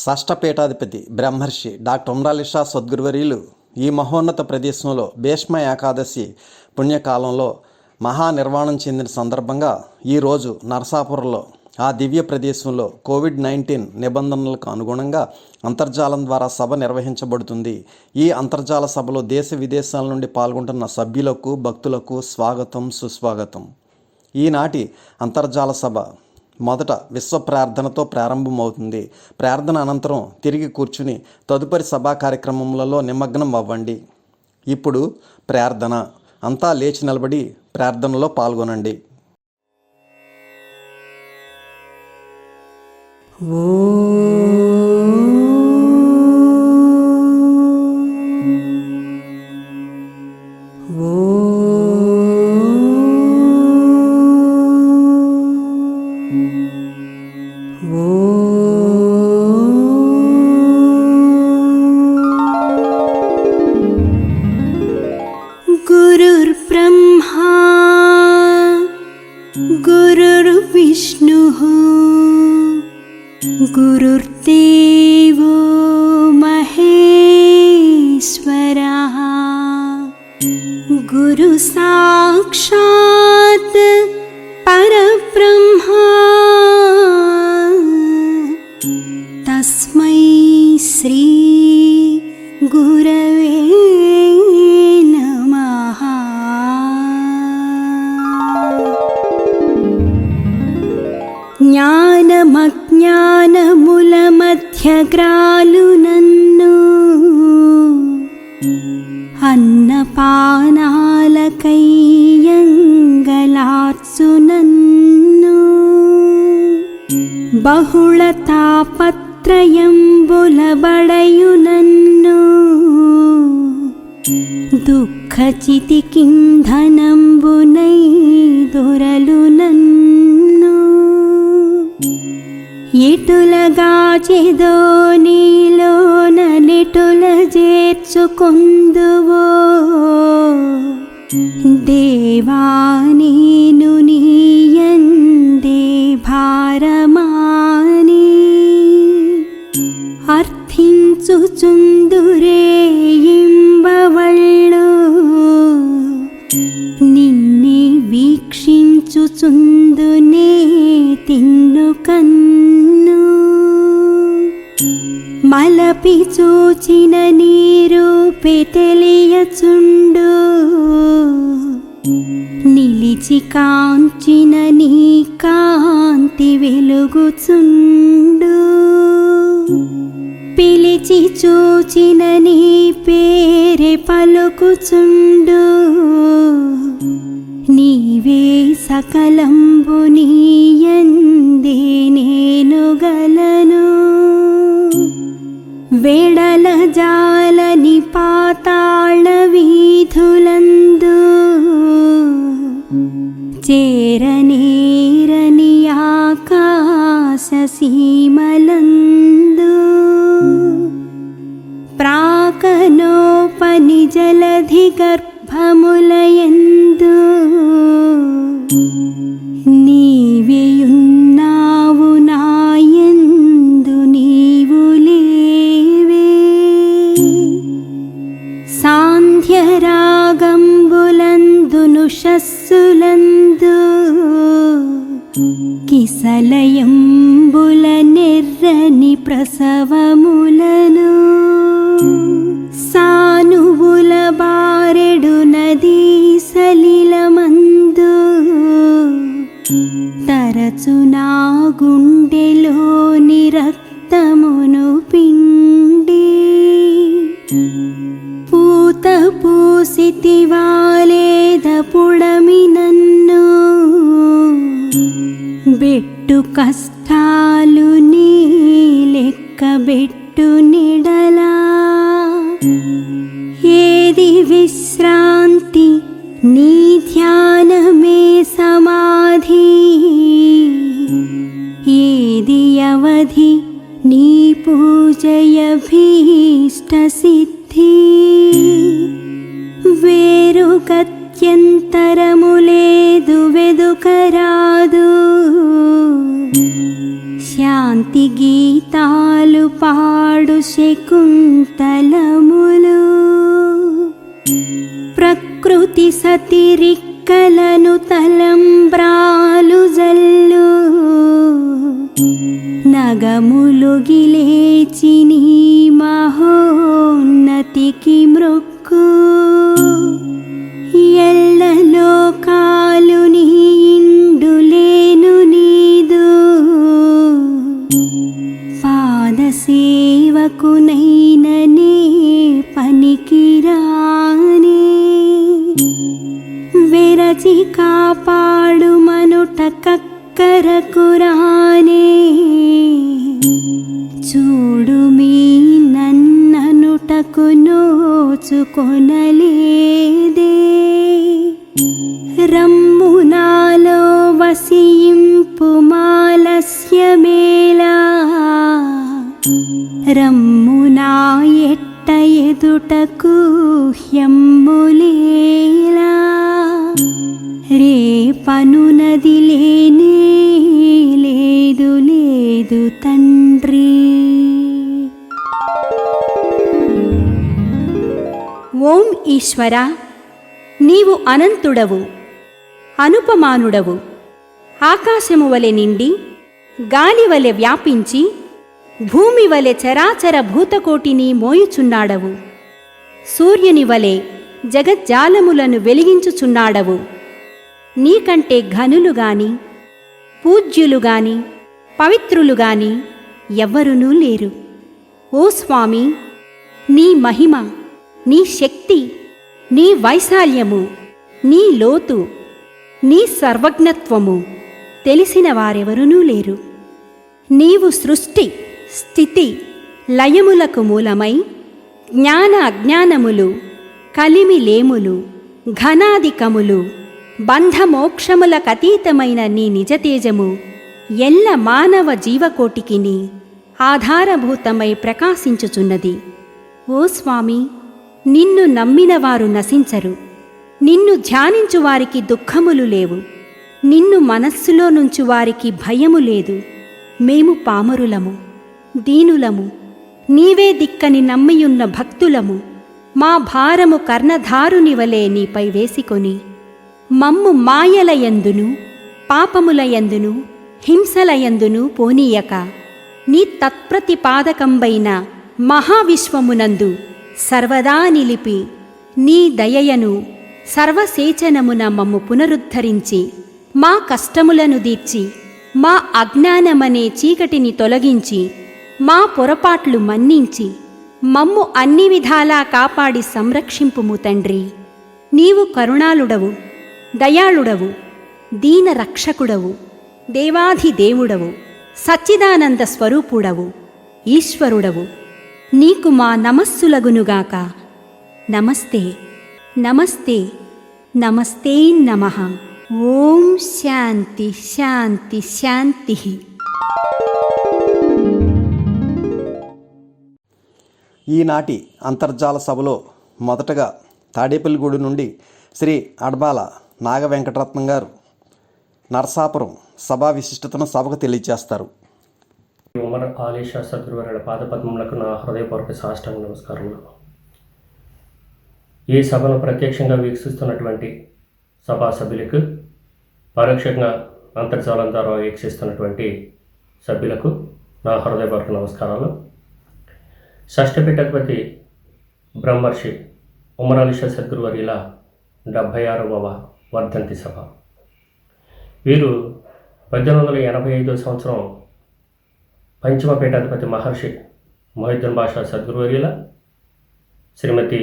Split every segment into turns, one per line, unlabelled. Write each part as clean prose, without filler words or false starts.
షష్ఠపీఠాధిపతి బ్రహ్మర్షి డాక్టర్ ఉమ్రాలిషా సద్గురువర్యులు ఈ మహోన్నత ప్రదేశంలో భీష్మ ఏకాదశి పుణ్యకాలంలో మహానిర్వాణం చెందిన సందర్భంగా ఈరోజు నరసాపురంలో ఆ దివ్య ప్రదేశంలో కోవిడ్-19 నిబంధనలకు అనుగుణంగా అంతర్జాలం ద్వారా సభ నిర్వహించబడుతుంది. ఈ అంతర్జాల సభలో దేశ విదేశాల నుండి పాల్గొంటున్న సభ్యులకు భక్తులకు స్వాగతం సుస్వాగతం. ఈనాటి అంతర్జాల సభ మొదట విశ్వ ప్రార్థనతో ప్రారంభమవుతుంది. ప్రార్థన అనంతరం తిరిగి కూర్చుని తదుపరి సభా కార్యక్రమములలో నిమగ్నం అవ్వండి. ఇప్పుడు ప్రార్థన. అంతా లేచి నిలబడి ప్రార్థనలో పాల్గొనండి.
गुरुर्ब्रह्मा गुरुर्विष्णुः गुरुर्देवो महेश्वरः गुरुसाक्षात् परब्रह्मा तस्मै श्री गुरवे జ్ఞానమజ్ఞానములమధ్యగ్రాలు నన్ను అన్నపానాలకైయంగలార్చు నన్ను బహుళ తాపత్రయంబులబడయు నన్ను దుఃఖచితికింధనంబునై దొరలు నన్ను ఎటులగాచెదో నీలోన నెటుల చేర్చుకొందువో దేవా నేను నీయందే భారమాని అర్థించుచుందురే ఇంబవళ్ళు నిన్నే వీక్షించుచుందునే తిన్ను కన్ను మలపి చూచిన నీరూపే తెలియచుండు నిలిచి కాంచిన నీ కాంతి వెలుగుచుండు పిలిచి చూచిన నీ పేరే పలుకుచుండు నీవే సకలంబు నీయందే నేను గలను వెడల జాలని పాతాళ వీధులందు చేరనేరని ఆకాశ సీమలందు ప్రాకనోపని జలధి గర్భములయందు నీవేయున్నావు నాయందు నీవు లేవే సాంధ్యరాగంబులందు షస్సులందు కిసలయంబుల నెర్రని ప్రసవములను సానువుల బారెడు నదీ సలిలమందు తరచు నా గుండెలోని రక్తమును పిండి పూత పూసితివాలేద పుడమి నన్ను బెట్టు కష్టాలు నీ లెక్క బెట్టు నిడలా ఏది విశ్రాంతి నీ ధ్యానమే సమాధి ఏది అవధి నీ పూజయభీష్ట సిద్ధి వేరు గత్యంతరము లేదు వెదుకరాదు శాంతి గీతాలు పా మృతి సతిరిక్కలను తలంబ్రాలు జల్లు నగములు గిలేచి నీ మహోన్నతికి మృక్కు ఎల్లలోకాలు నీ ఇండులేను నీదు పాదసేవకునైననే పనికిరానే వెరచి కాపాడు మనుట కక్కరకురానే చూడు మీ నన్ననుటకు నోచుకొనలేదే రమ్ము నాలో వసింపు మాలస్యమేలా రమ్ము నా ఎట్ట ఎదుటకు హ్యమ్ములేలా రే పనునది లేనే లేదు లేదు తండ్రి. ఓం ఈశ్వర, నీవు అనంతుడవు, అనుపమానుడవు. ఆకాశము వలె నిండి గాలి వలె వ్యాపించి భూమి వలె చరాచర భూతకోటిని మోయుచున్నాడవు. సూర్యుని వలె జగజ్జాలములను వెలిగించుచున్నాడవు. నీకంటే ఘనులుగాని పూజ్యులుగాని పవిత్రులుగాని ఎవ్వరునూ లేరు. ఓ స్వామి, నీ మహిమ, నీ శక్తి, నీ వైశాల్యము, నీ లోతు, నీ సర్వజ్ఞత్వము తెలిసిన వారెవరునూ లేరు. నీవు సృష్టి స్థితి లయములకు మూలమై జ్ఞాన అజ్ఞానములు కలిమి లేములు ఘనాధికములు బంధమోక్షములకతీతమైన నీ నిజతేజము ఎల్ల మానవ జీవకోటికిని ఆధారభూతమై ప్రకాశించుచున్నది. ఓ స్వామి, నిన్ను నమ్మినవారు నశించరు. నిన్ను ధ్యానించువారికి దుఃఖములు లేవు. నిన్ను మనస్సులో నుంచు వారికి భయము లేదు. మేము పామరులము, దీనులము, నీవే దిక్కని నమ్మియున్న భక్తులము. మా భారము కర్ణధారుని వలె నీపై వేసికొని మమ్ము మాయలయందును పాపములయందును హింసలయందును పోనీయక నీ తత్ప్రతిపాదకంబైన మహావిశ్వమునందు సర్వదా నిలిపి నీ దయయను సర్వసేచనమున మమ్ము పునరుద్ధరించి మా కష్టములను దీర్చి మా అజ్ఞానమనే చీకటిని తొలగించి మా పొరపాట్లు మన్నించి మమ్ము అన్ని విధాలా కాపాడి సంరక్షింపుము తండ్రి. నీవు కరుణాళుడవు, దయాళుడవు, దీన రక్షకుడవు, దేవాధిదేవుడవు, సచ్చిదానంద స్వరూపుడవు, ఈశ్వరుడవు. నీకు మా నమస్సులగునుగాక. నమస్తే నమస్తే నమస్తే నమః. ఓం శాంతి శాంతి శాంతి.
ఈనాటి అంతర్జాల సభలో మొదటగా తాడేపల్లిగూడు నుండి శ్రీ అడబాల నాగ వెంకటరత్నం గారు నరసాపురం సభా విశిష్టతను సభకు తెలియజేస్తారు.
ఉమర్ ఆలీషా సద్గురువర్యుల పాదపద్మములకు నా హృదయపూర్వక సాష్టాంగ నమస్కారములు. ఈ సభను ప్రత్యక్షంగా వీక్షిస్తున్నటువంటి సభా సభ్యులకు, పరోక్షంగా అంతర్జాలం ద్వారా వీక్షిస్తున్నటువంటి సభ్యులకు నా హృదయపూర్వక నమస్కారాలు. షష్ఠపీఠాధిపతి బ్రహ్మర్షి ఉమర్ ఆలీషా సద్గురువర్యుల 76వ వర్ధంతి సభ. వీరు 1885 సంవత్సరం పంచమ పీఠాధిపతి మహర్షి మొహిద్దీన్ బాషా సద్గురువర్యుల శ్రీమతి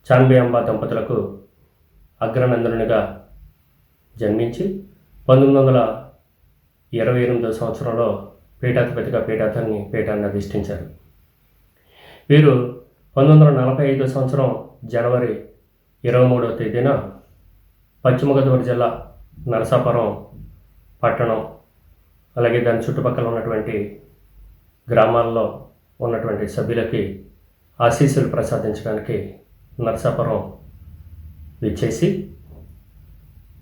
చాన్బీ అంబా దంపతులకు అగ్రనందనునిగా జన్మించి 1928 సంవత్సరంలో పీఠాధిపతిగా పీఠాన్ని అధిష్ఠించారు. వీరు 1945 సంవత్సరం జనవరి 23వ తేదీన పశ్చిమ గోదావరి జిల్లా నరసాపురం పట్టణం, అలాగే దాని చుట్టుపక్కల ఉన్నటువంటి గ్రామాల్లో ఉన్నటువంటి సభ్యులకి ఆశీస్సులు ప్రసాదించడానికి నరసాపురం విచ్చేసి,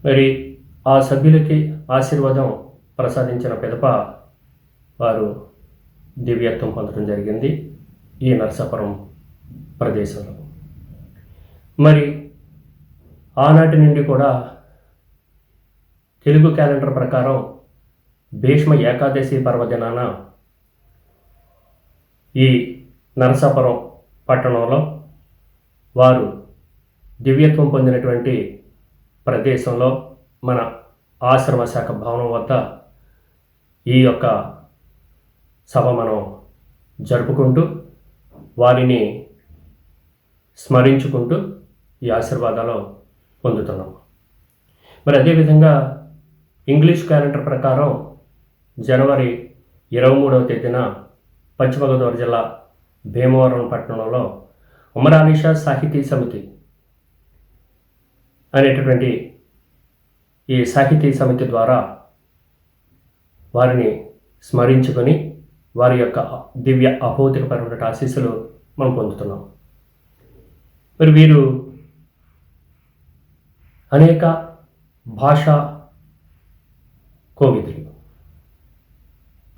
మరి ఆ సభ్యులకి ఆశీర్వాదం ప్రసాదించిన పిదప వారు దివ్యత్వం పొందడం జరిగింది ఈ నరసాపురం ప్రదేశంలో. మరి ఆనాటి నుండి కూడా తెలుగు క్యాలెండర్ ప్రకారం భీష్మ ఏకాదశి పర్వదినాన ఈ నరసాపురం పట్టణంలో వారు దివ్యత్వం పొందినటువంటి ప్రదేశంలో మన ఆశ్రమ శాఖ భవనం వద్ద ఈ యొక్క సభ మనం జరుపుకుంటూ వారిని స్మరించుకుంటూ ఈ ఆశీర్వాదాలు పొందుతున్నాం. మరి అదేవిధంగా ఇంగ్లీష్ క్యాలెండర్ ప్రకారం జనవరి 23వ తేదీన పశ్చిమ గోదావరి జిల్లా భీమవరం పట్టణంలో ఉమర్ అలీ షా సాహితీ సమితి అనేటటువంటి ఈ సాహితీ సమితి ద్వారా వారిని స్మరించుకొని వారి యొక్క దివ్య అభౌతికపరమైన ఆశీస్సులు మనం పొందుతున్నాం. మరి వీరు అనేక భాషా కోవిదులు,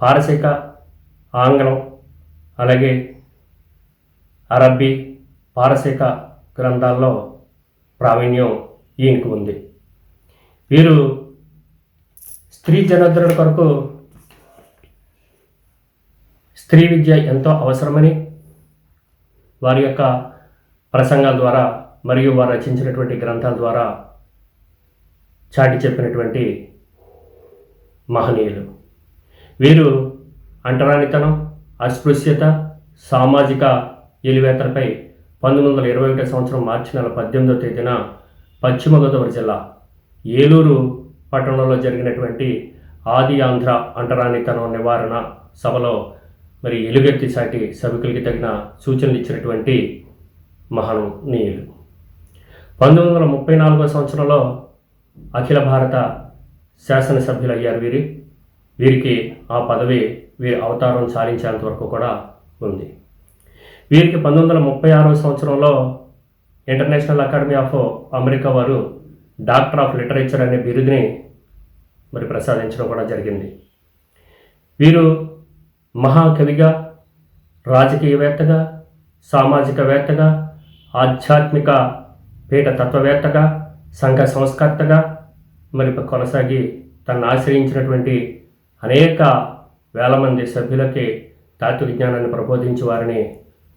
పారసీక, ఆంగ్లం, అలాగే అరబ్బీ, పారసీక గ్రంథాల్లో ప్రావీణ్యం ఈయనకు ఉంది. వీరు స్త్రీ జనోద్ధరణ కొరకు స్త్రీ విద్య ఎంతో అవసరమని వారి యొక్క ప్రసంగాల ద్వారా మరియు వారు రచించినటువంటి గ్రంథాల ద్వారా చాటి చెప్పినటువంటి మహనీయులు. వీరు అంటరానితనం, అస్పృశ్యత, సామాజిక ఎలివేతలపై 1921 సంవత్సరం మార్చి నెల 18వ తేదీన పశ్చిమ గోదావరి జిల్లా ఏలూరు పట్టణంలో జరిగినటువంటి ఆది ఆంధ్ర అంటరానితనం నివారణ సభలో మరి ఎలుగెత్తి సాటి సభికులకి తగిన సూచనలు ఇచ్చినటువంటి మహనీయులు. 1934 సంవత్సరంలో అఖిల భారత శాసనసభ్యులు అయ్యారు వీరికి ఆ పదవి వీరి అవతారం సాధించేంత వరకు కూడా ఉంది. వీరికి 1936 సంవత్సరంలో ఇంటర్నేషనల్ అకాడమీ ఆఫ్ అమెరికా వారు డాక్టర్ ఆఫ్ లిటరేచర్ అనే బిరుదుని మరి ప్రసాదించడం కూడా జరిగింది. వీరు మహాకవిగా, రాజకీయవేత్తగా, సామాజికవేత్తగా, ఆధ్యాత్మిక పీఠ తత్వవేత్తగా, సంఘ సంస్కర్తగా మరి కొనసాగి తనను ఆశ్రయించినటువంటి అనేక వేల మంది సభ్యులకి తాత్విక జ్ఞానాన్ని ప్రబోధించి వారిని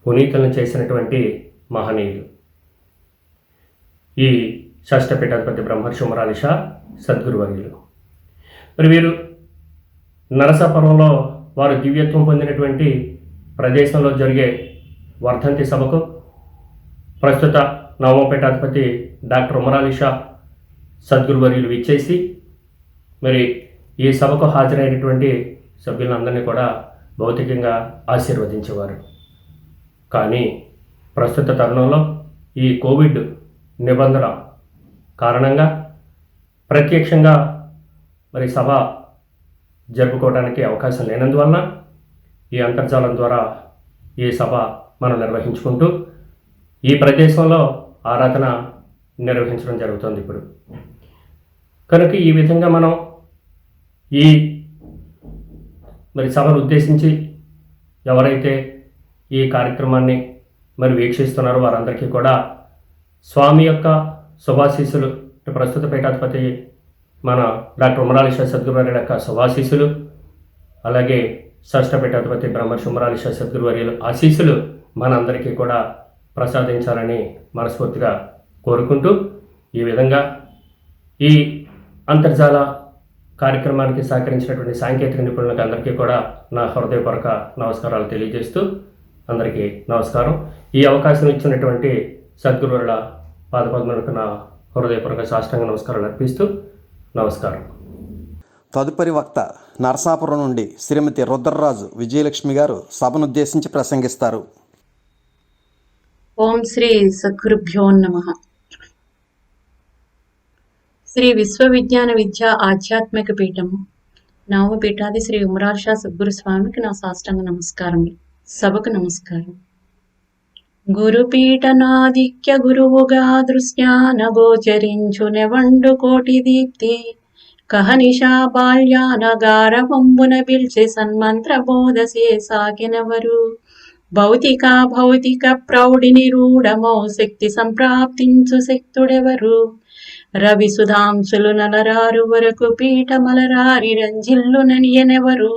పునీతులను చేసినటువంటి మహనీయులు. ఈ షష్ఠపీఠాధిపతి బ్రహ్మర్షి ఉమర్ అలీ షా సద్గురువర్యులు. మరి వీరు నరసాపురంలో వారు దివ్యత్వం పొందినటువంటి ప్రదేశంలో జరిగే వర్ధంతి సభకు ప్రస్తుత నవమపీఠాధిపతి డాక్టర్ ఉమర్ అలీ షా సద్గురువర్యులు విచ్చేసి మరి ఈ సభకు హాజరైనటువంటి సభ్యులందరినీ కూడా భౌతికంగా ఆశీర్వదించేవారు. కానీ ప్రస్తుత తరుణంలో ఈ కోవిడ్ నిబంధన కారణంగా ప్రత్యక్షంగా మరి సభ జరుపుకోవడానికి అవకాశం లేనందువలన ఈ అంతర్జాలం ద్వారా ఈ సభ మనం నిర్వహించుకుంటూ ఈ ప్రదేశంలో ఆరాధన నిర్వహించడం జరుగుతుంది ఇప్పుడు. కనుక ఈ విధంగా మనం ఈ మరి సభను ఉద్దేశించి ఎవరైతే ఈ కార్యక్రమాన్ని మరి వీక్షిస్తున్నారో వారందరికీ కూడా స్వామి యొక్క శుభాశీస్సులు, ప్రస్తుత పీఠాధిపతి మన డాక్టర్ ఉమర్ అలీ షా సద్గురువర్యుల యొక్క శుభాశీస్సులు, అలాగే షష్ఠ పీఠాధిపతి బ్రహ్మర్షి ఉమర్ అలీ షా సద్గురువర్యుల ఆశీస్సులు మనందరికీ కూడా ప్రసాదించాలని మనస్ఫూర్తిగా కోరుకుంటూ ఈ విధంగా ఈ అంతర్జాల కార్యక్రమానికి సహకరించినటువంటి సాంకేతిక నిపుణులకు అందరికీ కూడా నా హృదయపూర్వక నమస్కారాలు తెలియజేస్తూ అందరికీ నమస్కారం. ఈ అవకాశం ఇచ్చినటువంటి సద్గురువుల పాదపద్మలకు నా హృదయపూర్వక సాష్టాంగ నమస్కారాలు అర్పిస్తూ నమస్కారం.
తదుపరి వక్త నరసాపురం నుండి శ్రీమతి రుద్రరాజు విజయలక్ష్మి గారు సభనుద్దేశించి ప్రసంగిస్తారు.
ఓం శ్రీ సద్గురుభ్యో నమః. శ్రీ విశ్వవిజ్ఞాన విద్యా ఆధ్యాత్మిక పీఠము నవమపీఠాది శ్రీ ఉమర్ అలీ షా సద్గురు స్వామికి నా సాష్టాంగ నమస్కారములు. సభకు నమస్కారం. గురుపీఠనాదిక్య గురువుగా దృశ్యాన గోచరించు నెవండు కోటి దీప్తి కహనిషా బాల్యాన గారవంబున పిల్చి సన్మంత్ర బోధసే సాగినవరు భౌతిక భౌతిక ప్రౌఢిని రూఢమౌ శక్తి సంప్రాప్తించు శక్తుడెవరు? రవి సుధాంశులు నలరారు వరకు పీఠమలరారి రంజిల్లుననియనెవరు?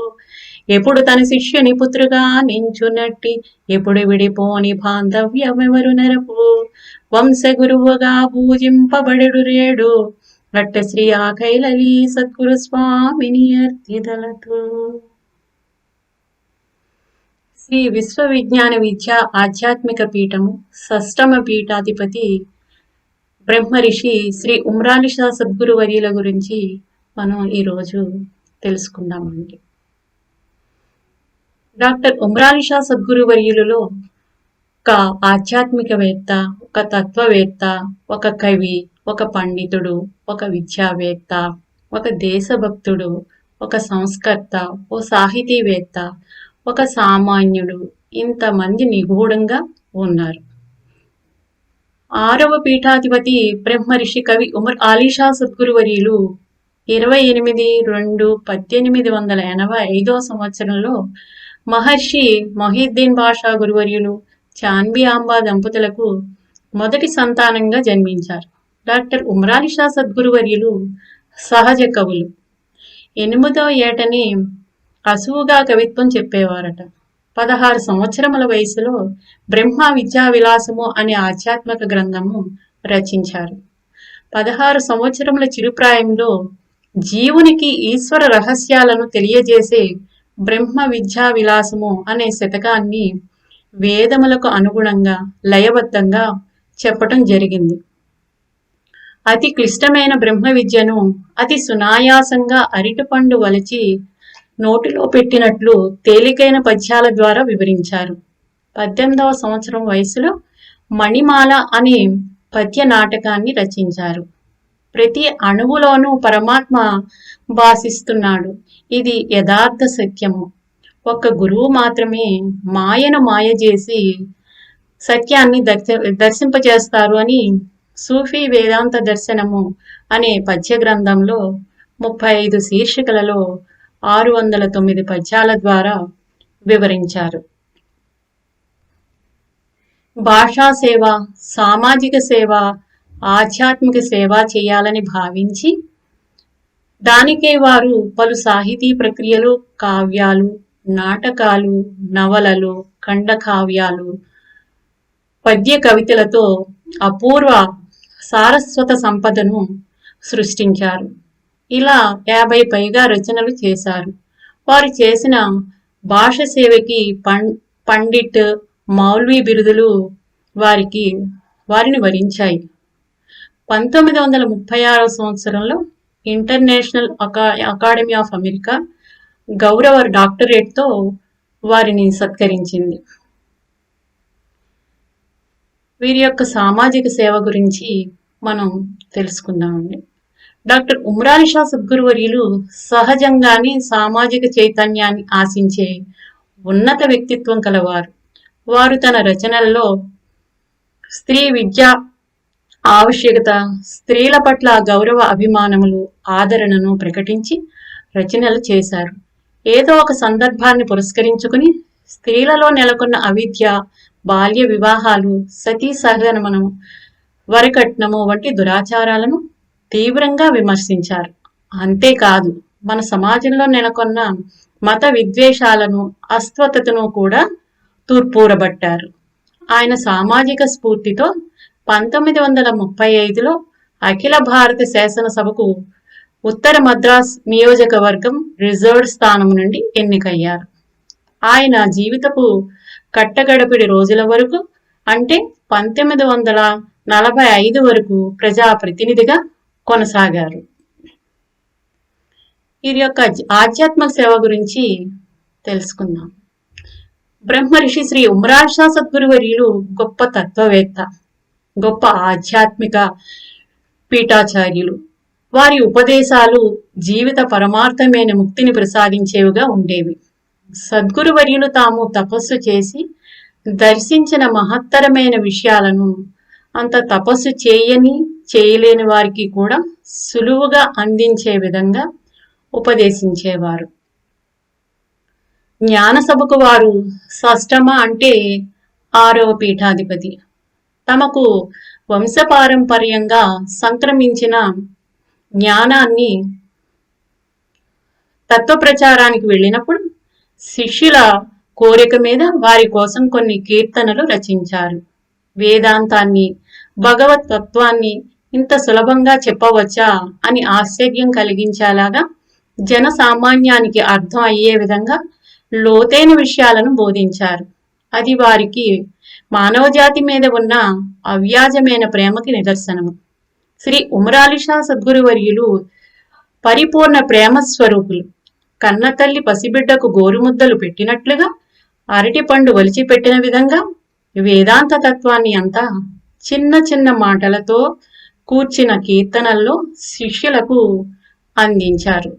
ఎప్పుడు తన శిష్యుని పుత్రుగా నించునట్టి ఎప్పుడు విడిపోని బాంధవ్యమెవరు నెరపు? వంశ గురువుగా పూజింపబడెడు రేడు అట్ట శ్రీ ఆకైలలి సద్గురు స్వామిని అర్తిదలతో. శ్రీ విశ్వవిజ్ఞాన విద్య ఆధ్యాత్మిక పీఠము షష్టమ పీఠాధిపతి బ్రహ్మరిషి శ్రీ ఉమ్రాలిషా సద్గురు వర్యుల గురించి మనం ఈరోజు తెలుసుకుందామండి. డాక్టర్ ఉమ్రాలిషా సద్గురు వర్యులలో ఒక ఆధ్యాత్మికవేత్త, ఒక తత్వవేత్త, ఒక కవి, ఒక పండితుడు, ఒక విద్యావేత్త, ఒక దేశభక్తుడు, ఒక సంస్కర్త, ఓ సాహితీవేత్త, ఒక సామాన్యుడు, ఇంతమంది నిగూఢంగా ఉన్నారు. 6వ పీఠాధిపతి బ్రహ్మరిషి కవి ఉమర్ ఆలీషా సద్గురు వర్యులు 28/2/1885 సంవత్సరంలో మహర్షి మొహిద్దీన్ బాషా గురువర్యులు చాన్బి ఆంబా దంపతులకు మొదటి సంతానంగా జన్మించారు. డాక్టర్ ఉమ్రాలిషా సద్గురు వర్యులు సహజ కవులు. 8వ ఏటని అసువుగా కవిత్వం చెప్పేవారట. 16 సంవత్సరముల వయసులో బ్రహ్మ విద్యా విలాసము అనే ఆధ్యాత్మిక గ్రంథము రచించారు. 16 సంవత్సరముల చిరుప్రాయంలో జీవునికి ఈశ్వర రహస్యాలను తెలియజేసే బ్రహ్మ విద్యా విలాసము అనే శతకాన్ని వేదములకు అనుగుణంగా లయబద్ధంగా చెప్పటం జరిగింది. అతి క్లిష్టమైన బ్రహ్మ విద్యను అతి సునాయాసంగా అరిటిపండు వలచి నోటిలో పెట్టినట్లు తేలికైన పద్యాల ద్వారా వివరించారు. 18వ సంవత్సరం వయసులో మణిమాల అనే పద్య నాటకాన్ని రచించారు. ప్రతి అణువులోనూ పరమాత్మ భాసిస్తున్నాడు. ఇది యథార్థ సత్యము. ఒక్క గురువు మాత్రమే మాయను మాయ చేసి సత్యాన్ని దర్శింపజేస్తారు అని సూఫీ వేదాంత దర్శనము అనే పద్య గ్రంథంలో 35 శీర్షికలలో 609 పద్యాల ద్వారా వివరించారు. భాషా సేవ, సామాజిక సేవ, ఆధ్యాత్మిక సేవ చేయాలని భావించి దానికే వారు పలు సాహితీ ప్రక్రియలు, కావ్యాలు, నాటకాలు, నవలలు, ఖండకావ్యాలు, పద్య కవితలతో అపూర్వ సారస్వత సంపదను సృష్టించారు. ఇలా 50 పైగా రచనలు చేశారు. వారు చేసిన భాష సేవకి పండిట్, మౌల్వీ బిరుదులు వారిని వరించాయి. 1936 సంవత్సరంలో ఇంటర్నేషనల్ అకాడమీ ఆఫ్ అమెరికా గౌరవ డాక్టరేట్తో వారిని సత్కరించింది. వీరి యొక్క సామాజిక సేవ గురించి మనం తెలుసుకుందామండి. డాక్టర్ ఉమ్రాలిషా సద్గురు వర్యులు సహజంగానే సామాజిక చైతన్యాన్ని ఆశించే ఉన్నత వ్యక్తిత్వం కలవారు. వారు తన రచనల్లో స్త్రీ విద్య ఆవశ్యకత, స్త్రీల పట్ల గౌరవ అభిమానములు, ఆదరణను ప్రకటించి రచనలు చేశారు. ఏదో ఒక సందర్భాన్ని పురస్కరించుకుని స్త్రీలలో నెలకొన్న అవిద్య, బాల్య వివాహాలు, సతీ సహగమనము, వరకట్నము వంటి దురాచారాలను తీవ్రంగా విమర్శించారు. అంతేకాదు మన సమాజంలో నెలకొన్న మత విద్వేషాలను, అస్వస్థతను కూడా తూర్పూరబట్టారు. ఆయన సామాజిక స్ఫూర్తితో 1935లో అఖిల భారత శాసనసభకు ఉత్తర మద్రాస్ నియోజకవర్గం రిజర్వ్డ్ స్థానం నుండి ఎన్నికయ్యారు. ఆయన జీవితపు కట్టగడపిడి రోజుల వరకు అంటే 1945 వరకు ప్రజాప్రతినిధిగా కొనసాగారు. వీరి యొక్క ఆధ్యాత్మిక సేవ గురించి తెలుసుకుందాం. బ్రహ్మరిషి శ్రీ ఉమ్రాలిషా సద్గురు వర్యులు గొప్ప తత్వవేత్త, గొప్ప ఆధ్యాత్మిక పీఠాచార్యులు. వారి ఉపదేశాలు జీవిత పరమార్థమైన ముక్తిని ప్రసాదించేవిగా ఉండేవి. సద్గురు వర్యులు తాము తపస్సు చేసి దర్శించిన మహత్తరమైన విషయాలను అంత తపస్సు చేయలేని వారికి కూడా సులువుగా అందించే విధంగా ఉపదేశించేవారు. జ్ఞానసభకు వారు షష్టమ అంటే 6వ పీఠాధిపతి. తమకు వంశపారంపర్యంగా సంక్రమించిన జ్ఞానాన్ని తత్వప్రచారానికి వెళ్ళినప్పుడు శిష్యుల కోరిక మీద వారి కోసం కొన్ని కీర్తనలు రచించారు. వేదాంతాన్ని, భగవత్ తత్వాన్ని ఇంత సులభంగా చెప్పవచ్చా అని ఆశ్చర్యం కలిగించేలాగా జన సామాన్యానికి అర్థం అయ్యే విధంగా లోతైన విషయాలను బోధించారు. అది వారికి మానవజాతి మీద ఉన్న అవ్యాజమైన ప్రేమకి నిదర్శనము. శ్రీ ఉమరాలిషా సద్గురువర్యులు పరిపూర్ణ ప్రేమ స్వరూపులు. కన్నతల్లి పసిబిడ్డకు గోరుముద్దలు పెట్టినట్లుగా, అరటిపండు ఒలిచిపెట్టిన విధంగా వేదాంత తత్వాన్ని అంతా చిన్న చిన్న మాటలతో కూర్చిన కీర్తనల్లో శిష్యులకు అందించారు.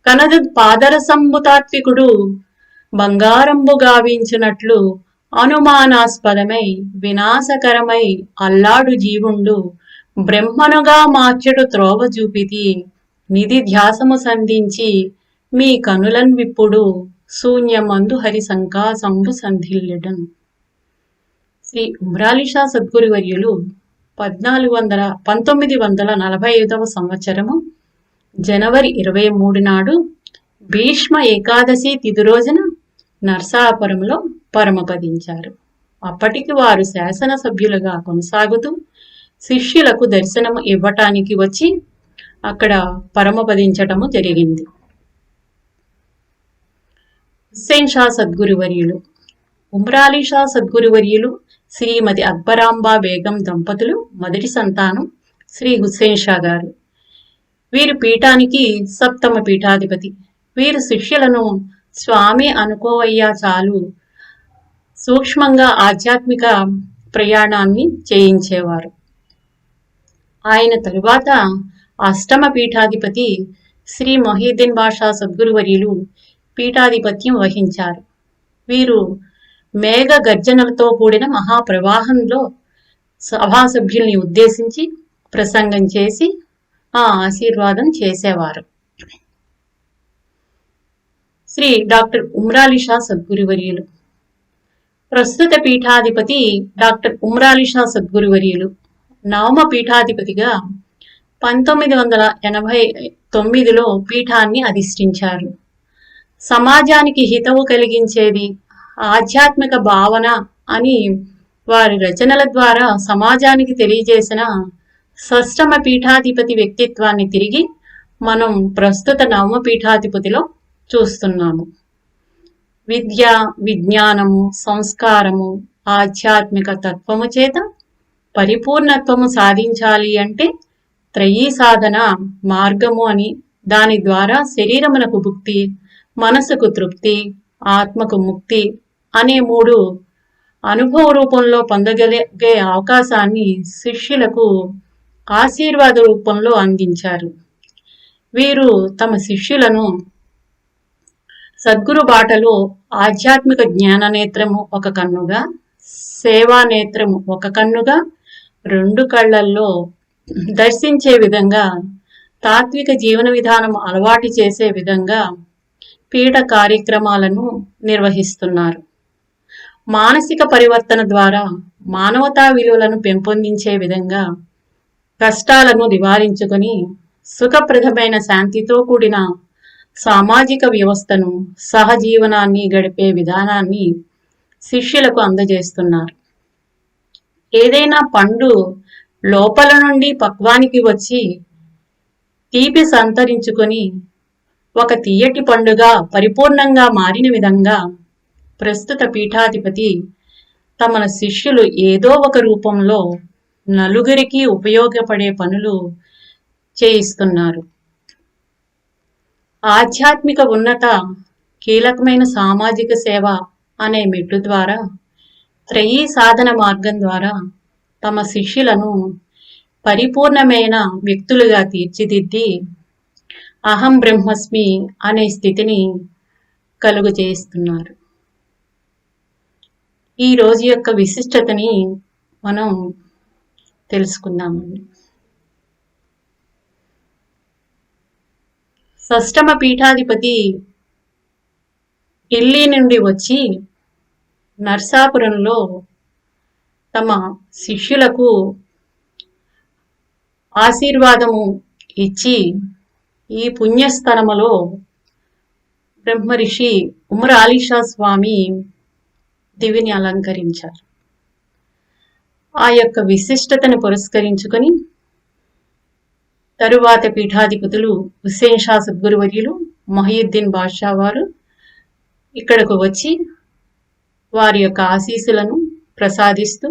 కనద పాదరసంబుతాత్వికుడు బంగారంబు గావించినట్లు అనుమానాస్పదమై వినాశకరమై అల్లాడు జీవుండు బ్రహ్మనుగా మార్చెడు త్రోవ చూపితి నిధి ధ్యాసము సంధించి మీ కనులన్ విప్పుడు శూన్యమందు హరి సంకాసంబు సంధిల్లెడన్. శ్రీ ఉమ్రాలిషా సద్గురువర్యులు 1945 సంవత్సరము జనవరి 23 నాడు భీష్మ ఏకాదశి తిథి రోజున నర్సాపురంలో పరమపదించారు. అప్పటికి వారు శాసనసభ్యులుగా కొనసాగుతూ శిష్యులకు దర్శనం ఇవ్వటానికి వచ్చి అక్కడ పరమపదించటము జరిగింది. హుస్సేన్ షా సద్గురువర్యులు. ఉమ్రాలిషా సద్గురువర్యులు శ్రీమతి అక్బరాంబా బేగం దంపతులు మొదటి సంతానం శ్రీ హుస్సేన్ షా గారు. వీరు పీఠానికి 7వ పీఠాధిపతి. వీరు శిష్యులను స్వామి అనుకోవయ్యా చాలు సూక్ష్మంగా ఆధ్యాత్మిక ప్రయాణాన్ని చేయించేవారు. ఆయన తరువాత 8వ పీఠాధిపతి శ్రీ మొహీద్దీన్ బాషా సద్గురువర్యులు పీఠాధిపత్యం వహించారు. వీరు మేఘ గర్జనలతో కూడిన మహాప్రవాహంలో సభాసభ్యుల్ని ఉద్దేశించి ప్రసంగం చేసి ఆ ఆశీర్వాదం చేసేవారు. శ్రీ డాక్టర్ ఉమ్రాలిషా సద్గురువర్యులు. ప్రస్తుత పీఠాధిపతి డాక్టర్ ఉమ్రాలిషా సద్గురువర్యులు 9వ పీఠాధిపతిగా 1989లో పీఠాన్ని అధిష్ఠించారు. సమాజానికి హితవు కలిగించేది ఆధ్యాత్మిక భావన అని వారి రచనల ద్వారా సమాజానికి తెలియజేసిన 6వ పీఠాధిపతి వ్యక్తిత్వాన్ని తిరిగి మనం ప్రస్తుత 9వ పీఠాధిపతిలో చూస్తున్నాము. విద్య, విజ్ఞానము, సంస్కారము, ఆధ్యాత్మిక తత్వము చేత పరిపూర్ణత్వము సాధించాలి అంటే త్రయీ సాధన మార్గము అని, దాని ద్వారా శరీరమునకు భుక్తి, మనసుకు తృప్తి, ఆత్మకు ముక్తి అనే 3 అనుభవ రూపంలో పొందగలిగే అవకాశాన్ని శిష్యులకు ఆశీర్వాద రూపంలో అందించారు. వీరు తమ శిష్యులను సద్గురు బాటలో ఆధ్యాత్మిక జ్ఞాన నేత్రము ఒక కన్నుగా, సేవా నేత్రము ఒక కన్నుగా, 2 కళ్ళల్లో దర్శించే విధంగా, తాత్విక జీవన విధానం అలవాటు చేసే విధంగా పీఠ కార్యక్రమాలను నిర్వహిస్తున్నారు. మానసిక పరివర్తన ద్వారా మానవతా విలువలను పెంపొందించే విధంగా కష్టాలను నివారించుకొని సుఖప్రదమైన శాంతితో కూడిన సామాజిక వ్యవస్థను, సహజీవనాన్ని గడిపే విధానాన్ని శిష్యులకు అందజేస్తున్నారు. ఏదైనా పండు లోపల నుండి పక్వానికి వచ్చి తీపి సంతరించుకొని ఒక తీయటి పండుగా పరిపూర్ణంగా మారిన విధంగా ప్రస్తుత పీఠాధిపతి తమ శిష్యులు ఏదో ఒక రూపంలో నలుగురికి ఉపయోగపడే పనులు చేయిస్తున్నారు. ఆధ్యాత్మిక ఉన్నత కీలకమైన సామాజిక సేవ అనే మెట్టు ద్వారా త్రయీ సాధన మార్గం ద్వారా తమ శిష్యులను పరిపూర్ణమైన వ్యక్తులుగా తీర్చిదిద్ది అహం బ్రహ్మస్మి అనే స్థితిని కలుగు చేస్తున్నారు. ఈ రోజు యొక్క విశిష్టతని మనం తెలుసుకుందామండి. షష్టమ పీఠాధిపతి ఢిల్లీ నుండి వచ్చి నర్సాపురంలో తమ శిష్యులకు ఆశీర్వాదము ఇచ్చి ఈ పుణ్యస్థలములో బ్రహ్మర్షి ఉమర్ అలీషా స్వామి దివిని అలంకరించారు. ఆ యొక్క విశిష్టతను పురస్కరించుకొని తరువాత పీఠాధిపతులు హుస్సేన్ షా సద్గురువర్యులు, మొహియుద్దీన్ బాద్షా వారు ఇక్కడకు వచ్చి వారి యొక్క ఆశీస్సులను ప్రసాదిస్తూ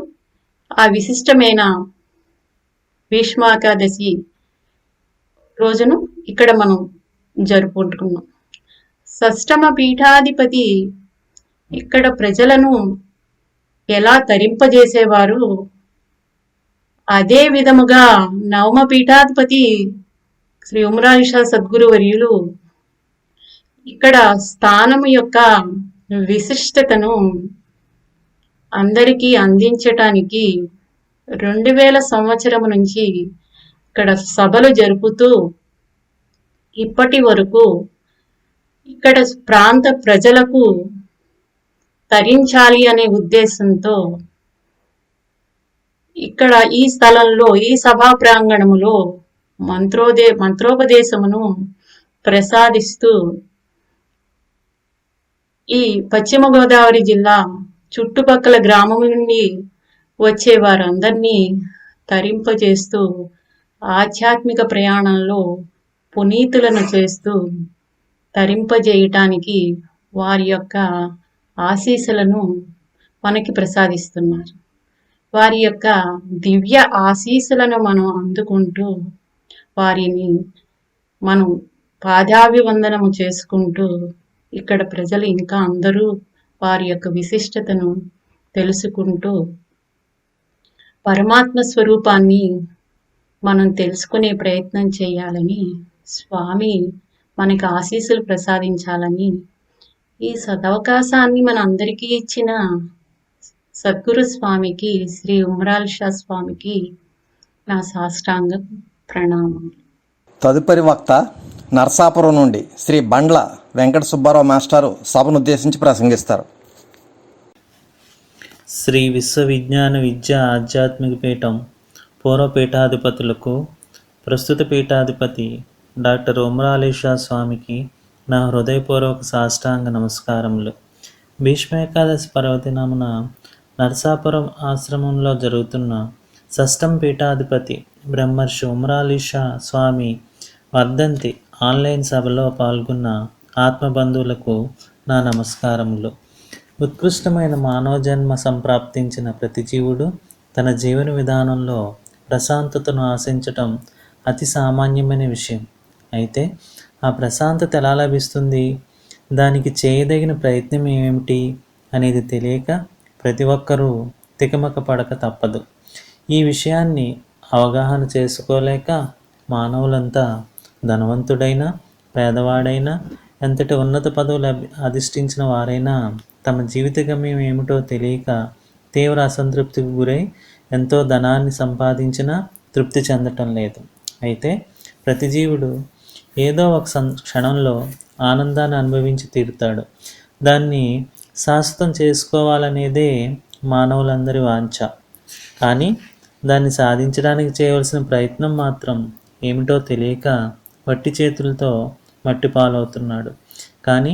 ఆ విశిష్టమైన భీష్మాకాదశి రోజును ఇక్కడ మనం జరుపుకుంటున్నాం. షష్టమ పీఠాధిపతి ఇక్కడ ప్రజలను ఎలా తరింపజేసేవారు, అదే విధముగా నవమ పీఠాధిపతి శ్రీ ఉమర్ అలీషా సద్గురువర్యులు ఇక్కడ స్థానము యొక్క విశిష్టతను అందరికీ అందించటానికి 2000 సంవత్సరం నుంచి ఇక్కడ సభలు జరుపుతూ ఇప్పటి వరకు ఇక్కడ ప్రాంత ప్రజలకు తరించాలి అనే ఉద్దేశంతో ఇక్కడ ఈ స్థలంలో ఈ సభా ప్రాంగణములో మంత్రోపదేశమును ప్రసాదిస్తూ ఈ పశ్చిమ గోదావరి జిల్లా చుట్టుపక్కల గ్రామం నుండి వచ్చే వారందరినీ తరింపజేస్తూ ఆధ్యాత్మిక ప్రయాణంలో పునీతులను చేస్తూ తరింపజేయటానికి వారి యొక్క ఆశీస్సులను మనకి ప్రసాదిస్తున్నారు. వారి యొక్క దివ్య ఆశీస్సులను మనం అందుకుంటూ వారిని మనం పాదాభివందనము చేసుకుంటూ ఇక్కడ ప్రజలు ఇంకా అందరూ వారి యొక్క విశిష్టతను తెలుసుకుంటూ పరమాత్మ స్వరూపాన్ని మనం తెలుసుకునే ప్రయత్నం చేయాలని, స్వామి మనకి ఆశీస్సులు ప్రసాదించాలని, ఈ సదవకాశాన్ని మన అందరికీ ఇచ్చిన సద్గురు స్వామికి, శ్రీ ఉమర్ అలీషా స్వామికి నా సాష్టాంగ ప్రణామం.
తదుపరి వక్త నర్సాపురం నుండి శ్రీ బండ్ల వెంకట సుబ్బారావు మాస్టారు సభను ఉద్దేశించి ప్రసంగిస్తారు.
శ్రీ విశ్వవిజ్ఞాన విద్యా ఆధ్యాత్మిక పీఠం పూర్వ పీఠాధిపతులకు ప్రస్తుత పీఠాధిపతి డాక్టర్ ఉమర్ అలీషా స్వామికి నా హృదయపూర్వక సాష్టాంగ నమస్కారములు. భీష్మ ఏకాదశి పర్వదినమున నర్సాపురం ఆశ్రమంలో జరుగుతున్న షష్టం పీఠాధిపతి బ్రహ్మర్షి ఉమర్ అలీషా స్వామి వర్ధంతి ఆన్లైన్ సభలో పాల్గొన్న ఆత్మబంధువులకు నా నమస్కారములు. ఉత్కృష్టమైన మానవ జన్మ సంప్రాప్తించిన ప్రతి జీవుడు తన జీవన విధానంలో ప్రశాంతతను ఆశించటం అతి సామాన్యమైన విషయం. అయితే ఆ ప్రశాంతత ఎలా లభిస్తుంది, దానికి చేయదగిన ప్రయత్నం ఏమిటి అనేది తెలియక ప్రతి ఒక్కరూ తికమక పడక తప్పదు. ఈ విషయాన్ని అవగాహన చేసుకోలేక మానవులంతా ధనవంతుడైనా పేదవాడైనా ఎంతటి ఉన్నత పదవులు అధిష్ఠించిన వారైనా తమ జీవిత గమ్యం ఏమిటో తెలియక తీవ్ర అసంతృప్తికి గురై ఎంతో ధనాన్ని సంపాదించినా తృప్తి చెందటం లేదు. అయితే ప్రతి జీవుడు ఏదో ఒక క్షణంలో ఆనందాన్ని అనుభవించి తీరుతాడు. దాన్ని శాశ్వతం చేసుకోవాలనేదే మానవులందరి వాంఛ. కానీ దాన్ని సాధించడానికి చేయవలసిన ప్రయత్నం మాత్రం ఏమిటో తెలియక వట్టి చేతులతో మట్టి పాలవుతున్నాడు. కానీ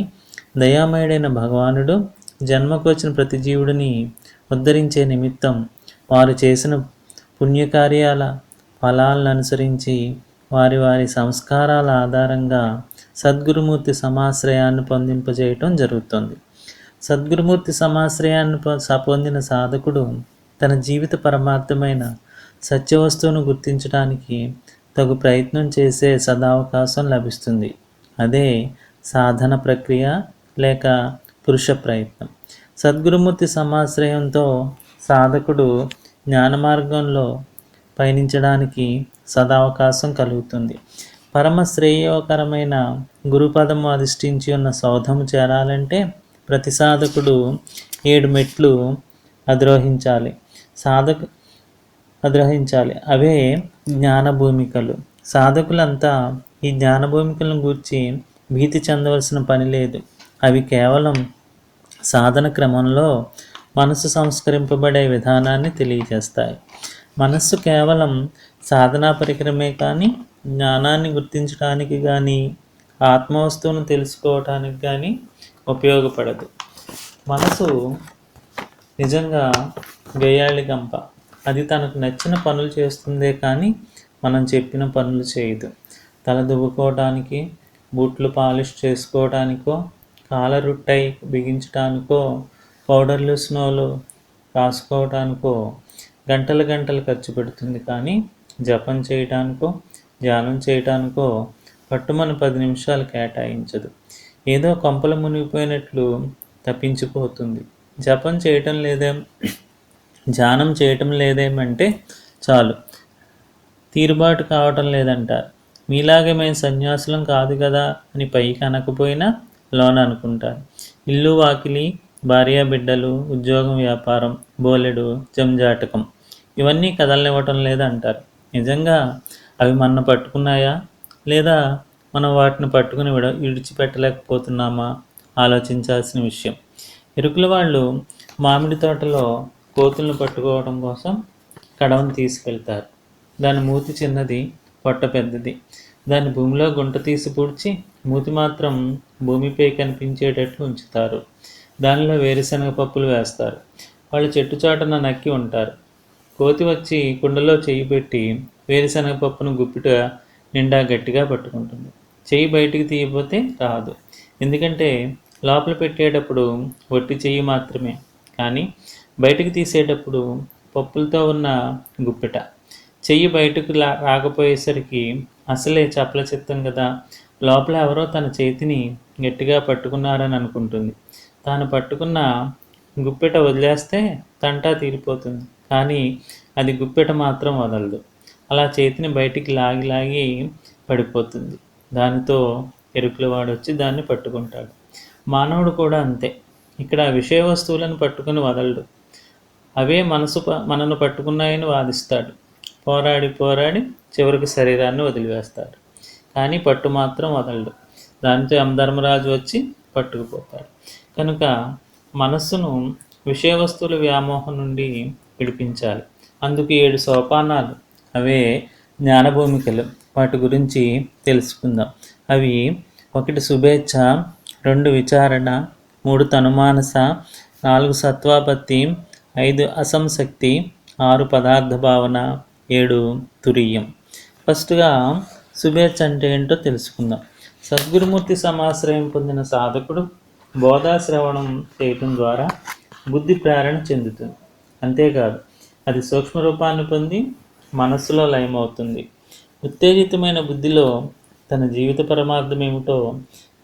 దయామయుడైన భగవానుడు జన్మకు వచ్చిన ప్రతి జీవుడిని ఉద్ధరించే నిమిత్తం వారు చేసిన పుణ్యకార్యాల ఫలాలను అనుసరించి వారి వారి సంస్కారాల ఆధారంగా సద్గురుమూర్తి సమాశ్రయాన్ని పొందింపజేయటం జరుగుతుంది. సద్గురుమూర్తి సమాశ్రయాన్ని పొందిన సాధకుడు తన జీవిత పరమార్థమైన సత్యవస్తువును గుర్తించడానికి తగు ప్రయత్నం చేసే సదావకాశం లభిస్తుంది. అదే సాధన ప్రక్రియ లేక పురుష ప్రయత్నం. సద్గురుమూర్తి సమాశ్రయంతో సాధకుడు జ్ఞాన మార్గంలో పయనించడానికి సదావకాశం కలుగుతుంది. పరమ శ్రేయోకరమైన గురుపదము అధిష్ఠించి ఉన్న సౌధము చేరాలంటే ప్రతి సాధకుడు 7 మెట్లు అధిరోహించాలి. అవే జ్ఞాన భూమికలు. సాధకులంతా ఈ జ్ఞాన భూమికలను గూర్చి భీతి చెందవలసిన పని లేదు. అవి కేవలం సాధన క్రమంలో మనసు సంస్కరింపబడే విధానాన్ని తెలియజేస్తాయి. మనస్సు కేవలం సాధనా పరికరమే కానీ జ్ఞానాన్ని గుర్తించడానికి కానీ ఆత్మవస్తువును తెలుసుకోవటానికి కానీ ఉపయోగపడదు. మనసు నిజంగా గేయాళి గంప. అది తనకు నచ్చిన పనులు చేస్తుందే కానీ మనం చెప్పిన పనులు చేయదు. తల దువ్వుకోవడానికి, బూట్లు పాలిష్ చేసుకోవడానికో, కాలరుట్టై బిగించడానికో, పౌడర్లు స్నోలు రాసుకోవడానికో గంటలు గంటలు ఖర్చు పెడుతుంది. కానీ జపం చేయడానికో ధ్యానం చేయడానికో పట్టుమని 10 నిమిషాలు కేటాయించదు. ఏదో కొంపలు మునిగిపోయినట్లు తప్పించిపోతుంది. జపం చేయటం లేదేం, ధ్యానం చేయటం లేదేమంటే చాలు తీరుబాటు కావటం లేదంటారు. మీలాగే మేము సన్యాసులం కాదు కదా అని పైకి అనకపోయినా లోన అనుకుంటారు. ఇల్లు వాకిలి, భార్య బిడ్డలు, ఉద్యోగం, వ్యాపారం, బోలెడు జంజాటకం, ఇవన్నీ కదలనివ్వటం లేదంటారు. నిజంగా అవి మన పట్టుకున్నాయా లేదా మనం వాటిని పట్టుకుని విడిచిపెట్టలేకపోతున్నామా ఆలోచించాల్సిన విషయం. ఇరుకుల వాళ్ళు మామిడి తోటలో కోతులను పట్టుకోవడం కోసం కడవను తీసుకెళ్తారు. దాని మూతి చిన్నది, పొట్ట పెద్దది. దాన్ని భూమిలో గుంట తీసి పూడ్చి మూతి మాత్రం భూమిపై కనిపించేటట్లు ఉంచుతారు. దానిలో వేరుశనగ పప్పులు వేస్తారు. వాళ్ళు చెట్టు చాటున నక్కి ఉంటారు. కోతి వచ్చి కుండలో చెయ్యి పెట్టి వేరుశనగ పప్పును గుప్పిట నిండా గట్టిగా పట్టుకుంటుంది. చెయ్యి బయటికి తీయకపోతే రాదు. ఎందుకంటే లోపల పెట్టేటప్పుడు ఒట్టి చెయ్యి మాత్రమే, కానీ బయటికి తీసేటప్పుడు పప్పులతో ఉన్న గుప్పిట. చెయ్యి బయటకు రాకపోయేసరికి అసలే చపల చిత్తం కదా, లోపల ఎవరో తన చేతిని గట్టిగా పట్టుకున్నారని అనుకుంటుంది. తాను పట్టుకున్న గుప్పెట వదిలేస్తే తంటా తీరిపోతుంది, కానీ అది గుప్పెట మాత్రం వదలదు. అలా చేతిని బయటికి లాగి లాగి పడిపోతుంది. దానితో ఎరుకుల వాడు వచ్చి దాన్ని పట్టుకుంటాడు. మానవుడు కూడా అంతే. ఇక్కడ విషయ వస్తువులను పట్టుకుని వదలడు. అవే మనను పట్టుకున్నాయని వాదిస్తాడు. పోరాడి పోరాడి చివరికి శరీరాన్ని వదిలివేస్తాడు. కానీ పట్టు మాత్రం వదలడు. దానితో యమధర్మరాజు వచ్చి పట్టుకుపోతాడు. కనుక మనస్సును విషయ వస్తువుల వ్యామోహం నుండి విడిపించాలి. అందుకు 7 సోపానాలు, అవే జ్ఞానభూమికలు. వాటి గురించి తెలుసుకుందాం. అవి 1 శుభేచ్ఛ, 2 విచారణ, 3 తనుమానస, 4 సత్వాపత్తి, 5 అసంశక్తి, 6 పదార్థ భావన, 7 తురీయం. ఫస్ట్గా శుభేచ్ఛ అంటే ఏంటో తెలుసుకుందాం. సద్గురుమూర్తి సమాశ్రయం పొందిన సాధకుడు బోధాశ్రవణం చేయటం ద్వారా బుద్ధి ప్రేరణ చెందుతుంది. అంతేకాదు అది సూక్ష్మ రూపాన్ని పొంది మనస్సులో లయమవుతుంది. ఉత్తేజితమైన బుద్ధిలో తన జీవిత పరమార్థం ఏమిటో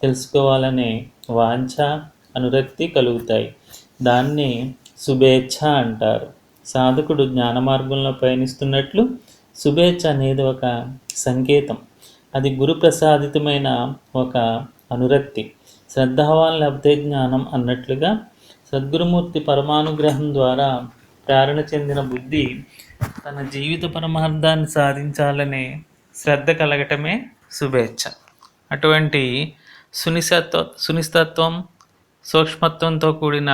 తెలుసుకోవాలనే వాంఛ, అనురక్తి కలుగుతాయి. దాన్ని శుభేచ్ఛ అంటారు. సాధకుడు జ్ఞాన మార్గంలో పయనిస్తున్నట్లు శుభేచ్ఛ అనేది ఒక సంకేతం. అది గురు ప్రసాదితమైన ఒక అనురక్తి. శ్రద్ధావాన్ లబ్ధే జ్ఞానం అన్నట్లుగా సద్గురుమూర్తి పరమానుగ్రహం ద్వారా ప్రేరణ చెందిన బుద్ధి తన జీవిత పరమార్థాన్ని సాధించాలనే శ్రద్ధ కలగటమే శుభేచ్ఛ. అటువంటి సునిశ్చితత్వం, సూక్ష్మత్వంతో కూడిన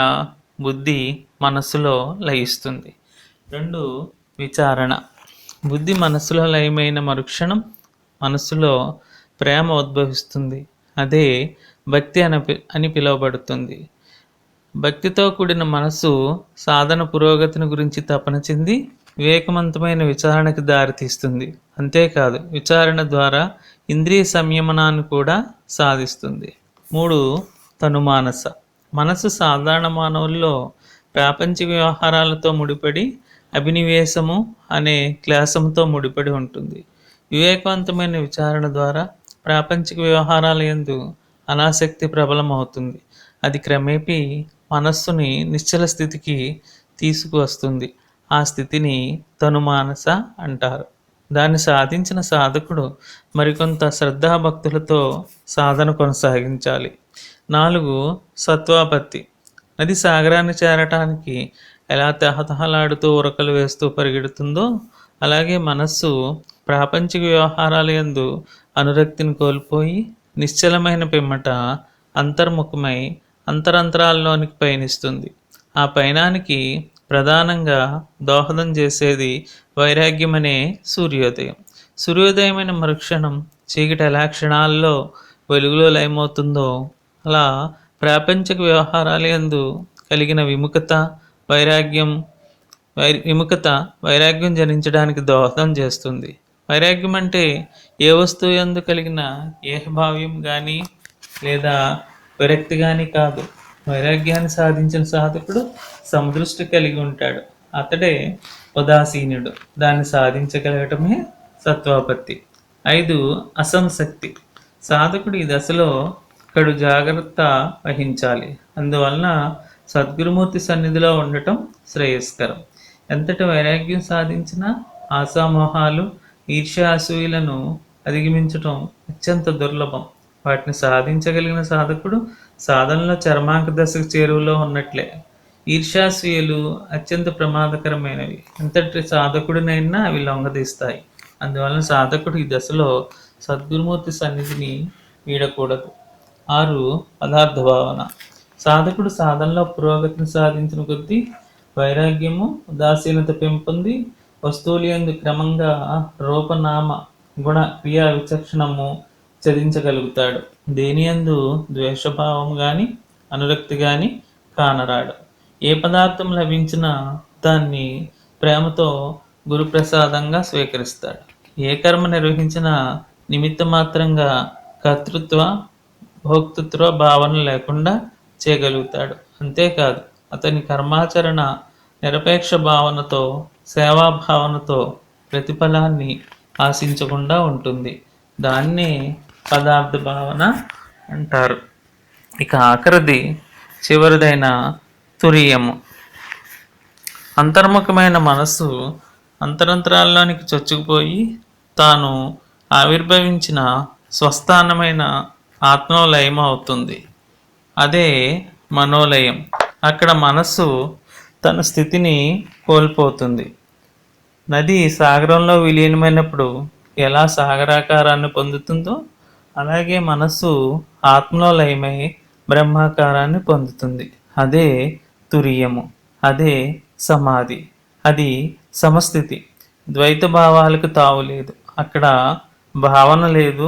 బుద్ధి మనస్సులో లయిస్తుంది. 2 విచారణ. బుద్ధి మనస్సులో లయమైన మరుక్షణం మనస్సులో ప్రేమ ఉద్భవిస్తుంది. అదే భక్తి అని పిలువబడుతుంది. భక్తితో కూడిన మనస్సు సాధన పురోగతిని గురించి తపన చెంది వివేకవంతమైన విచారణకు దారితీస్తుంది. అంతేకాదు విచారణ ద్వారా ఇంద్రియ సంయమనాన్ని కూడా సాధిస్తుంది. 3 తనుమానస. మనసు సాధారణ మానవుల్లో ప్రాపంచిక వ్యవహారాలతో ముడిపడి అభినివేశము అనే క్లేశంతో ముడిపడి ఉంటుంది. వివేకవంతమైన విచారణ ద్వారా ప్రాపంచిక వ్యవహారాల యందు అనాసక్తి ప్రబలమవుతుంది. అది క్రమేపీ మనస్సుని నిశ్చల స్థితికి తీసుకువస్తుంది. ఆ స్థితిని తనుమానస అంటారు. దాన్ని సాధించిన సాధకుడు మరికొంత శ్రద్ధాభక్తులతో సాధన కొనసాగించాలి. 4 సత్వాపత్తి. నది సాగరాన్ని చేరటానికి ఎలా తహతహలాడుతూ ఉరకలు వేస్తూ పరిగెడుతుందో అలాగే మనస్సు ప్రాపంచిక వ్యవహారాల యందు అనురక్తిని కోల్పోయి నిశ్చలమైన పిమ్మట అంతర్ముఖమై అంతరంతరాల్లోనికి పయనిస్తుంది. ఆ పయనానికి ప్రధానంగా దోహదం చేసేది వైరాగ్యం అనే సూర్యోదయం. సూర్యోదయమైన మరుక్షణం చీకటి ఎలా క్షణాల్లో వెలుగులో లయమవుతుందో అలా ప్రాపంచిక వ్యవహారాల యందు కలిగిన వైరాగ్యం జనించడానికి దోహదం చేస్తుంది. వైరాగ్యం అంటే ఏ వస్తువు యందు కలిగిన ఏహభావ్యం కానీ లేదా విరక్తి కానీ కాదు. వైరాగ్యాన్ని సాధించిన సాధకుడు సమదృష్టి కలిగి ఉంటాడు. అతడే ఉదాసీనుడు. దాన్ని సాధించగలగటమే సత్వాపత్తి. 5. అసంశక్తి. సాధకుడు ఈ దశలో కడు జాగ్రత్త వహించాలి. అందువలన సద్గురుమూర్తి సన్నిధిలో ఉండటం శ్రేయస్కరం. ఎంతటి వైరాగ్యం సాధించినా ఆశామోహాలు, ఈర్ష్య అసూయలను అధిగమించటం అత్యంత దుర్లభం. వాటిని సాధించగలిగిన సాధకుడు సాధనలో చర్మాంక దశకు చేరువలో ఉన్నట్లే. ఈర్ష్యాసూయలు అత్యంత ప్రమాదకరమైనవి. ఎంతటి సాధకుడినైనా అవి లొంగదీస్తాయి. అందువలన సాధకుడు ఈ దశలో సద్గురుమూర్తి సన్నిధిని వీడకూడదు. 6. పదార్థ భావన. సాధకుడు సాధనలో పురోగతిని సాధించిన కొద్దీ వైరాగ్యము, ఉదాసీనత పెంపొంది వస్తువుల యందు క్రమంగా రూపనామ గుణ క్రియా విచక్షణము చరించగలుగుతాడు. దేనియందు ద్వేషభావం కానీ అనురక్తి కానీ కానరాడు. ఏ పదార్థం లభించినా దాన్ని ప్రేమతో గురుప్రసాదంగా స్వీకరిస్తాడు. ఏ కర్మ నిర్వహించినా నిమిత్త మాత్రంగా కర్తృత్వ భోక్తృత్వ భావన లేకుండా చేయగలుగుతాడు. అంతేకాదు అతని కర్మాచరణ నిరపేక్ష భావనతో, సేవాభావనతో ప్రతిఫలాన్ని ఆశించకుండా ఉంటుంది. దాన్నే పదార్థ భావన అంటారు. ఇక ఆఖరిది చివరిదైన తురీయము. అంతర్ముఖమైన మనస్సు అంతరంతరాల్లోనికి చొచ్చుకుపోయి తాను ఆవిర్భవించిన స్వస్థానమైన ఆత్మలయం అవుతుంది. అదే మనోలయం. అక్కడ మనస్సు తన స్థితిని కోల్పోతుంది. నది సాగరంలో విలీనమైనప్పుడు ఎలా సాగరాకారాన్ని పొందుతుందో అలాగే మనస్సు ఆత్మలో లయమై బ్రహ్మాకారాన్ని పొందుతుంది. అదే తురీయము. అదే సమాధి. అది సమస్థితి. ద్వైత భావాలకు తావు లేదు. అక్కడ భావన లేదు,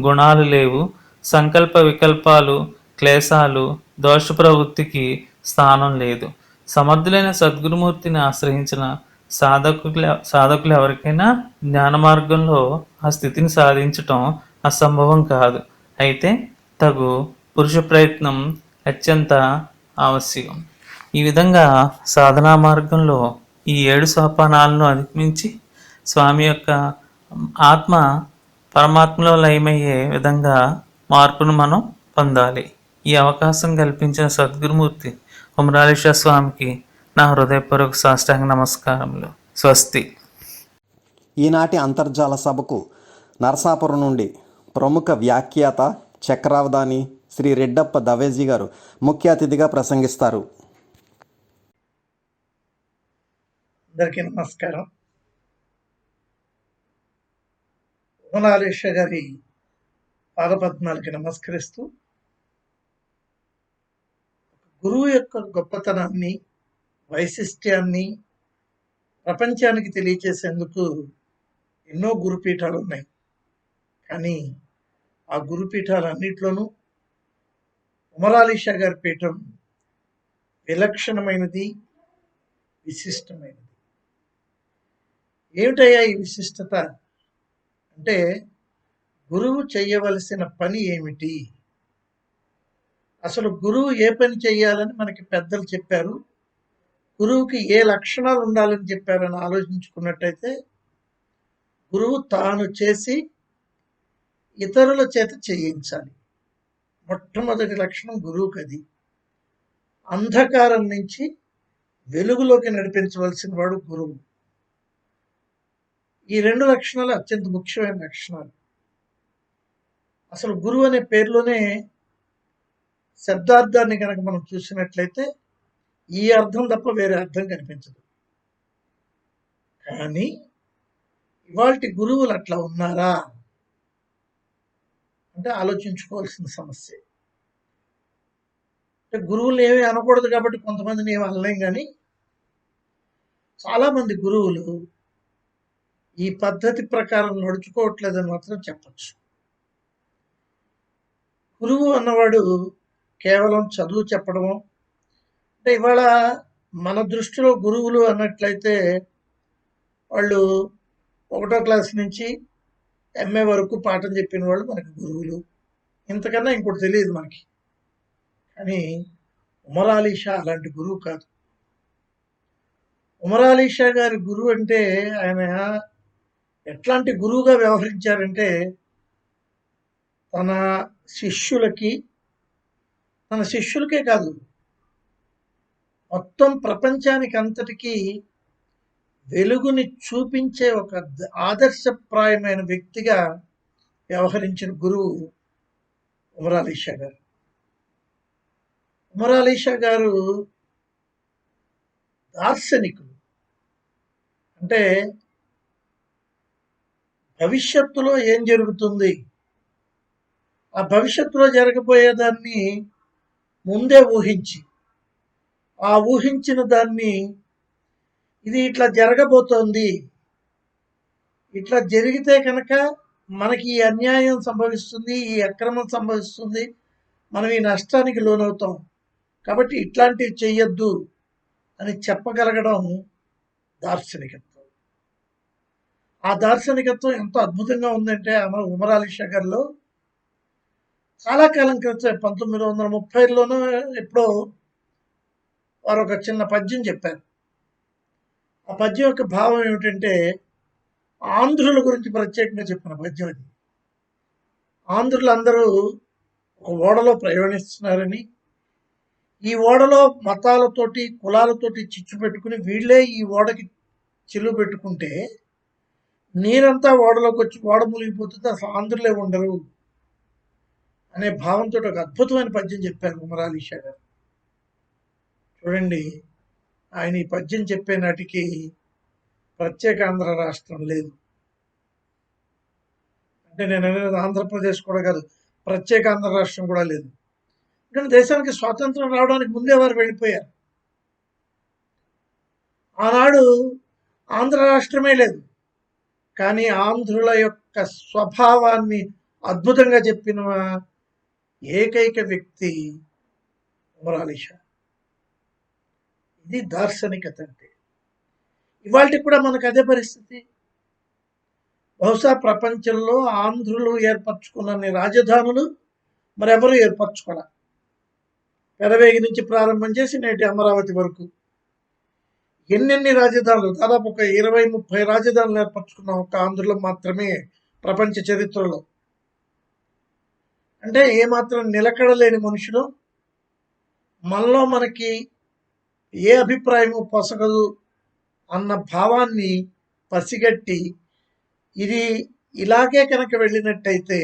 గుణాలు లేవు, సంకల్ప వికల్పాలు, క్లేశాలు, దోష ప్రవృత్తికి స్థానం లేదు. సమర్థులైన సద్గురుమూర్తిని ఆశ్రయించిన సాధకులు ఎవరికైనా జ్ఞాన మార్గంలో ఆ స్థితిని సాధించటం అసంభవం కాదు. అయితే తగు పురుష ప్రయత్నం అత్యంత ఆవశ్యకం. ఈ విధంగా సాధనా మార్గంలో ఈ 7 సోపానాలను అధిగమించి స్వామి యొక్క ఆత్మ పరమాత్మలో లయమయ్యే విధంగా మార్పును మనం పొందాలి. ఈ అవకాశం కల్పించిన సద్గురుమూర్తి ఉమరాలిషా స్వామికి నా హృదయపూర్వక సాష్టాంగ నమస్కారములు. స్వస్తి.
ఈనాటి అంతర్జాల సభకు నరసాపురం నుండి ప్రముఖ వ్యాఖ్యాత చక్రావధాని శ్రీ రెడ్డప్ప దవేజీ గారు ముఖ్య అతిథిగా ప్రసంగిస్తారు.
అందరికీ నమస్కారం. ఉమరాలేశ్వ గారి పాదపద్మాలకి నమస్కరిస్తూ గురువు యొక్క గొప్పతనాన్ని, వైశిష్ట్యాన్ని ప్రపంచానికి తెలియచేసేందుకు ఎన్నో గురుపీఠాలు ఉన్నాయి. కానీ ఆ గురుపీఠాలన్నిట్లోనూ ఉమరాలీషా గారి పీఠం విలక్షణమైనది, విశిష్టమైనది. ఏమిటయ్యా ఈ విశిష్టత అంటే, గురువు చేయవలసిన పని ఏమిటి, అసలు గురువు ఏ పని చేయాలని మనకి పెద్దలు చెప్పారు, గురువుకి ఏ లక్షణాలు ఉండాలని చెప్పారని ఆలోచించుకున్నట్టయితే, గురువు తాను చేసి ఇతరుల చేత చేయించాలి. మొట్టమొదటి లక్షణం గురువుకి అది. అంధకారం నుంచి వెలుగులోకి నడిపించవలసిన వాడు గురువు. ఈ 2 లక్షణాలు అత్యంత ముఖ్యమైన లక్షణాలు. అసలు గురువు అనే పేరులోనే శబ్దార్థాన్ని కనుక మనం చూసినట్లయితే ఈ అర్థం తప్ప వేరే అర్థం కనిపించదు. కానీ ఇవాల్టి గురువులు అట్లా ఉన్నారా అంటే ఆలోచించుకోవాల్సిన సమస్య. అంటే గురువులు ఏమీ అనకూడదు కాబట్టి కొంతమందిని ఏమి అనలేం, కానీ చాలామంది గురువులు ఈ పద్ధతి ప్రకారం నడుచుకోవట్లేదని మాత్రం చెప్పచ్చు. గురువు అన్నవాడు కేవలం చదువు చెప్పడము అంటే, ఇవాళ మన దృష్టిలో గురువులు అన్నట్లయితే వాళ్ళు 1వ క్లాస్ నుంచి ఎంఏ వరకు పాఠం చెప్పిన వాళ్ళు మనకి గురువులు. ఇంతకన్నా ఇంకోటి తెలియదు మనకి. కానీ ఉమర్ అలీ షా అలాంటి గురువు కాదు. ఉమర్ అలీ షా గారి గురువు అంటే ఆయన ఎట్లాంటి గురువుగా వ్యవహరించారంటే, తన శిష్యులకే కాదు, మొత్తం ప్రపంచానికి అంతటికీ వెలుగుని చూపించే ఒక ఆదర్శప్రాయమైన వ్యక్తిగా వ్యవహరించిన గురువు ఉమర్ అలీ షా గారు. ఉమర్ అలీ షా గారు దార్శనికులు. అంటే భవిష్యత్తులో ఏం జరుగుతుంది, ఆ భవిష్యత్తులో జరగబోయేదాన్ని ముందే ఊహించి, ఆ ఊహించిన దాన్ని ఇది ఇట్లా జరగబోతోంది, ఇట్లా జరిగితే కనుక మనకి ఈ అన్యాయం సంభవిస్తుంది, ఈ అక్రమం సంభవిస్తుంది, మనం ఈ నష్టానికి లోనవుతాం, కాబట్టి ఇట్లాంటివి చెయ్యొద్దు అని చెప్పగలగడం దార్శనికత్వం. ఆ దార్శనికత్వం ఎంతో అద్భుతంగా ఉందంటే ఉమర్ అలీ షా గారిలో చాలా కాలం క్రితం 1930లోనో ఎప్పుడో వారు ఒక చిన్న పద్యం చెప్పారు. ఆ పద్యం యొక్క భావం ఏమిటంటే, ఆంధ్రుల గురించి ప్రత్యేకంగా చెప్పిన పద్యం అది. ఆంధ్రులందరూ ఒక ఓడలో ప్రయాణిస్తున్నారని, ఈ ఓడలో మతాలతోటి కులాలతోటి చిచ్చు పెట్టుకుని వీళ్ళే ఈ ఓడకి చిల్లు పెట్టుకుంటే నీరంతా ఓడలోకి వచ్చి ఓడ మునిగిపోతుంది, అసలు ఆంధ్రులే ఉండరు అనే భావంతో ఒక అద్భుతమైన పద్యం చెప్పారు ఉమర్ అలీ షా గారు. చూడండి, ఆయన ఈ పద్యం చెప్పే నాటికి ప్రత్యేక ఆంధ్ర రాష్ట్రం లేదు. అంటే నేను అనేది ఆంధ్రప్రదేశ్ కూడా కాదు, ప్రత్యేక ఆంధ్ర రాష్ట్రం కూడా లేదు. ఎందుకంటే దేశానికి స్వాతంత్రం రావడానికి ముందే వారు వెళ్ళిపోయారు. ఆనాడు ఆంధ్ర రాష్ట్రమే లేదు, కానీ ఆంధ్రుల యొక్క స్వభావాన్ని అద్భుతంగా చెప్పిన ఏకైక వ్యక్తి ఉమర్ అలీ షా. ఇది దార్శనికత అంటే. ఇవాళకి కూడా మనకు అదే పరిస్థితి. బహుశా ప్రపంచంలో ఆంధ్రులు ఏర్పరచుకున్న రాజధానులు మరెవరూ ఏర్పరచుకోవాలి. పెదవేగి నుంచి ప్రారంభం చేసి నేటి అమరావతి వరకు ఎన్నెన్ని రాజధానులు, దాదాపు ఒక 20-30 రాజధానులు ఏర్పరచుకున్నాం ఒక ఆంధ్రులు మాత్రమే ప్రపంచ చరిత్రలో. అంటే ఏమాత్రం నిలకడలేని మనుషులు, మనలో మనకి ఏ అభిప్రాయము పొసగదు అన్న భావాన్ని పసిగట్టి, ఇది ఇలాగే కనుక వెళ్ళినట్టయితే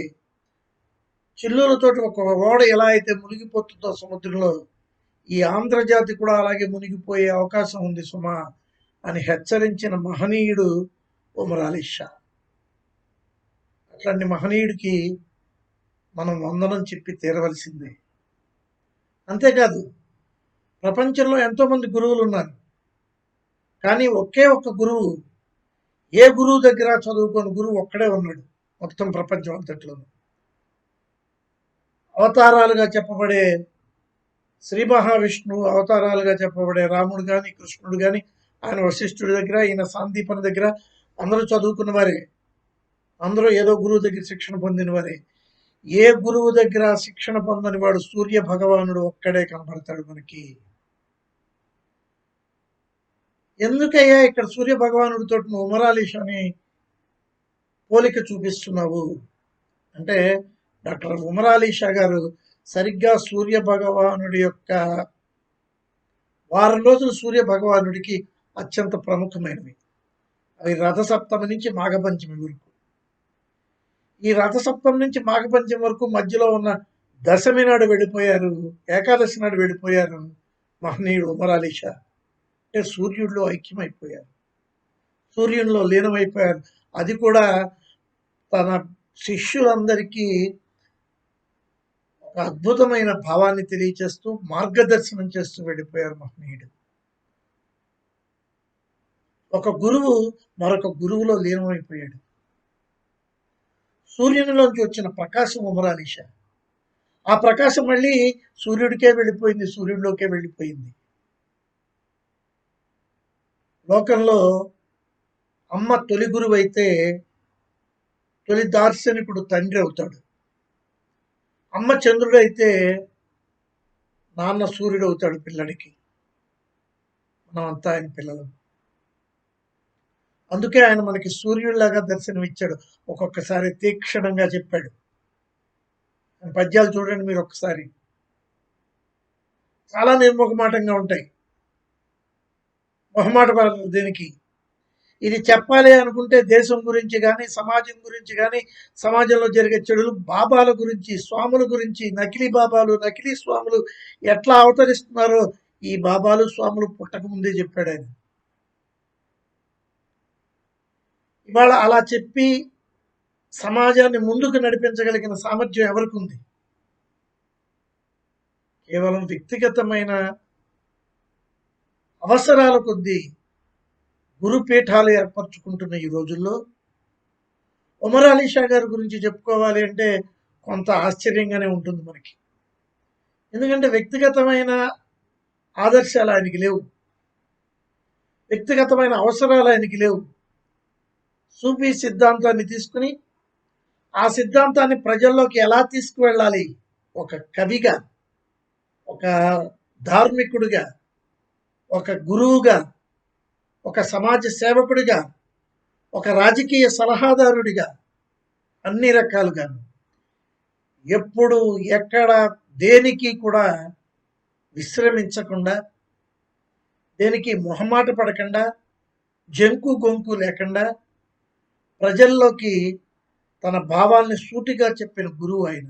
చిల్లులతోటి ఒక ఓడ ఎలా అయితే మునిగిపోతుందో సముద్రంలో, ఈ ఆంధ్రజాతి కూడా అలాగే మునిగిపోయే అవకాశం ఉంది సుమా అని హెచ్చరించిన మహనీయుడు ఉమర్ అలీ షా. అట్లాంటి మహనీయుడికి మనం వందనం చెప్పి తీరవలసిందే. అంతేకాదు, ప్రపంచంలో ఎంతోమంది గురువులు ఉన్నారు, కానీ ఒకే ఒక్క గురువు, ఏ గురువు దగ్గర చదువుకోని గురువు ఒక్కడే ఉన్నాడు మొత్తం ప్రపంచం అంతట్లోనూ. అవతారాలుగా చెప్పబడే శ్రీ మహావిష్ణువు, అవతారాలుగా చెప్పబడే రాముడు కానీ కృష్ణుడు కానీ, ఆయన వశిష్ఠుడి దగ్గర, ఈయన సాందీపని దగ్గర అందరూ చదువుకున్న వారే, అందరూ ఏదో గురువు దగ్గర శిక్షణ పొందిన వారే. ఏ గురువు దగ్గర శిక్షణ పొందని వాడు సూర్య భగవానుడు ఒక్కడే కనబడతాడు మనకి. ఎందుకయ్యా ఇక్కడ సూర్య భగవానుడితో నువ్వు ఉమర్ అలీ షాని పోలిక చూపిస్తున్నావు అంటే, డాక్టర్ ఉమర్ అలీ షా గారు సరిగ్గా సూర్య భగవానుడి యొక్క వారం రోజులు సూర్య భగవానుడికి అత్యంత ప్రముఖమైనవి. అవి రథసప్తమి నుంచి మాఘపంచమి వరకు. ఈ రథసప్తమి నుంచి మాఘపంచమి వరకు మధ్యలో ఉన్న దశమి నాడు వెళ్ళిపోయారు, ఏకాదశి నాడు వెళ్ళిపోయారు మహనీయుడు ఉమర్ అలీ షా. అంటే సూర్యుడిలో ఐక్యమైపోయారు. సూర్యునిలో లీనమైపోయారు. అది కూడా తన శిష్యులందరికీ ఒక అద్భుతమైన భావాన్ని తెలియచేస్తూ మార్గదర్శనం చేస్తూ వెళ్ళిపోయారు మహనీయుడు. ఒక గురువు మరొక గురువులో లీనమైపోయాడు. సూర్యునిలోంచి వచ్చిన ప్రకాశం ఉమర్ అలీ షా. ఆ ప్రకాశం మళ్ళీ సూర్యుడికే వెళ్ళిపోయింది, సూర్యుడిలోకే వెళ్ళిపోయింది. లోకంలో అమ్మ తొలి గురువు అయితే తొలి దార్శనికుడు తండ్రి అవుతాడు. అమ్మ చంద్రుడు అయితే నాన్న సూర్యుడు అవుతాడు పిల్లడికి. మనమంతా ఆయన పిల్లలు. అందుకే ఆయన మనకి సూర్యుడిలాగా దర్శనమిచ్చాడు. ఒక్కొక్కసారి తీక్షణంగా చెప్పాడు. ఆయన పద్యాలు చూడండి మీరు ఒక్కసారి, చాలా నిర్మోహమాటంగా ఉంటాయి. మొహమాట పడదు దేనికి. ఇది చెప్పాలి అనుకుంటే దేశం గురించి కానీ, సమాజం గురించి కానీ, సమాజంలో జరిగే చెడులు, బాబాల గురించి, స్వాముల గురించి, నకిలీ బాబాలు, నకిలీ స్వాములు ఎట్లా అవతరిస్తున్నారో ఈ బాబాలు స్వాములు పుట్టక ముందే చెప్పాడు ఆయన. ఇవాళ అలా చెప్పి సమాజాన్ని ముందుకు నడిపించగలిగిన సామర్థ్యం ఎవరికి ఉంది? కేవలం వ్యక్తిగతమైన అవసరాల కొద్దీ గురుపీఠాలు ఏర్పరచుకుంటున్న ఈ రోజుల్లో ఉమర్ అలీ షా గారి గురించి చెప్పుకోవాలి అంటే కొంత ఆశ్చర్యంగానే ఉంటుంది మనకి. ఎందుకంటే వ్యక్తిగతమైన ఆదర్శాలు ఆయనకి లేవు, వ్యక్తిగతమైన అవసరాలు ఆయనకి లేవు. సూఫీ సిద్ధాంతాన్ని తీసుకుని ఆ సిద్ధాంతాన్ని ప్రజల్లోకి ఎలా తీసుకువెళ్ళాలి, ఒక కవిగా, ఒక ధార్మికుడిగా, ఒక గురువుగా, ఒక సమాజ సేవకుడిగా, ఒక రాజకీయ సలహాదారుడిగా, అన్ని రకాలుగా ఎప్పుడు ఎక్కడ దేనికి కూడా విశ్రమించకుండా, దేనికి మొహమాట పడకుండా, జంకు గొంకు లేకుండా ప్రజల్లోకి తన భావాల్ని సూటిగా చెప్పిన గురువు ఆయన.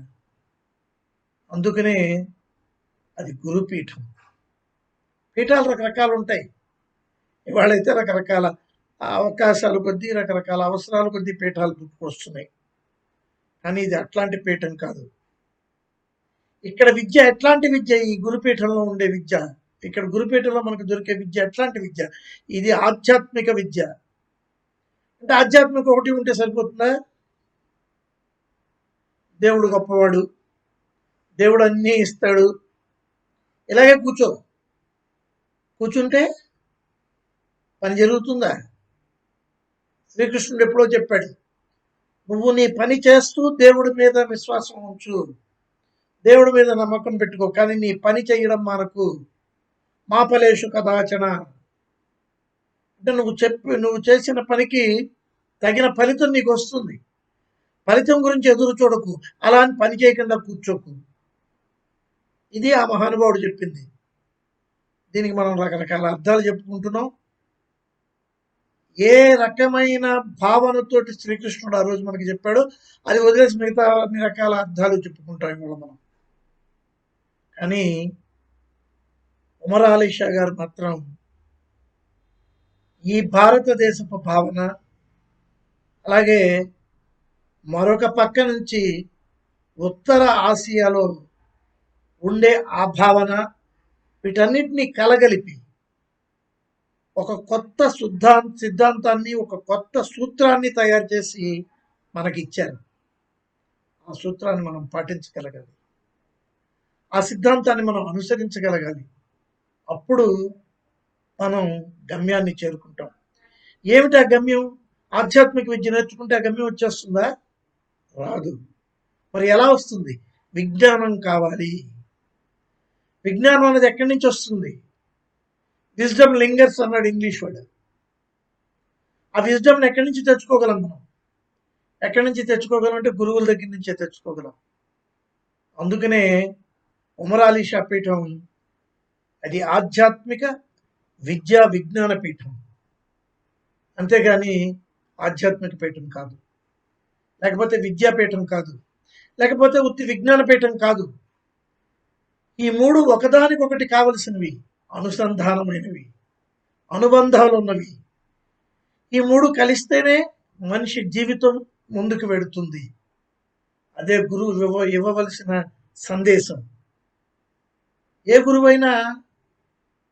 అందుకనే అది గురుపీఠం. పీఠాలు రకరకాలు ఉంటాయి. ఇవాళైతే రకరకాల అవకాశాల కొద్దీ, రకరకాల అవసరాల కొద్దీ పీఠాలు పుట్టుకొస్తున్నాయి. కానీ ఇది అట్లాంటి పీఠం కాదు. ఇక్కడ విద్య ఎట్లాంటి విద్య? ఈ గురుపీఠంలో ఉండే విద్య, ఇక్కడ గురుపీఠంలో మనకు దొరికే విద్య ఎట్లాంటి విద్య? ఇది ఆధ్యాత్మిక విద్య. అంటే ఆధ్యాత్మిక ఒకటి ఉంటే సరిపోతుందా? దేవుడు గొప్పవాడు, దేవుడు అన్నీ ఇస్తాడు, ఇలాగే కూర్చుంటే పని జరుగుతుందా? శ్రీకృష్ణుడు ఎప్పుడో చెప్పాడు, నువ్వు నీ పని చేస్తూ దేవుడి మీద విశ్వాసం ఉంచు, దేవుడి మీద నమ్మకం పెట్టుకో, కానీ నీ పని చేయడం మనకు మా ఫలేషు కదాచన. అంటే నువ్వు చేసిన పనికి తగిన ఫలితం నీకు వస్తుంది. ఫలితం గురించి ఎదురు చూడకు, అలా అని పని చేయకుండా కూర్చోకు. ఇది ఆ మహానుభావుడు చెప్పింది. దీనికి మనం రకరకాల అర్థాలు చెప్పుకుంటున్నాం. ఏ రకమైన భావనతోటి శ్రీకృష్ణుడు ఆ రోజు మనకి చెప్పాడో అది వదిలేసి మిగతా అన్ని రకాల అర్థాలు చెప్పుకుంటాం ఇవాళ మనం. కానీ ఉమర్ అలీ షా గారు మాత్రం ఈ భారతదేశపు భావన, అలాగే మరొక పక్క నుంచి ఉత్తర ఆసియాలో ఉండే ఆ భావన, వీటన్నిటినీ కలగలిపి ఒక కొత్త సిద్ధాంతాన్ని, ఒక కొత్త సూత్రాన్ని తయారు చేసి మనకిచ్చారు. ఆ సూత్రాన్ని మనం పాటించగలగాలి, ఆ సిద్ధాంతాన్ని మనం అనుసరించగలగాలి. అప్పుడు మనం గమ్యాన్ని చేరుకుంటాం. ఏమిటి ఆ గమ్యం? ఆధ్యాత్మిక విద్య నేర్చుకుంటే ఆ గమ్యం వచ్చేస్తుందా? రాదు. మరి ఎలా వస్తుంది? విజ్ఞానం కావాలి. విజ్ఞానం అనేది ఎక్కడి నుంచి వస్తుంది? విజ్డమ్ లింగర్స్ అన్నాడు ఇంగ్లీష్ వాడు. ఆ విజ్డమ్ని ఎక్కడి నుంచి తెచ్చుకోగలం మనం? ఎక్కడి నుంచి తెచ్చుకోగలం అంటే గురువుల దగ్గర నుంచే తెచ్చుకోగలం. అందుకనే ఉమర్ అలీ షా పీఠం అది ఆధ్యాత్మిక విద్యా విజ్ఞాన పీఠం, అంతేగాని ఆధ్యాత్మిక పీఠం కాదు, లేకపోతే విద్యాపీఠం కాదు, లేకపోతే ఉత్తి విజ్ఞాన పీఠం కాదు. ఈ మూడు ఒకదానికొకటి కావలసినవి, అనుసంధానమైనవి, అనుబంధాలు ఉన్నవి. ఈ 3 కలిస్తేనే మనిషి జీవితం ముందుకు వెడుతుంది. అదే గురువు ఇవ్వవలసిన సందేశం. ఏ గురువైనా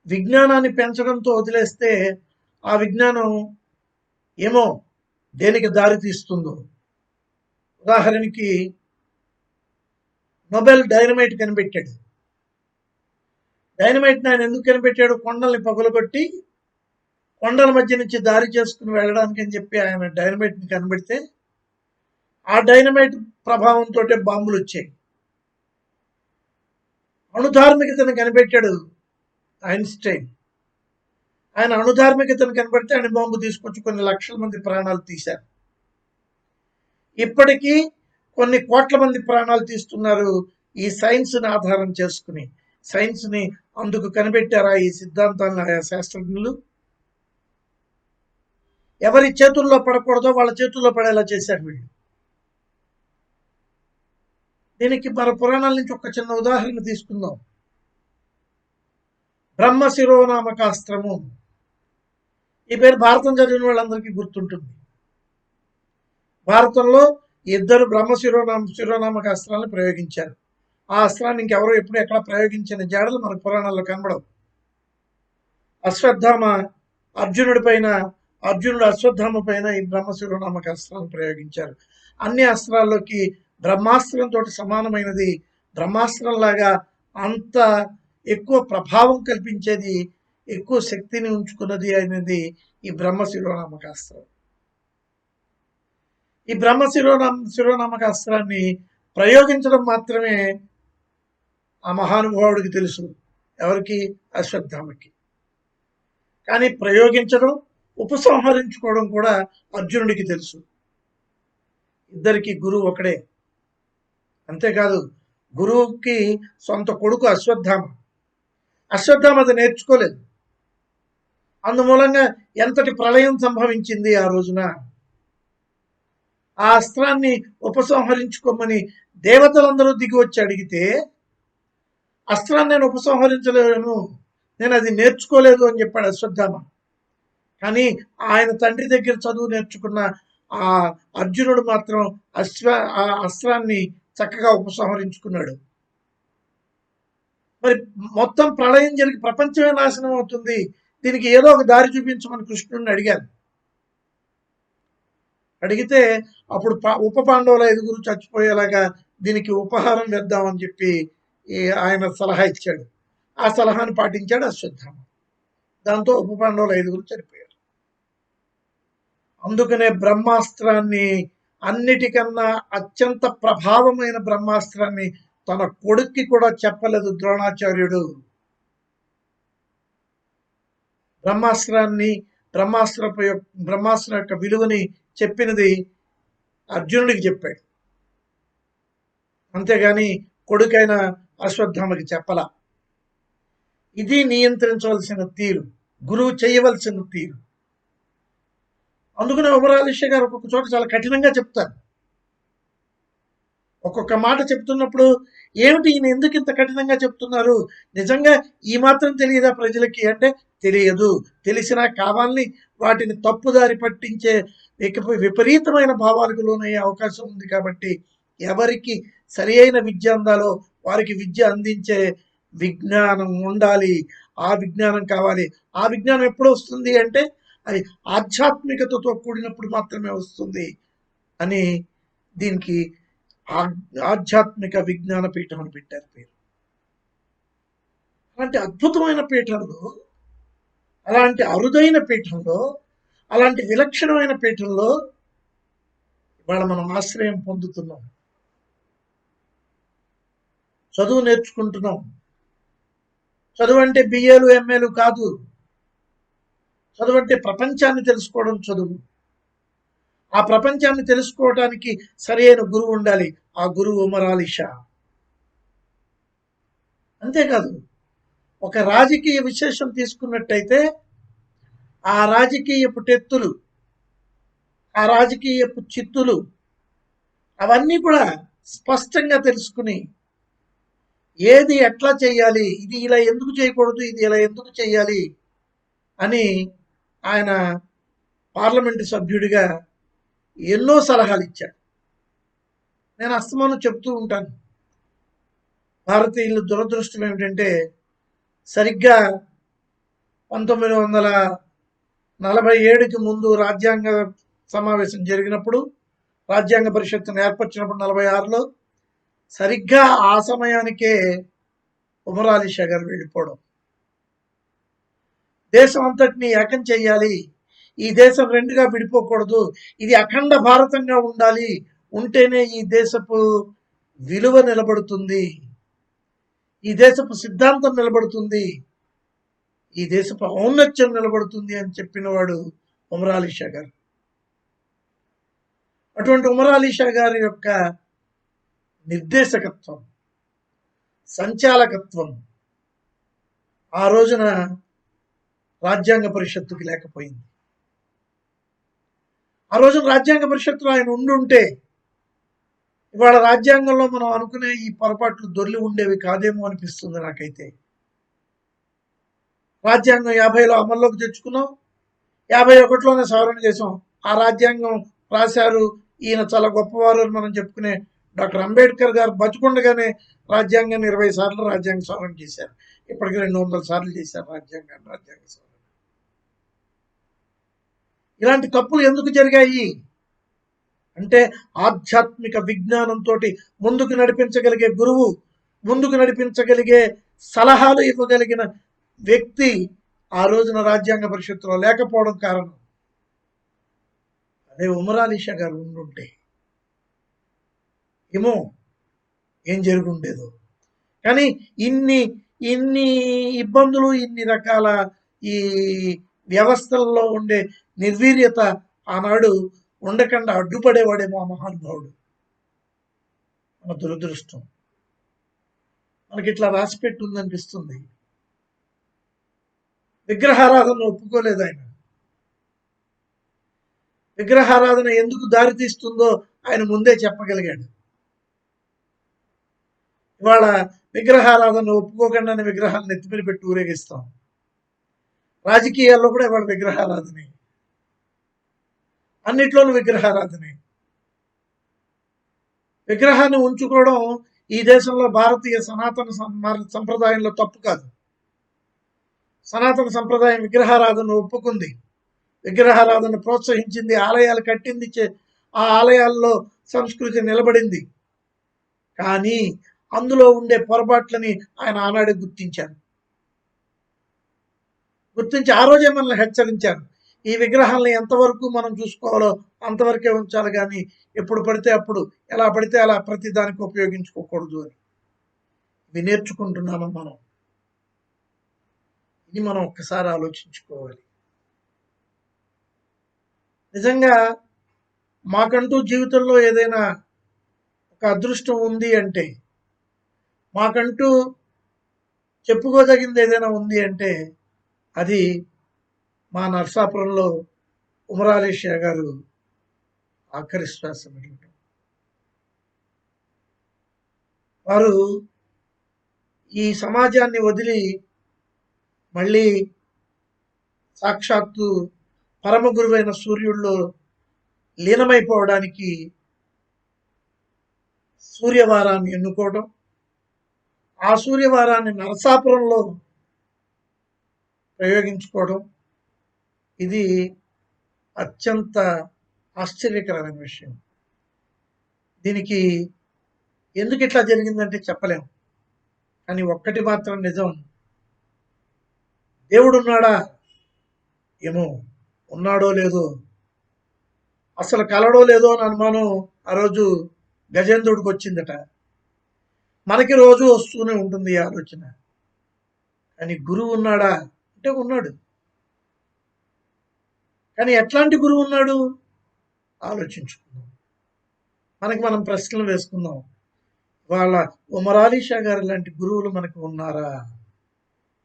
విజ్ఞానాన్ని పెంచడంతో వదిలేస్తే ఆ విజ్ఞానం ఏమో దేనికి దారి తీస్తుందో. ఉదాహరణకి నోబెల్ డైనమైట్ కనిపెట్టాడు. డైనమైట్ని ఆయన ఎందుకు కనిపెట్టాడు? కొండల్ని పగులగొట్టి కొండల మధ్య నుంచి దారి చేసుకుని వెళ్ళడానికి అని చెప్పి ఆయన డైనమైట్ని కనిపెడితే ఆ డైనమైట్ ప్రభావంతో బాంబులు వచ్చాయి. అణుధార్మికతను కనిపెట్టాడు ఐన్స్టైన్. ఆయన అణుధార్మికతను కనబడితే ఆయన బాంబు తీసుకొచ్చి కొన్ని లక్షల మంది ప్రాణాలు తీశారు. ఇప్పటికీ కొన్ని కోట్ల మంది ప్రాణాలు తీస్తున్నారు ఈ సైన్స్ని ఆధారం చేసుకుని. సైన్స్ని అందుకు కనిపెట్టారా ఈ సిద్ధాంతాలను ఆయా శాస్త్రజ్ఞులు? ఎవరి చేతుల్లో పడకూడదో వాళ్ళ చేతుల్లో పడేలా చేశారు వీళ్ళు. దీనికి మన పురాణాల నుంచి ఒక చిన్న ఉదాహరణ తీసుకుందాం. బ్రహ్మ శిరోనామకాస్త్రము, ఈ పేరు భారతం చదివిన వాళ్ళందరికీ గుర్తుంటుంది. భారతంలో 2 బ్రహ్మ శిరోనామక అస్త్రాలను ప్రయోగించారు. ఆ అస్త్రాన్ని ఇంకెవరో ఎప్పుడు ఎక్కడ ప్రయోగించిన జాడలు మనకు పురాణాల్లో కనబడవు. అశ్వత్థామ అర్జునుడి పైన, అర్జునుడు అశ్వత్థామ పైన ఈ బ్రహ్మ శిరోనామక అస్త్రాలను ప్రయోగించారు. అన్ని అస్త్రాల్లోకి బ్రహ్మాస్త్రంతో సమానమైనది, బ్రహ్మాస్త్రంలాగా అంత ఎక్కువ ప్రభావం కల్పించేది, ఎక్కువ శక్తిని ఉంచుకున్నది అనేది ఈ బ్రహ్మ శిరోనామకాస్త్రం. ఈ బ్రహ్మ శిరోనామకాస్త్రాన్ని ప్రయోగించడం మాత్రమే ఆ మహానుభావుడికి తెలుసు. ఎవరికి? అశ్వత్థామకి. కానీ ప్రయోగించడం, ఉపసంహరించుకోవడం కూడా అర్జునుడికి తెలుసు. ఇద్దరికి గురువు ఒకడే. అంతేకాదు, గురువుకి సొంత కొడుకు అశ్వత్థామ. అశ్వత్థామ అది నేర్చుకోలేదు. అందుమూలంగా ఎంతటి ప్రళయం సంభవించింది ఆ రోజున. ఆ అస్త్రాన్ని ఉపసంహరించుకోమని దేవతలందరూ దిగి వచ్చి అడిగితే, అస్త్రాన్ని నేను ఉపసంహరించలేను, నేను అది నేర్చుకోలేదు అని చెప్పాడు అశ్వత్థామ. కానీ ఆయన తండ్రి దగ్గర చదువు నేర్చుకున్న ఆ అర్జునుడు మాత్రం ఆ అస్త్రాన్ని చక్కగా ఉపసంహరించుకున్నాడు. మరి మొత్తం ప్రళయం జరిగి ప్రపంచమే నాశనం అవుతుంది, దీనికి ఏదో ఒక దారి చూపించమని కృష్ణుడిని అడిగారు. అడిగితే అప్పుడు ఉప పాండవుల 5 చచ్చిపోయేలాగా దీనికి ఉపహారం వేద్దామని చెప్పి ఆయన సలహా ఇచ్చాడు. ఆ సలహాను పాటించాడు అశ్వత్థామ. దాంతో ఉప పాండవుల 5 చనిపోయారు. అందుకనే బ్రహ్మాస్త్రాన్ని, అన్నిటికన్నా అత్యంత ప్రభావమైన బ్రహ్మాస్త్రాన్ని తన కొడుక్కి కూడా చెప్పలేదు ద్రోణాచార్యుడు. బ్రహ్మాస్త్రం యొక్క విలువని చెప్పినది అర్జునుడికి చెప్పాడు. అంతేగాని కొడుకైన అశ్వత్థామకి చెప్పలా. ఇది నియంత్రించవలసిన తీరు, గురువు చేయవలసిన తీరు. అందుకనే ఉమరాలిష గారు ఒక్కొక్క చోట చాలా కఠినంగా చెప్తారు. ఒక్కొక్క మాట చెప్తున్నప్పుడు ఏమిటి ఈయన ఎందుకు ఇంత కఠినంగా చెప్తున్నారు, నిజంగా ఈ మాత్రం తెలియదా ప్రజలకి అంటే తెలియదు. తెలిసినా కావాలని వాటిని తప్పుదారి పట్టించే విపరీతమైన భావాలకు లోనయ్యే అవకాశం ఉంది. కాబట్టి ఎవరికి సరి అయిన విద్య అందాలో వారికి విద్య అందించే విజ్ఞానం ఉండాలి, ఆ విజ్ఞానం కావాలి. ఆ విజ్ఞానం ఎప్పుడు వస్తుంది అంటే అది ఆధ్యాత్మికతతో కూడినప్పుడు మాత్రమే వస్తుంది అని దీనికి ఆధ్యాత్మిక విజ్ఞాన పీఠం అని పెట్టారు పేరు. అలాంటి అద్భుతమైన పీఠంలో, అలాంటి అరుదైన పీఠంలో, అలాంటి విలక్షణమైన పీఠంలో ఇవాళ మనం ఆశ్రయం పొందుతున్నాం, చదువు నేర్చుకుంటున్నాం. చదువు అంటే బిఏలు ఎంఏలు కాదు. చదువు అంటే ప్రపంచాన్ని తెలుసుకోవడం చదువు. ఆ ప్రపంచాన్ని తెలుసుకోవడానికి సరైన గురువు ఉండాలి. ఆ గురువు ఉమరాలిషా. అంతేకాదు, ఒక రాజకీయ విశేషం తీసుకున్నట్టయితే ఆ రాజకీయపు టెత్తులు, ఆ రాజకీయపు చిత్తులు అవన్నీ కూడా స్పష్టంగా తెలుసుకుని ఏది ఎట్లా చేయాలి, ఇది ఇలా ఎందుకు చేయకూడదు, ఇది ఇలా ఎందుకు చేయాలి అని ఆయన పార్లమెంటు సభ్యుడిగా ఎన్నో సలహాలు ఇచ్చాడు. నేను అస్తమానం చెప్తూ ఉంటాను, భారతీయుల దురదృష్టం ఏమిటంటే సరిగ్గా 1947కి ముందు రాజ్యాంగ సమావేశం జరిగినప్పుడు, రాజ్యాంగ పరిషత్తును ఏర్పరిచినప్పుడు 46లో సరిగ్గా ఆ సమయానికే ఉమర్ అలీ షా గారు వెళ్ళిపోవడం. దేశం అంతటినీ ఏకం చేయాలి, ఈ దేశం రెండుగా విడిపోకూడదు, ఇది అఖండ భారతంగా ఉండాలి, ఉంటేనే ఈ దేశపు విలువ నిలబడుతుంది, ఈ దేశపు సిద్ధాంతం నిలబడుతుంది, ఈ దేశపు ఔన్నత్యం నిలబడుతుంది అని చెప్పినవాడు ఉమర్ అలీ షా గారు. అటువంటి ఉమర్ అలీ షా గారి యొక్క నిర్దేశకత్వం, సంచాలకత్వం ఆ రోజున రాజ్యాంగ పరిషత్తుకి లేకపోయింది. ఆ రోజున రాజ్యాంగ పరిషత్తులో ఆయన ఉండుంటే ఇవాళ రాజ్యాంగంలో మనం అనుకునే ఈ పొరపాట్లు దొర్లి ఉండేవి కాదేమో అనిపిస్తుంది నాకైతే. రాజ్యాంగం 50లో అమల్లోకి తెచ్చుకున్నాం, 51లోనే సవరణ చేసాం. ఆ రాజ్యాంగం రాశారు ఈయన చాలా గొప్పవారు అని మనం చెప్పుకునే డాక్టర్ అంబేద్కర్ గారు బతుకుండగానే రాజ్యాంగాన్ని 20 సార్లు రాజ్యాంగ సవరణ చేశారు. ఇప్పటికి 200 సార్లు చేశారు రాజ్యాంగ సవరణ. ఇలాంటి తప్పులు ఎందుకు జరిగాయి అంటే ఆధ్యాత్మిక విజ్ఞానంతో ముందుకు నడిపించగలిగే గురువు, ముందుకు నడిపించగలిగే సలహాలు ఇవ్వగలిగిన వ్యక్తి ఆ రోజున రాజ్యాంగ పరిషత్తులో లేకపోవడం కారణం. అదే ఉమర్ అలీ షా గారు ఉండుంటే ఏమో ఏం జరుగుండేదో. కానీ ఇన్ని ఇబ్బందులు, ఇన్ని రకాల ఈ వ్యవస్థల్లో ఉండే నిర్వీర్యత ఆనాడు ఉండకుండా అడ్డుపడేవాడేమో ఆ మహానుభావుడు. మన దురదృష్టం, మనకి ఇట్లా రాసిపెట్టి ఉందనిపిస్తుంది. విగ్రహారాధన ఒప్పుకోలేదు ఆయన. విగ్రహారాధన ఎందుకు దారితీస్తుందో ఆయన ముందే చెప్పగలిగాడు. ఇవాళ విగ్రహారాధన ఒప్పుకోకుండానే విగ్రహాలను ఎత్తిమీద పెట్టి ఊరేగిస్తాం. రాజకీయాల్లో కూడా ఇవాళ విగ్రహారాధనే, అన్నిట్లోనూ విగ్రహారాధనే. విగ్రహాన్ని ఉంచుకోవడం ఈ దేశంలో భారతీయ సనాతన సంప్రదాయంలో తప్పు కాదు. సనాతన సంప్రదాయం విగ్రహారాధన ఒప్పుకుంది, విగ్రహారాధన ప్రోత్సహించింది, ఆలయాలు కట్టింది, ఆ ఆలయాల్లో సంస్కృతి నిలబడింది. కానీ అందులో ఉండే పొరపాట్లని ఆయన ఆనాడే గుర్తించి ఆ రోజే మనల్ని హెచ్చరించారు. ఈ విగ్రహాలని ఎంతవరకు మనం చూసుకోవాలో అంతవరకే ఉంచాలి, కానీ ఎప్పుడు పడితే అప్పుడు, ఎలా పడితే అలా ప్రతి దానికి ఉపయోగించుకోకూడదు అని. ఇవి నేర్చుకుంటున్నామా మనం? ఇది మనం ఒక్కసారి ఆలోచించుకోవాలి. నిజంగా మాకంటూ జీవితంలో ఏదైనా ఒక అదృష్టం ఉంది అంటే, మాకంటూ చెప్పుకోదగింది ఏదైనా ఉంది అంటే అది మా నర్సాపురంలో ఉమర్ అలీ షా గారు ఆఖరి శ్వాస వదలటం. వారు ఈ సమాజాన్ని వదిలి మళ్ళీ సాక్షాత్తు పరమ గురువైన సూర్యుల్లో లీనమైపోవడానికి సూర్యవారాన్ని ఎన్నుకోవడం, ఆ సూర్యవారాన్ని నరసాపురంలో ప్రయోగించుకోవడం, ఇది అత్యంత ఆశ్చర్యకరమైన విషయం. దీనికి ఎందుకు ఇట్లా జరిగిందంటే చెప్పలేం. కానీ ఒక్కటి మాత్రం నిజం, దేవుడు ఉన్నాడా ఏమో, ఉన్నాడో లేదో, అసలు కలడో లేదో అని అనుమానం ఆ రోజు గజేంద్రుడికి వచ్చిందట. మనకి రోజు వస్తూనే ఉంటుంది ఈ ఆలోచన. కానీ గురువు ఉన్నాడా అంటే ఉన్నాడు. కానీ ఎట్లాంటి గురువు ఉన్నాడు ఆలోచించుకుందాం. మనకి మనం ప్రశ్నలు వేసుకుందాం. వాళ్ళ ఉమర్ అలీ షా గారు లాంటి గురువులు మనకు ఉన్నారా?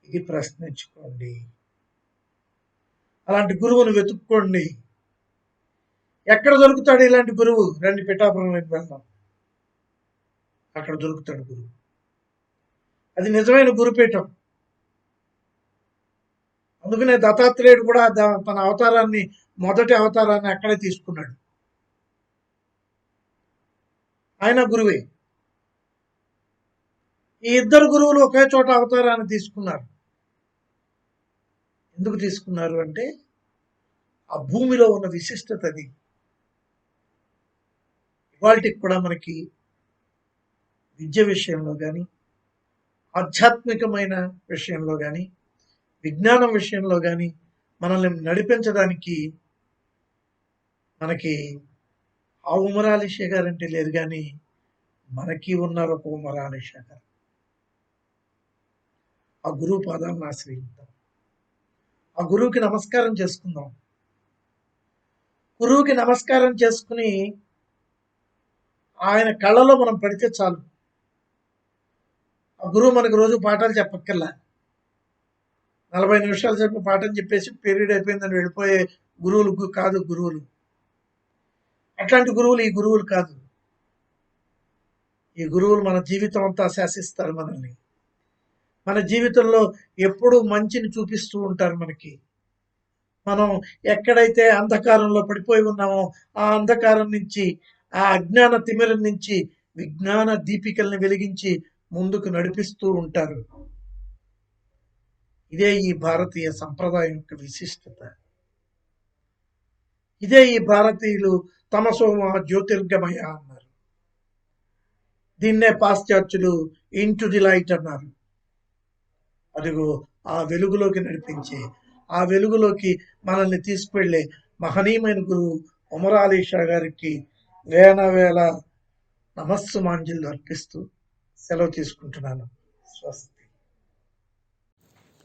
ఇది ప్రశ్నించుకోండి. అలాంటి గురువును వెతుక్కోండి. ఎక్కడ దొరుకుతాడు ఇలాంటి గురువు? రండి పిఠాపురంలోకి వెళ్దాం, అక్కడ దొరుకుతాడు గురువు. అది నిజమైన గురుపీఠం. అందుకనే దత్తాత్రేయుడు కూడా తన అవతారాన్ని, మొదటి అవతారాన్ని అక్కడే తీసుకున్నాడు. ఆయన గురువే. ఈ ఇద్దరు గురువులు ఒకే చోట అవతారాన్ని తీసుకున్నారు. ఎందుకు తీసుకున్నారు అంటే ఆ భూమిలో ఉన్న విశిష్టత అది. ఇవాళకి కూడా మనకి విద్య విషయంలో కానీ, ఆధ్యాత్మికమైన విషయంలో కానీ, విజ్ఞానం విషయంలో కానీ మనల్ని నడిపించడానికి మనకి ఆ ఉమరాలిషా గారంటే లేదు, కానీ మనకి ఉన్నారు ఒక ఉమరాలిషా గారు. ఆ గురువు పాదాలను ఆశ్రయిద్దాం, ఆ గురువుకి నమస్కారం చేసుకుందాం. గురువుకి నమస్కారం చేసుకుని ఆయన కళ్ళలో మనం పడితే చాలు. ఆ గురువు మనకు రోజు పాఠాలు చెప్పక్కర్లా, 40 నిమిషాల సేపు పాఠం చెప్పేసి పీరియడ్ అయిపోయిందని వెళ్ళిపోయే గురువులు కాదు గురువులు. అట్లాంటి గురువులు ఈ గురువులు కాదు. ఈ గురువులు మన జీవితం అంతా శాసిస్తారు మనల్ని. మన జీవితంలో ఎప్పుడూ మంచిని చూపిస్తూ ఉంటారు మనకి. మనం ఎక్కడైతే అంధకారంలో పడిపోయి ఉన్నామో ఆ అంధకారం నుంచి, ఆ అజ్ఞాన తిమిరం నుంచి విజ్ఞాన దీపికల్ని వెలిగించి ముందుకు నడిపిస్తూ ఉంటారు. ఇదే ఈ భారతీయ సంప్రదాయం యొక్క విశిష్టత. ఇదే ఈ భారతీయులు తమసోమ జ్యోతిర్గమయ అన్నారు. దీన్నే పాశ్చాత్యులు ఇంటు ది లైట్ అన్నారు. అదిగో ఆ వెలుగులోకి నడిపించే, ఆ వెలుగులోకి మనల్ని తీసుకువెళ్ళే మహనీయమైన గురువు ఉమరాలిషా గారికి వేల నమస్సుమాంజలు అర్పిస్తూ సెలవు తీసుకుంటున్నాను. స్వస్తి.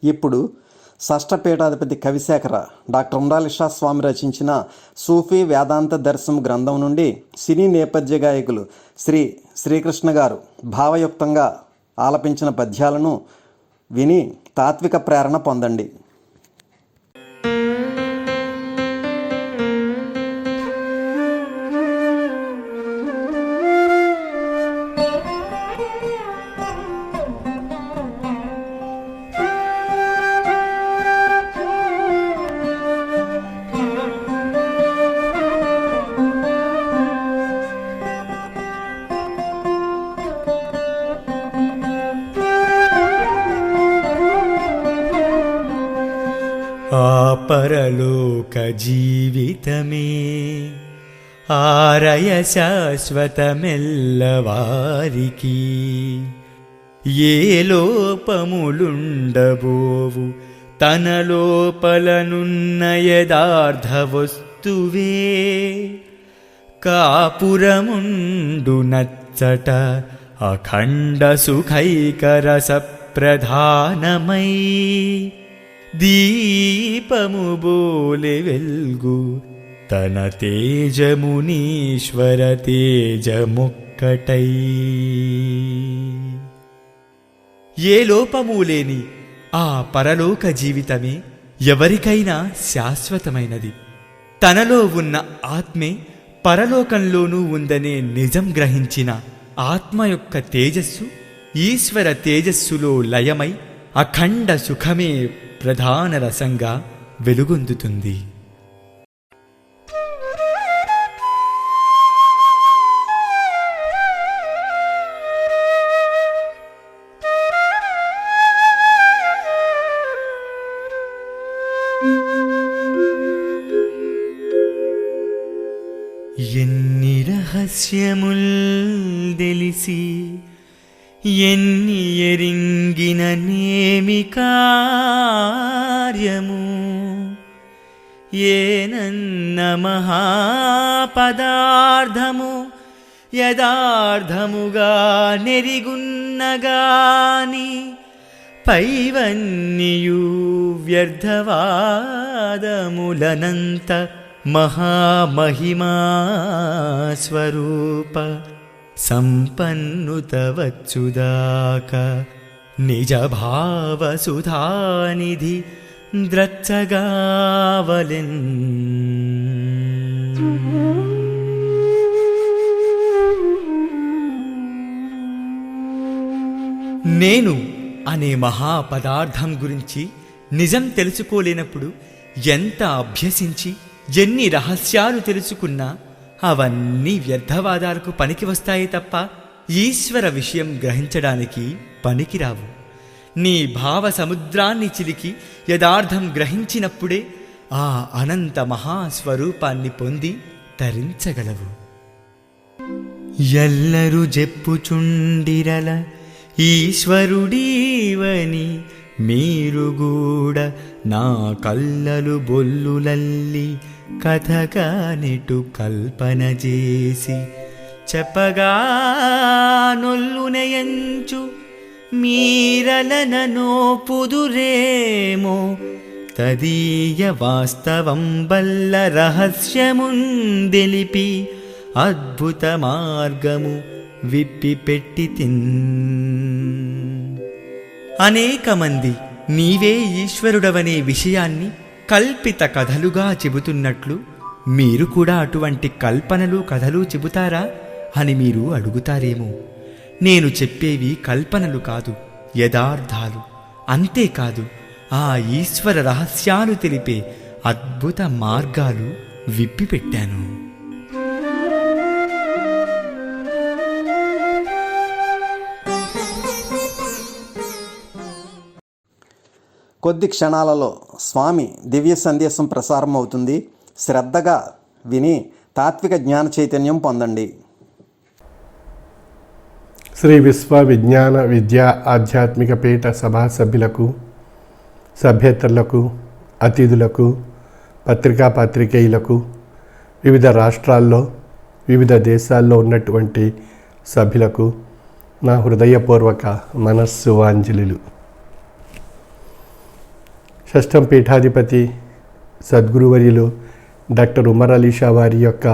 ఇప్పుడు షష్ఠపీఠాధిపతి కవిశేఖర డాక్టర్ ఉమరాలిషా స్వామి రచించిన సూఫీ వేదాంత దర్శనం గ్రంథం నుండి సినీ నేపథ్య గాయకులు శ్రీకృష్ణ గారు భావయుక్తంగా ఆలపించిన పద్యాలను విని తాత్విక ప్రేరణ పొందండి.
ఆ పరలోక జీవితమే ఆరయ శాశ్వతమెల్లవారికి, ఏ లోపములుండబోవు తన లోపలనున్న యదార్థ వస్తువే, కాపురముండు నచ్చట అఖండ సుఖైకరస ప్రధానమై, దీపము బోలె వెల్గు తన తేజమునీశ్వర తేజముక్కటై. ఏ లోపము లేని ఆ పరలోక జీవితమే ఎవరికైనా శాశ్వతమైనది. తనలో ఉన్న ఆత్మే పరలోకంలోనూ ఉందనే నిజం గ్రహించిన ఆత్మ యొక్క తేజస్సు ఈశ్వర తేజస్సులో లయమై అఖండ సుఖమే ప్రధాన రసంగా వెలుగొందుతుంది. ఎన్ని రహస్యముల్ దెలిసి ఎన్ని ఎరింగిన నేమి కార్యము, ఏనన్న మహాపదార్థము యదార్థముగా నెరిగున్నగాని, పైవన్నియు వ్యర్థవాదములనంత మహామహిమా స్వరూప సంపన్నుతవచ్చుదాక నిజ భావసుధానిధి ద్రచ్చగావలెన్. నేను అనే మహాపదార్థం గురించి నిజం తెలుసుకోలేనప్పుడు ఎంత అభ్యసించి ఎన్ని రహస్యాలు తెలుసుకున్నా అవన్నీ వ్యర్థవాదాలకు పనికి వస్తాయి తప్ప ఈశ్వర విషయం గ్రహించడానికి పనికిరావు. నీ భావ సముద్రాన్ని చిలికి యథార్థం గ్రహించినప్పుడే ఆ అనంత మహాస్వరూపాన్ని పొంది తరించగలవు. ఎల్లరు జెప్పుచుండిరల ఈశ్వరుడీవని మీరుగూడ నా కల్లలు బొల్లులల్లి కథగా నెటు కల్పన చేసి చెప్పగా నొల్లునయంచు మీరలననో పుదురేమో తదీయ వాస్తవం బల్ల రహస్యముందెలిపి అద్భుత మార్గము విప్పిపెట్టి అనేక మంది నీవే ఈశ్వరుడవనే విషయాన్ని కల్పిత కథలుగా చెబుతున్నట్లు మీరు కూడా అటువంటి కల్పనలు కథలు చెబుతారా అని మీరు అడుగుతారేమో. నేను చెప్పేవి కల్పనలు కాదు, యథార్థాలు. అంతేకాదు, ఆ ఈశ్వర రహస్యాలు తెలిపే అద్భుత మార్గాలు విప్పిపెట్టాను.
కొద్ది క్షణాలలో స్వామి దివ్య సందేశం ప్రసారం అవుతుంది. శ్రద్ధగా విని తాత్విక జ్ఞాన చైతన్యం పొందండి.
శ్రీ విశ్వ విజ్ఞాన విద్యా ఆధ్యాత్మిక పీఠ సభా సభ్యులకు, సభ్యేతరులకు, అతిథులకు, పత్రికా పాత్రికేయులకు, వివిధ రాష్ట్రాల్లో వివిధ దేశాల్లో ఉన్నటువంటి సభ్యులకు నా హృదయపూర్వక మనస్సువాంజలిలు. షష్టం పీఠాధిపతి సద్గురువర్యులు డాక్టర్ ఉమర్ అలీ షా వారి యొక్క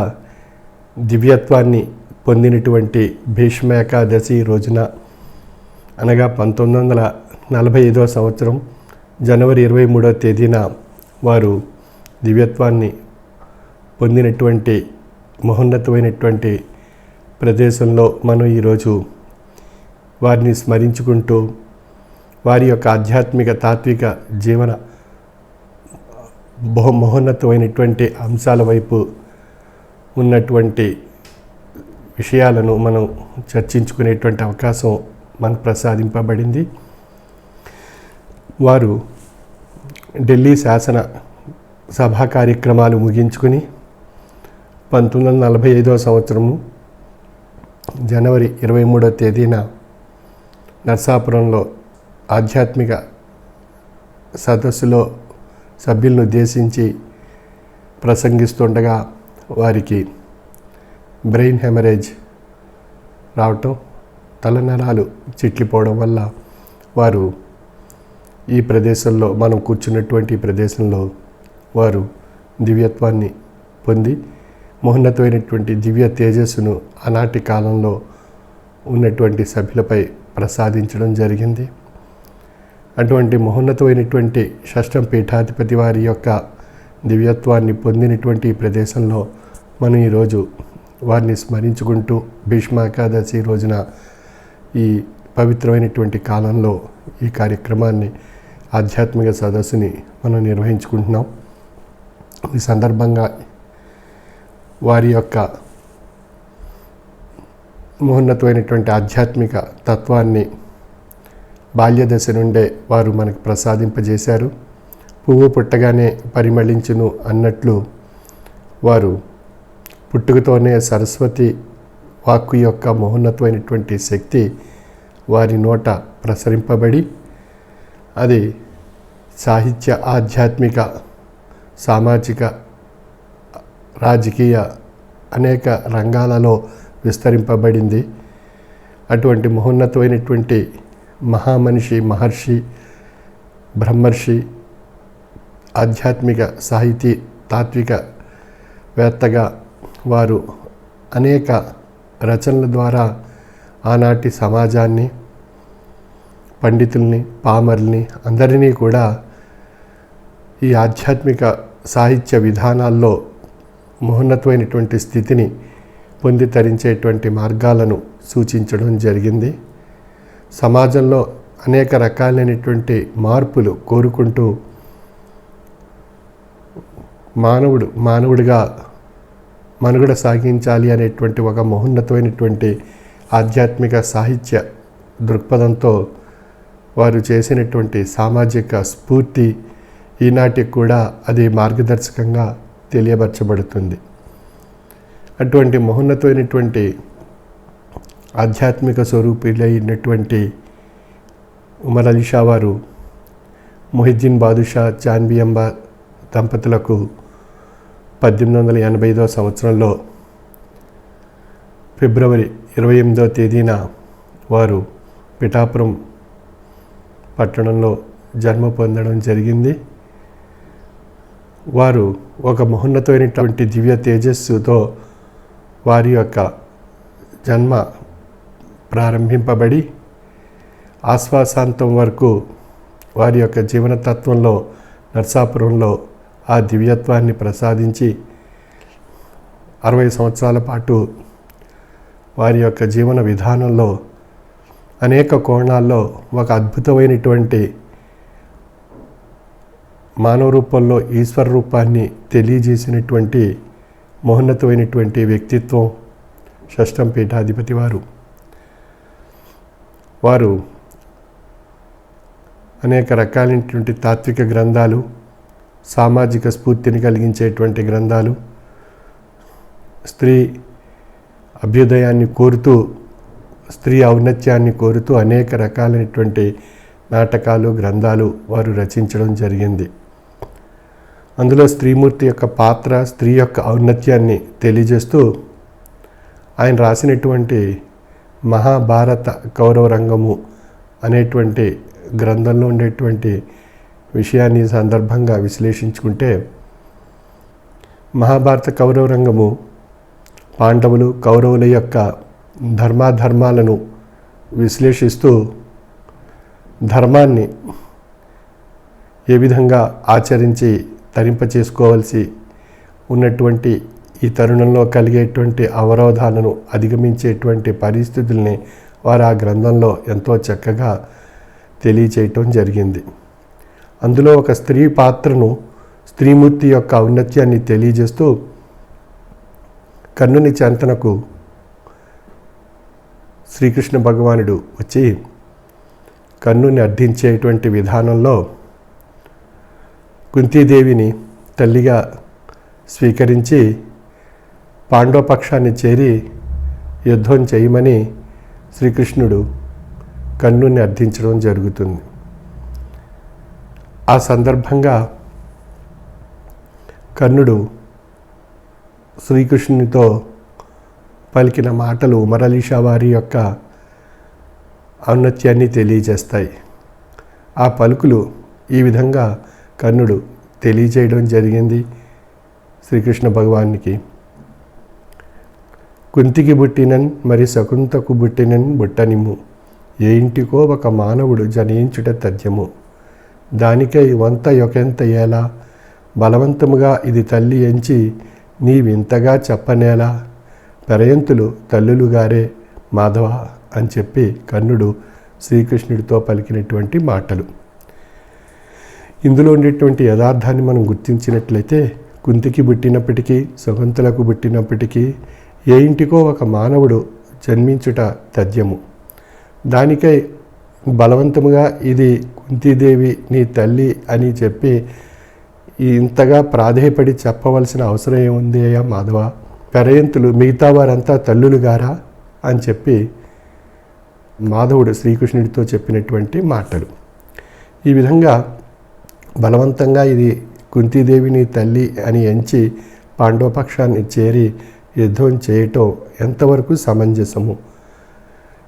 దివ్యత్వాన్ని పొందినటువంటి భీష్మ ఏకాదశి రోజున, అనగా 1945 సంవత్సరం జనవరి 23వ తేదీన వారు దివ్యత్వాన్ని పొందినటువంటి మహోన్నతమైనటువంటి ప్రదేశంలో మనం ఈరోజు వారిని స్మరించుకుంటూ వారి యొక్క ఆధ్యాత్మిక తాత్విక జీవన మహోన్నతమైనటువంటి అంశాల వైపు ఉన్నటువంటి విషయాలను మనం చర్చించుకునేటువంటి అవకాశం మనకు ప్రసాదింపబడింది. వారు ఢిల్లీ శాసన సభా కార్యక్రమాలు ముగించుకుని 1945 సంవత్సరము జనవరి 23వ తేదీన నర్సాపురంలో ఆధ్యాత్మిక సదస్సులో సభ్యులను ఉద్దేశించి ప్రసంగిస్తుండగా వారికి బ్రెయిన్ హెమరేజ్ రావటం, తలనరాలు చిట్లిపోవడం వల్ల వారు ఈ ప్రదేశంలో, మనం కూర్చున్నటువంటి ప్రదేశంలో వారు దివ్యత్వాన్ని పొంది మహోన్నతమైనటువంటి దివ్య తేజస్సును ఆనాటి కాలంలో ఉన్నటువంటి సభ్యులపై ప్రసాదించడం జరిగింది. అటువంటి మహోన్నతమైనటువంటి షష్టం పీఠాధిపతి వారి యొక్క దివ్యత్వాన్ని పొందినటువంటి ఈ ప్రదేశంలో మనం ఈరోజు వారిని స్మరించుకుంటూ భీష్మ ఏకాదశి రోజున ఈ పవిత్రమైనటువంటి కాలంలో ఈ కార్యక్రమాన్ని, ఆధ్యాత్మిక సదస్సుని మనం నిర్వహించుకుంటున్నాం. ఈ సందర్భంగా వారి యొక్క మహోన్నతమైనటువంటి ఆధ్యాత్మిక తత్వాన్ని బాల్యదశ నుండే వారు మనకు ప్రసాదింపజేశారు. పువ్వు పుట్టగానే పరిమళించును అన్నట్లు వారు పుట్టుకతోనే సరస్వతి వాక్కు యొక్క మహోన్నతమైనటువంటి శక్తి వారి నోట ప్రసరింపబడి అది సాహిత్య, ఆధ్యాత్మిక, సామాజిక, రాజకీయ అనేక రంగాలలో విస్తరింపబడింది. అటువంటి మహోన్నతమైనటువంటి మహామనిషి, మహర్షి, బ్రహ్మర్షి, ఆధ్యాత్మిక సాహితీ తాత్విక వేత్తగా వారు అనేక రచనల ద్వారా ఆనాటి సమాజాన్ని, పండితుల్ని, పామరుల్ని అందరినీ కూడా ఈ ఆధ్యాత్మిక సాహిత్య విధానాల్లో మహోన్నతమైనటువంటి స్థితిని పొంది తరించేటువంటి మార్గాలను సూచించడం జరిగింది. సమాజంలో అనేక రకాలైనటువంటి మార్పులు కోరుకుంటూ మానవుడిగా మనుగడ సాగించాలి అనేటువంటి ఒక మహోన్నతమైనటువంటి ఆధ్యాత్మిక సాహిత్య దృక్పథంతో వారు చేసినటువంటి సామాజిక స్ఫూర్తి ఈనాటికి కూడా అది మార్గదర్శకంగా తెలియపరచబడుతుంది. అటువంటి మహోన్నతమైనటువంటి ఆధ్యాత్మిక స్వరూపులైనటువంటి ఉమర్ అలీ షా వారు మొహిద్దీన్ బాదుషా జాన్బియంబ దంపతులకు 1885 సంవత్సరంలో ఫిబ్రవరి 28వ తేదీన వారు పిఠాపురం పట్టణంలో జన్మ పొందడం జరిగింది. వారు ఒక మహోన్నతమైనటువంటి దివ్య తేజస్సుతో వారి యొక్క జన్మ ప్రారంభింపబడి ఆశ్వాసాంతం వరకు వారి యొక్క జీవనతత్వంలో నర్సాపురంలో ఆ దివ్యత్వాన్ని ప్రసాదించి 60 సంవత్సరాల పాటు వారి యొక్క జీవన విధానంలో అనేక కోణాల్లో ఒక అద్భుతమైనటువంటి మానవ రూపంలో ఈశ్వర రూపాన్ని తెలియజేసినటువంటి మహోన్నతమైనటువంటి వ్యక్తిత్వం షష్టం పీఠాధిపతి వారు అనేక రకాలైనటువంటి తాత్విక గ్రంథాలు, సామాజిక స్ఫూర్తిని కలిగించేటువంటి గ్రంథాలు, స్త్రీ అభ్యుదయాన్ని కోరుతూ, స్త్రీ ఔన్నత్యాన్ని కోరుతూ అనేక రకాలైనటువంటి నాటకాలు, గ్రంథాలు వారు రచించడం జరిగింది. అందులో స్త్రీమూర్తి యొక్క పాత్ర, స్త్రీ యొక్క ఔన్నత్యాన్ని తెలియజేస్తూ ఆయన రాసినటువంటి మహాభారత కౌరవరంగము అనేటువంటి గ్రంథంలో ఉండేటువంటి విషయాన్ని సందర్భంగా విశ్లేషించుకుంటే, మహాభారత కౌరవరంగము పాండవులు కౌరవుల యొక్క ధర్మాధర్మాలను విశ్లేషిస్తూ ధర్మాన్ని ఏ విధంగా ఆచరించి తరింపచేసుకోవాల్సి ఉన్నటువంటి ఈ తరుణంలో కలిగేటువంటి అవరోధాలను అధిగమించేటువంటి పరిస్థితుల్ని వారు ఆ గ్రంథంలో ఎంతో చక్కగా తెలియచేయటం జరిగింది. అందులో ఒక స్త్రీ పాత్రను, స్త్రీమూర్తి యొక్క ఔన్నత్యాన్ని తెలియజేస్తూ కర్ణుని చెంతనకు శ్రీకృష్ణ భగవానుడు వచ్చి కర్ణుని అర్థించేటువంటి విధానంలో కుంతీదేవిని తల్లిగా స్వీకరించి పాండవపక్షాన్ని చేరి యుద్ధం చేయమని శ్రీకృష్ణుడు కర్ణుని అర్థించడం జరుగుతుంది. ఆ సందర్భంగా కర్ణుడు శ్రీకృష్ణునితో పలికిన మాటలు ఉమర్ అలీ షా వారి యొక్క ఔన్నత్యాన్ని తెలియజేస్తాయి. ఆ పలుకులు ఈ విధంగా కర్ణుడు తెలియజేయడం జరిగింది శ్రీకృష్ణ భగవానికి. కుంతికి బుట్టినన్ మరి శకుంతకు బుట్టినన్ బుట్టనిము, ఏ ఇంటికో ఒక మానవుడు జనించుట తథ్యము, దానికై వంత యొకెంత ఏలా, బలవంతముగా ఇది తల్లి ఎంచి నీవింతగా చెప్పనేలా, పెరయంతులు తల్లులుగారే మాధవ అని చెప్పి కర్ణుడు శ్రీకృష్ణుడితో పలికినటువంటి మాటలు. ఇందులో ఉండేటువంటి యథార్థాన్ని మనం గుర్తించినట్లయితే, కుంతికి పుట్టినప్పటికీ శకుంతలకు పుట్టినప్పటికీ ఏ ఇంటికో ఒక మానవుడు జన్మించుట తథ్యము, దానికై బలవంతముగా ఇది కుంతీదేవి నీ తల్లి అని చెప్పి ఇంతగా ప్రాధేయపడి చెప్పవలసిన అవసరం ఏముంది అయ్యా మాధవ, పెరయంతులు మిగతా వారంతా తల్లులుగారా అని చెప్పి మాధవుడు శ్రీకృష్ణుడితో చెప్పినటువంటి మాటలు. ఈ విధంగా బలవంతంగా ఇది కుంతీదేవిని తల్లి అని ఎంచి పాండవపక్షాన్ని చేరి యుద్ధం చేయటం ఎంతవరకు సమంజసము?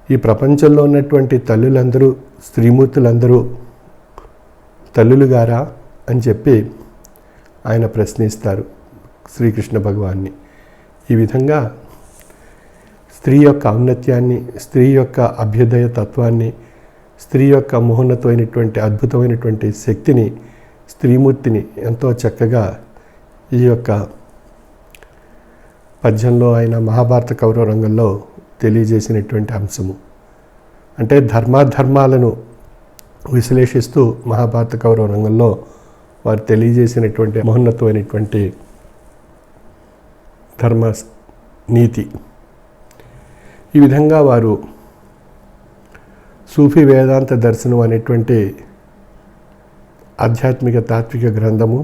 ఈ ప్రపంచంలో ఉన్నటువంటి తల్లులందరూ, స్త్రీమూర్తులందరూ తల్లులుగారా అని చెప్పి ఆయన ప్రశ్నిస్తారు శ్రీకృష్ణ భగవాన్ని. ఈ విధంగా స్త్రీ యొక్క ఔన్నత్యాన్ని, స్త్రీ యొక్క అభ్యుదయ తత్వాన్ని, స్త్రీ యొక్క మహోన్నతమైనటువంటి అద్భుతమైనటువంటి శక్తిని, స్త్రీమూర్తిని ఎంతో చక్కగా ఈ యొక్క పద్యంలో ఆయన మహాభారత కౌరవ రంగంలో తెలియజేసినటువంటి అంశము. అంటే ధర్మాధర్మాలను విశ్లేషిస్తూ మహాభారత కౌరవ రంగంలో వారు తెలియజేసినటువంటి మహోన్నతమైనటువంటి ధర్మ నీతి. ఈ విధంగా వారు సూఫీ వేదాంత దర్శనం అనేటువంటి ఆధ్యాత్మిక తాత్విక గ్రంథము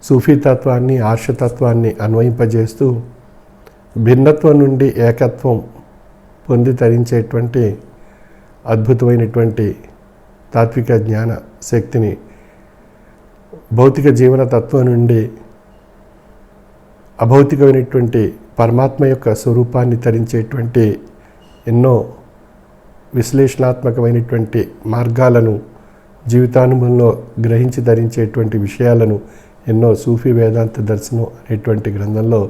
సూఫీ తత్వాన్ని, ఆర్షతత్వాన్ని అన్వయింపజేస్తూ భిన్నత్వం నుండి ఏకత్వం పొంది తరించేటువంటి అద్భుతమైనటువంటి తాత్విక జ్ఞాన శక్తిని, భౌతిక జీవన తత్వం నుండి అభౌతికమైనటువంటి పరమాత్మ యొక్క స్వరూపాన్ని తరించేటువంటి ఎన్నో విశ్లేషణాత్మకమైనటువంటి మార్గాలను జీవితానుభవంలో గ్రహించి ధరించేటువంటి విషయాలను ఎన్నో సూఫీ వేదాంత దర్శనం అనేటువంటి గ్రంథంలో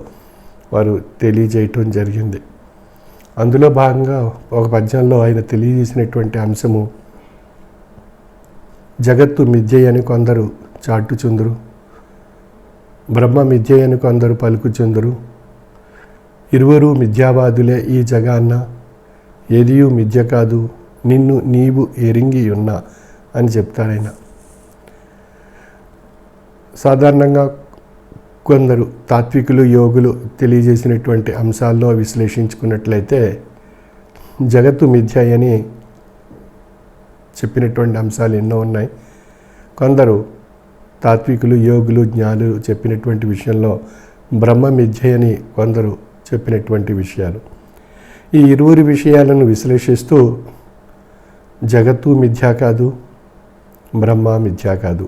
వారు తెలియజేయటం జరిగింది. అందులో భాగంగా ఒక పద్యంలో ఆయన తెలియజేసినటువంటి అంశము, జగత్తు మిథ్య అని కొందరు చాటుచుందురు, బ్రహ్మ మిథ్య అని కొందరు పలుకుచుందురు, ఇరువురు మిథ్యావాదులే ఈ జగాన్న, ఏదియు మిథ్య కాదు నిన్ను నీవు ఎరింగి ఉన్నా అని చెప్తారాయన. సాధారణంగా కొందరు తాత్వికులు, యోగులు తెలియజేసినటువంటి అంశాల్లో విశ్లేషించుకున్నట్లయితే జగత్తు మిథ్య అని చెప్పినటువంటి అంశాలు ఎన్నో ఉన్నాయి. కొందరు తాత్వికులు, యోగులు, జ్ఞానులు చెప్పినటువంటి విషయంలో బ్రహ్మ మిథ్య అని కొందరు చెప్పినటువంటి విషయాలు. ఈ ఇరువురి విషయాలను విశ్లేషిస్తూ జగత్తు మిథ్యా కాదు, బ్రహ్మ మిథ్యా కాదు,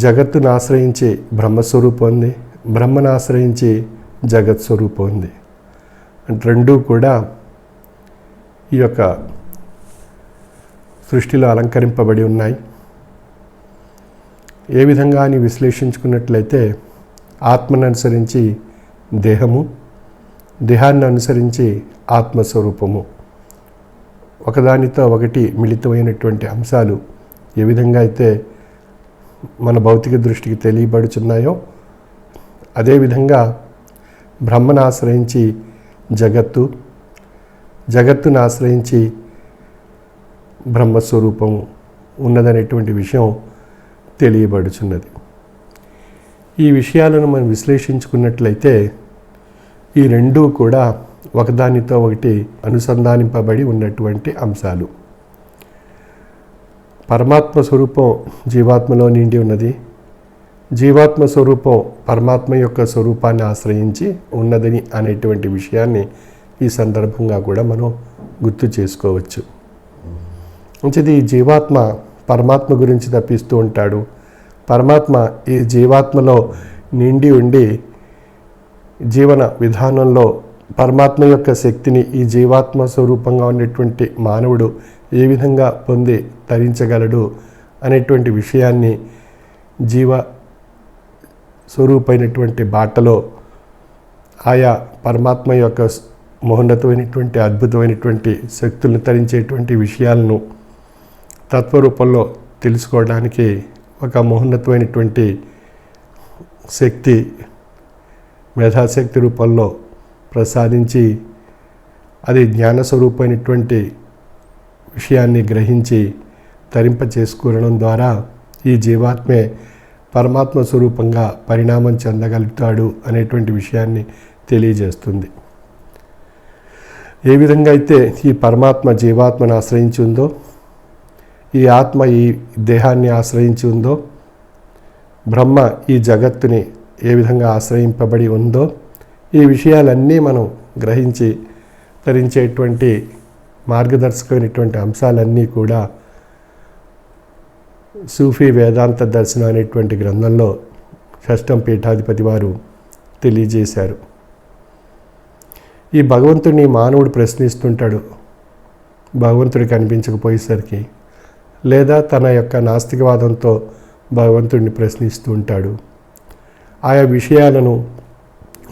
జగత్తును ఆశ్రయించి బ్రహ్మస్వరూపం ఉంది, బ్రహ్మను ఆశ్రయించి జగత్ స్వరూపం ఉంది. అంటే రెండూ కూడా ఈ యొక్క సృష్టిలో అలంకరింపబడి ఉన్నాయి. ఏ విధంగా అని విశ్లేషించుకున్నట్లయితే ఆత్మను అనుసరించి దేహము, దేహాన్ని అనుసరించి ఆత్మస్వరూపము, ఒకదానితో ఒకటి మిళితమైనటువంటి అంశాలు ఏ విధంగా అయితే మన భౌతిక దృష్టికి తెలియబడుచున్నాయో అదేవిధంగా బ్రహ్మను ఆశ్రయించి జగత్తు, జగత్తును ఆశ్రయించి బ్రహ్మస్వరూపము ఉన్నదనేటువంటి విషయం తెలియబడుచున్నది. ఈ విషయాలను మనం విశ్లేషించుకున్నట్లయితే ఈ రెండూ కూడా ఒకదానితో ఒకటి అనుసంధానింపబడి ఉన్నటువంటి అంశాలు. పరమాత్మ స్వరూపం జీవాత్మలో నిండి ఉన్నది, జీవాత్మ స్వరూపం పరమాత్మ యొక్క స్వరూపాన్ని ఆశ్రయించి ఉన్నదని అనేటువంటి విషయాన్ని ఈ సందర్భంగా కూడా మనం గుర్తు చేసుకోవచ్చు. మంచిది, ఈ జీవాత్మ పరమాత్మ గురించి తప్పిస్తూ ఉంటాడు, పరమాత్మ ఈ జీవాత్మలో నిండి ఉండి జీవన విధానంలో పరమాత్మ యొక్క శక్తిని ఈ జీవాత్మ స్వరూపంగా ఉన్నటువంటి మానవుడు ఏ విధంగా పొంది తరించగలడు అనేటువంటి విషయాన్ని జీవ స్వరూపమైనటువంటి బాటలో ఆయా పరమాత్మ యొక్క మహోన్నతమైనటువంటి అద్భుతమైనటువంటి శక్తులను తరించేటువంటి విషయాలను తత్వరూపంలో తెలుసుకోవడానికి ఒక మహోన్నతమైనటువంటి శక్తి మేధాశక్తి రూపంలో ప్రసాదించి అది జ్ఞానస్వరూపమైనటువంటి విషయాన్ని గ్రహించి తరింప చేసుకోవడం ద్వారా ఈ జీవాత్మే పరమాత్మ స్వరూపంగా పరిణామం చెందగలుగుతాడు అనేటువంటి విషయాన్ని తెలియజేస్తుంది. ఏ విధంగా అయితే ఈ పరమాత్మ జీవాత్మను ఆశ్రయించి ఉందో, ఈ ఆత్మ ఈ దేహాన్ని ఆశ్రయించి ఉందో, బ్రహ్మ ఈ జగత్తుని ఏ విధంగా ఆశ్రయింపబడి ఉందో, ఈ విషయాలన్నీ మనం గ్రహించి తరించేటువంటి మార్గదర్శకమైనటువంటి అంశాలన్నీ కూడా సూఫీ వేదాంత దర్శనం అనేటువంటి గ్రంథంలో షష్టం పీఠాధిపతి వారు తెలియజేశారు. ఈ భగవంతుడిని మానవుడు ప్రశ్నిస్తుంటాడు భగవంతుడు కనిపించకపోయేసరికి, లేదా తన యొక్క నాస్తికవాదంతో భగవంతుడిని ప్రశ్నిస్తూ ఉంటాడు. ఆయా విషయాలను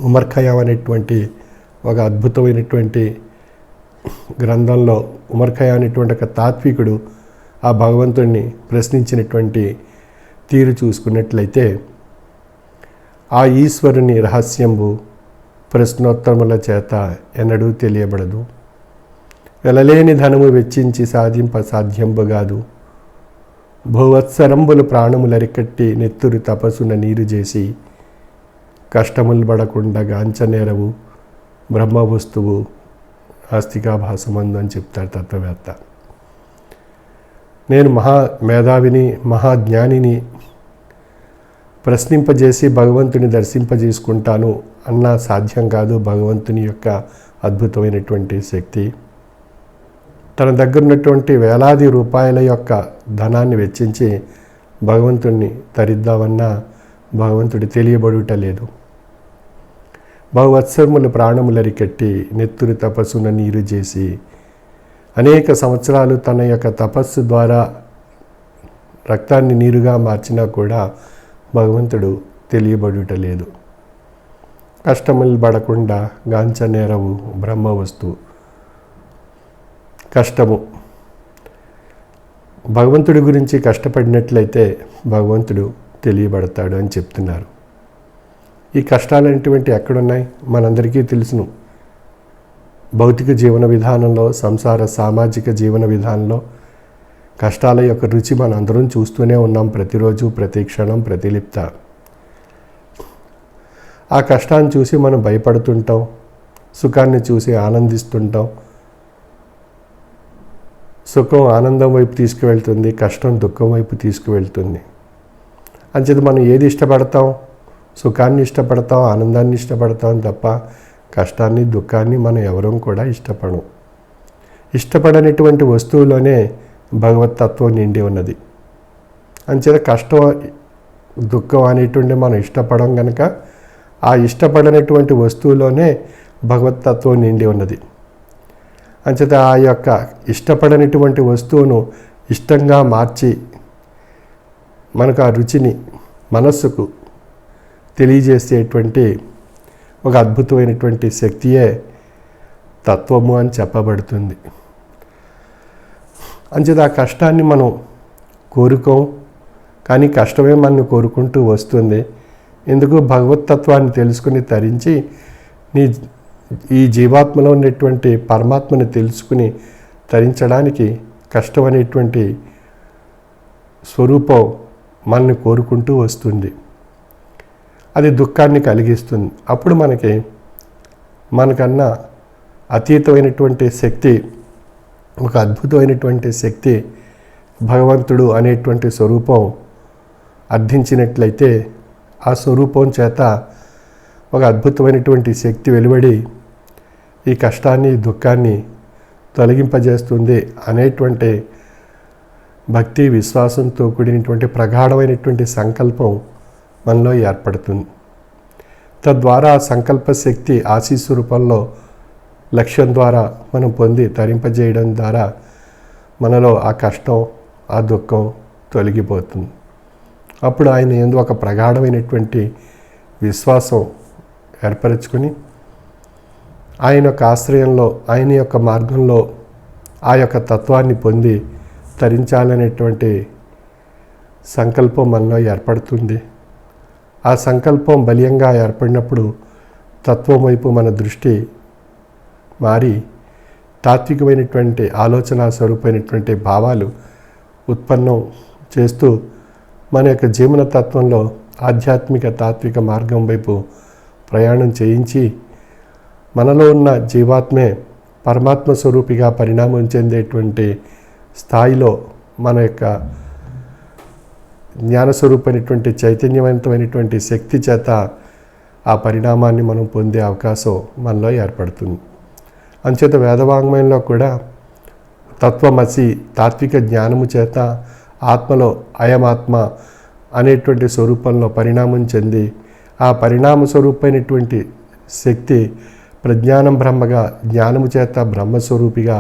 ఉమర్ ఖయామ్ అనేటువంటి ఒక అద్భుతమైనటువంటి గ్రంథంలో ఉమర్ ఖయామ్ అనేటువంటి ఒక తాత్వికుడు ఆ భగవంతుడిని ప్రశ్నించినటువంటి తీరు చూసుకున్నట్లయితే, ఆ ఈశ్వరుని రహస్యంబు ప్రశ్నోత్తరముల చేత ఎన్నడూ తెలియబడదు. వెలలేని ధనము వెచ్చించి సాధింప సాధ్యంబుగాదు. భూవత్సరంబులు ప్రాణములరికట్టి నెత్తురు తపస్సున నీరు చేసి కష్టములు పడకుండా గాంచనేరవు బ్రహ్మ వస్తువు ఆస్తికాభాసమందు అని చెప్తారు తత్వవేత్త. నేను మహా మేధావిని, మహాజ్ఞానిని, ప్రశ్నింపజేసి భగవంతుని దర్శింపజేసుకుంటాను అన్నా సాధ్యం కాదు. భగవంతుని యొక్క అద్భుతమైనటువంటి శక్తి తన దగ్గర ఉన్నటువంటి వేలాది రూపాయల యొక్క ధనాన్ని వెచ్చించి భగవంతుణ్ణి తరిద్దామన్నా భగవంతుడి తెలియబడుట లేదు. బహువత్సరములు ప్రాణములరికట్టి నెత్తురు తపస్సున నీరు చేసి అనేక సంవత్సరాలు తన యొక్క తపస్సు ద్వారా రక్తాన్ని నీరుగా మార్చినా కూడా భగవంతుడు తెలియబడుట లేదు. కష్టములు పడకుండా గాంచనేరవు బ్రహ్మ వస్తువు. కష్టము భగవంతుడి గురించి కష్టపడినట్లయితే భగవంతుడు తెలియబడతాడు అని చెప్తున్నారు. ఈ కష్టాలనేటువంటి ఎక్కడున్నాయి? మనందరికీ తెలుసును. భౌతిక జీవన విధానంలో, సంసార సామాజిక జీవన విధానంలో కష్టాల యొక్క రుచి మనందరం చూస్తూనే ఉన్నాం. ప్రతిరోజు, ప్రతి క్షణం, ప్రతిలిప్త ఆ కష్టాన్ని చూసి మనం భయపడుతుంటాం, సుఖాన్ని చూసి ఆనందిస్తుంటాం. సుఖం ఆనందం వైపు తీసుకువెళ్తుంది, కష్టం దుఃఖం వైపు తీసుకువెళ్తుంది. అంచేత మనం ఏది ఇష్టపడతాం? సుఖాన్ని ఇష్టపడతాం, ఆనందాన్ని ఇష్టపడతాం తప్ప కష్టాన్ని, దుఃఖాన్ని మనం ఎవరూ కూడా ఇష్టపడం. ఇష్టపడనటువంటి వస్తువులోనే భగవతత్వం నిండి ఉన్నది. అంచేత కష్టం, దుఃఖం అనేటువంటి మనం ఇష్టపడం కనుక ఆ ఇష్టపడనటువంటి వస్తువులోనే భగవతత్వం నిండి ఉన్నది. అంచేత ఆ యొక్క ఇష్టపడనటువంటి వస్తువును ఇష్టంగా మార్చి మనకు ఆ రుచిని మనస్సుకు తెలియజేసేటువంటి ఒక అద్భుతమైనటువంటి శక్తియే తత్వము అని చెప్పబడుతుంది. అంచేత ఆ కష్టాన్ని మనం కోరుకోం, కానీ కష్టమే మనల్ని కోరుకుంటూ వస్తుంది. ఎందుకు? భగవతత్వాన్ని తెలుసుకుని తరించి ఈ జీవాత్మలో ఉన్నటువంటి పరమాత్మని తెలుసుకుని తరించడానికి కష్టం అనేటువంటి స్వరూపం మనల్ని కోరుకుంటూ వస్తుంది. అది దుఃఖాన్ని కలిగిస్తుంది. అప్పుడు మనకన్నా అతీతమైనటువంటి శక్తి, ఒక అద్భుతమైనటువంటి శక్తి భగవంతుడు అనేటువంటి స్వరూపం అర్థించినట్లయితే ఆ స్వరూపం చేత ఒక అద్భుతమైనటువంటి శక్తి వెలువడి ఈ కష్టాన్ని, దుఃఖాన్ని తొలగింపజేస్తుంది అనేటువంటి భక్తి, విశ్వాసంతో కూడినటువంటి ప్రగాఢమైనటువంటి సంకల్పం మనలో ఏర్పడుతుంది. తద్వారా సంకల్ప శక్తి ఆశీస్సు రూపంలో లక్ష్యం ద్వారా మనం పొంది తరింపజేయడం ద్వారా మనలో ఆ కష్టం, ఆ దుఃఖం తొలగిపోతుంది. అప్పుడు ఆయన యందు ఒక ప్రగాఢమైనటువంటి విశ్వాసం ఏర్పరచుకుని ఆయన యొక్క ఆశ్రయంలో, ఆయన యొక్క మార్గంలో ఆ యొక్క తత్వాన్ని పొంది తరించాలనేటువంటి సంకల్పం మనలో ఏర్పడుతుంది. ఆ సంకల్పం బలీయంగా ఏర్పడినప్పుడు తత్వం వైపు మన దృష్టి మారి తాత్వికమైనటువంటి ఆలోచన స్వరూపమైనటువంటి భావాలు ఉత్పన్నం చేస్తూ మన యొక్క జీవన తత్వంలో ఆధ్యాత్మిక తాత్విక మార్గం వైపు ప్రయాణం చేయించి మనలో ఉన్న జీవాత్మే పరమాత్మ స్వరూపిగా పరిణామం చెందేటువంటి స్థాయిలో మన యొక్క జ్ఞానస్వరూపమైనటువంటి చైతన్యవంతమైనటువంటి శక్తి చేత ఆ పరిణామాన్ని మనం పొందే అవకాశం మనలో ఏర్పడుతుంది. అంచేత వేదవాంగ్మయంలో కూడా తత్వమసి, తాత్విక జ్ఞానము చేత ఆత్మలో అయమాత్మ అనేటువంటి స్వరూపంలో పరిణామం చెంది ఆ పరిణామ స్వరూపమైనటువంటి శక్తి ప్రజ్ఞానం బ్రహ్మగా, జ్ఞానము చేత బ్రహ్మస్వరూపిగా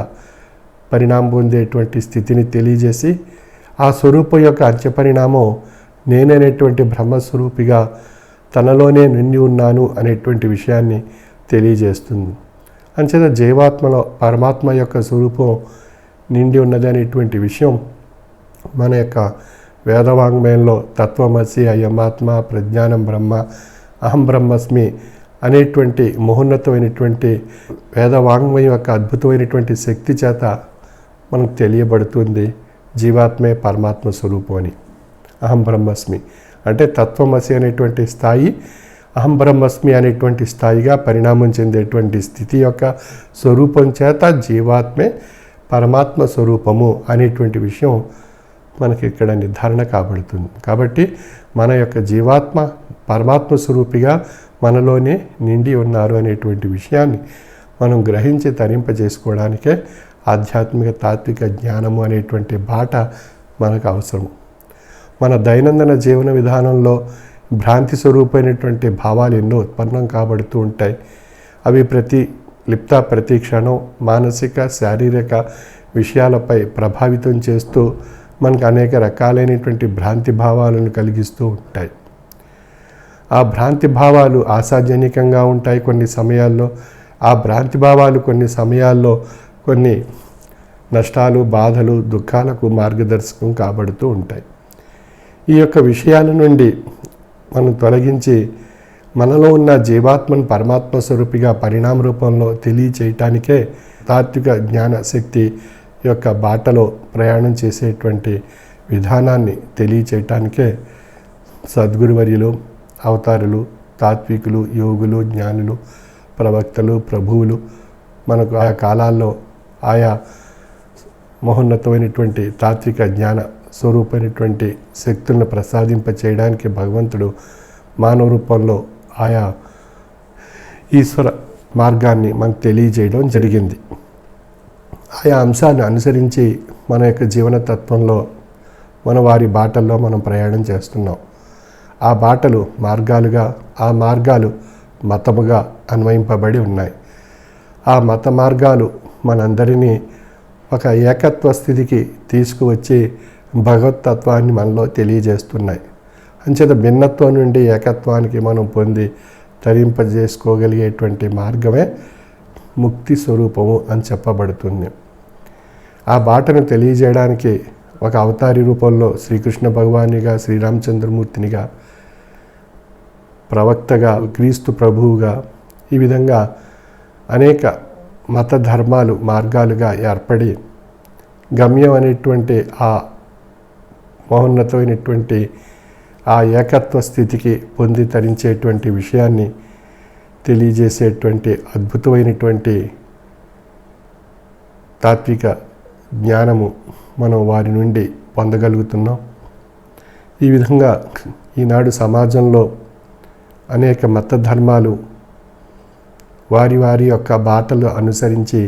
పరిణామం పొందేటువంటి స్థితిని తెలియజేసి ఆ స్వరూపం యొక్క అంత్యపరిణామం నేననేటువంటి బ్రహ్మస్వరూపిగా తనలోనే నిండి ఉన్నాను అనేటువంటి విషయాన్ని తెలియజేస్తుంది. అంచేత జీవాత్మలో పరమాత్మ యొక్క స్వరూపం నిండి ఉన్నది అనేటువంటి విషయం మన యొక్క వేదవాంగ్మయంలో తత్వమసి, అయమాత్మ, ప్రజ్ఞానం బ్రహ్మ, అహం బ్రహ్మస్మి అనేటువంటి మహోన్నతమైనటువంటి వేదవాంగ్మయం యొక్క అద్భుతమైనటువంటి శక్తి చేత మనకు తెలియబడుతుంది జీవాత్మే పరమాత్మ స్వరూపం అని. అహం బ్రహ్మస్మి అంటే తత్వమసి అనేటువంటి స్థాయి అహం బ్రహ్మస్మి అనేటువంటి స్థాయిగా పరిణామం చెందేటువంటి స్థితి యొక్క స్వరూపం చేత జీవాత్మే పరమాత్మ స్వరూపము అనేటువంటి విషయం మనకి ఇక్కడ నిర్ధారణ కాబడుతుంది. కాబట్టి మన యొక్క జీవాత్మ పరమాత్మ స్వరూపిగా మనలోనే నిండి ఉన్నారు అనేటువంటి విషయాన్ని మనం గ్రహించి తరింపజేసుకోవడానికే ఆధ్యాత్మిక తాత్విక జ్ఞానము అనేటువంటి బాట మనకు అవసరం. మన దైనందిన జీవన విధానంలో భ్రాంతి స్వరూపమైనటువంటి భావాలు ఎన్నో ఉత్పన్నం కాబడుతూ ఉంటాయి. అవి ప్రతి క్షణం మానసిక శారీరక విషయాలపై ప్రభావితం చేస్తూ మనకు అనేక రకాలైనటువంటి భ్రాంతి భావాలను కలిగిస్తూ ఉంటాయి. ఆ భ్రాంతి భావాలు ఆశాజనకంగా ఉంటాయి కొన్ని సమయాల్లో. ఆ భ్రాంతి భావాలు కొన్ని సమయాల్లో కొన్ని నష్టాలు, బాధలు, దుఃఖాలకు మార్గదర్శకం కాబడుతూ ఉంటాయి. ఈ యొక్క విషయాల నుండి మనం తొలగించి మనలో ఉన్న జీవాత్మను పరమాత్మ స్వరూపిగా పరిణామ రూపంలో తెలియచేయటానికే తాత్విక జ్ఞాన శక్తి యొక్క బాటలో ప్రయాణం చేసేటువంటి విధానాన్ని తెలియచేయటానికే సద్గురువర్యులు, అవతారులు, తాత్వికులు, యోగులు, జ్ఞానులు, ప్రవక్తలు, ప్రభువులు మనకు ఆయా కాలాల్లో ఆయా మహోన్నతమైనటువంటి తాత్విక జ్ఞాన స్వరూపమైనటువంటి శక్తులను ప్రసాదింప చేయడానికి భగవంతుడు మానవ రూపంలో ఆయా ఈశ్వర మార్గాన్ని మనకు తెలియజేయడం జరిగింది. ఆయా అంశాన్ని అనుసరించి మన యొక్క జీవన తత్వంలో మన వారి బాటల్లో మనం ప్రయాణం చేస్తున్నాం. ఆ బాటలు మార్గాలుగా, ఆ మార్గాలు మతముగా అన్వయింపబడి ఉన్నాయి. ఆ మత మార్గాలు మనందరినీ ఒక ఏకత్వ స్థితికి తీసుకువచ్చి భగవతత్వాన్ని మనలో తెలియజేస్తున్నాయి. అంచేత భిన్నత్వం నుండి ఏకత్వానికి మనం పొంది తరింపజేసుకోగలిగేటువంటి మార్గమే ముక్తి స్వరూపము అని చెప్పబడుతుంది. ఆ బాటను తెలియజేయడానికి ఒక అవతారి రూపంలో శ్రీకృష్ణ భగవానిగా, శ్రీరామచంద్రమూర్తినిగా, ప్రవక్తగా, క్రీస్తు ప్రభువుగా ఈ విధంగా అనేక మత ధర్మాలు మార్గాలుగా ఏర్పడి గమ్యం అనేటువంటి ఆ మహోన్నతమైనటువంటి ఆ ఏకత్వ స్థితికి పొంది తరించేటువంటి విషయాన్ని తెలియజేసేటువంటి అద్భుతమైనటువంటి తాత్విక జ్ఞానము మనం వారి నుండి పొందగలుగుతున్నాం. ఈ విధంగా ఈనాడు సమాజంలో అనేక మత ధర్మాలు వారి వారి యొక్క బాటలు అనుసరించి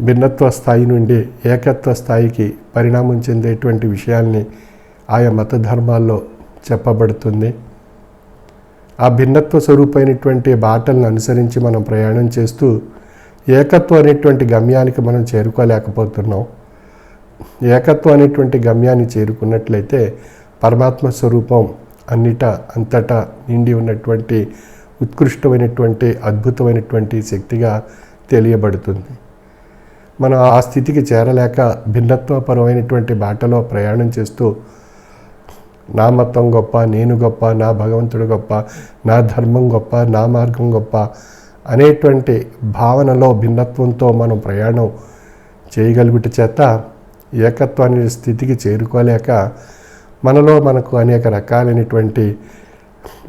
భిన్నత్వ స్థాయి నుండి ఏకత్వ స్థాయికి పరిణామం చెందేటువంటి విషయాల్ని ఆయా మత ధర్మాల్లో చెప్పబడుతుంది. ఆ భిన్నత్వ స్వరూపమైనటువంటి బాటలను అనుసరించి మనం ప్రయాణం చేస్తూ ఏకత్వం అనేటువంటి గమ్యానికి మనం చేరుకోలేకపోతున్నాం. ఏకత్వం అనేటువంటి గమ్యాన్ని చేరుకున్నట్లయితే పరమాత్మ స్వరూపం అంతటా నిండి ఉన్నటువంటి ఉత్కృష్టమైనటువంటి అద్భుతమైనటువంటి శక్తిగా తెలియబడుతుంది. మనం ఆ స్థితికి చేరలేక భిన్నత్వపరమైనటువంటి బాటలో ప్రయాణం చేస్తూ నా మతం గొప్ప, నేను గొప్ప, నా భగవంతుడు గొప్ప, నా ధర్మం గొప్ప, నా మార్గం గొప్ప అనేటువంటి భావనలో భిన్నత్వంతో మనం ప్రయాణం చేయగలుగుట చేత ఏకత్వాన్ని స్థితికి చేరుకోలేక మనకు అనేక రకాలైనటువంటి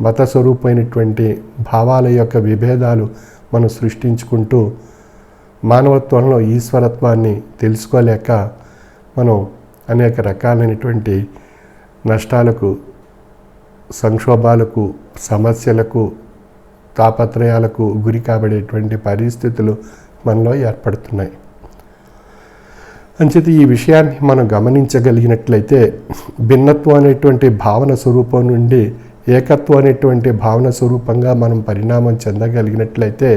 మత స్వరూపమైనటువంటి భావాల యొక్క విభేదాలు మనం సృష్టించుకుంటూ మానవత్వంలో ఈశ్వరత్వాన్ని తెలుసుకోలేక మనం అనేక రకాలైనటువంటి నష్టాలకు, సంక్షోభాలకు, సమస్యలకు, తాపత్రయాలకు గురి కాబడేటువంటి పరిస్థితులు మనలో ఏర్పడుతున్నాయి. అంచేత ఈ విషయాన్ని మనం గమనించగలిగినట్లయితే భిన్నత్వం అనేటువంటి భావన స్వరూపం నుండి ఏకత్వం అనేటువంటి భావన స్వరూపంగా మనం పరిణామం చెందగలిగినట్లయితే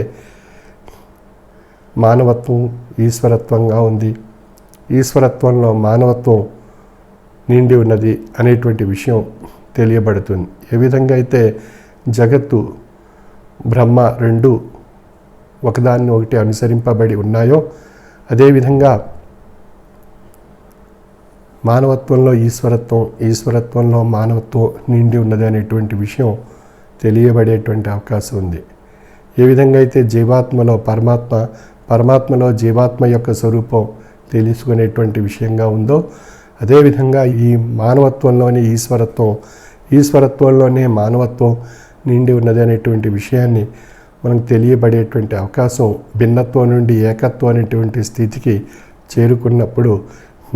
మానవత్వం ఈశ్వరత్వంగా ఉంది, ఈశ్వరత్వంలో మానవత్వం నిండి ఉన్నది అనేటువంటి విషయం తెలియబడుతుంది. ఏ విధంగా అయితే జగత్తు, బ్రహ్మ రెండు ఒకదాన్ని ఒకటి అనుసరింపబడి ఉన్నాయో అదేవిధంగా మానవత్వంలో ఈశ్వరత్వం, ఈశ్వరత్వంలో మానవత్వం నిండి ఉన్నది అనేటువంటి విషయం తెలియబడేటువంటి అవకాశం ఉంది. ఏ విధంగా అయితే జీవాత్మలో పరమాత్మలో జీవాత్మ యొక్క స్వరూపం తెలుసుకునేటువంటి విషయంగా ఉందో, అదేవిధంగా ఈ మానవత్వంలోని ఈశ్వరత్వంలోనే మానవత్వం నిండి ఉన్నది అనేటువంటి విషయాన్ని మనకు తెలియబడేటువంటి అవకాశం భిన్నత్వం నుండి ఏకత్వం అనేటువంటి స్థితికి చేరుకున్నప్పుడు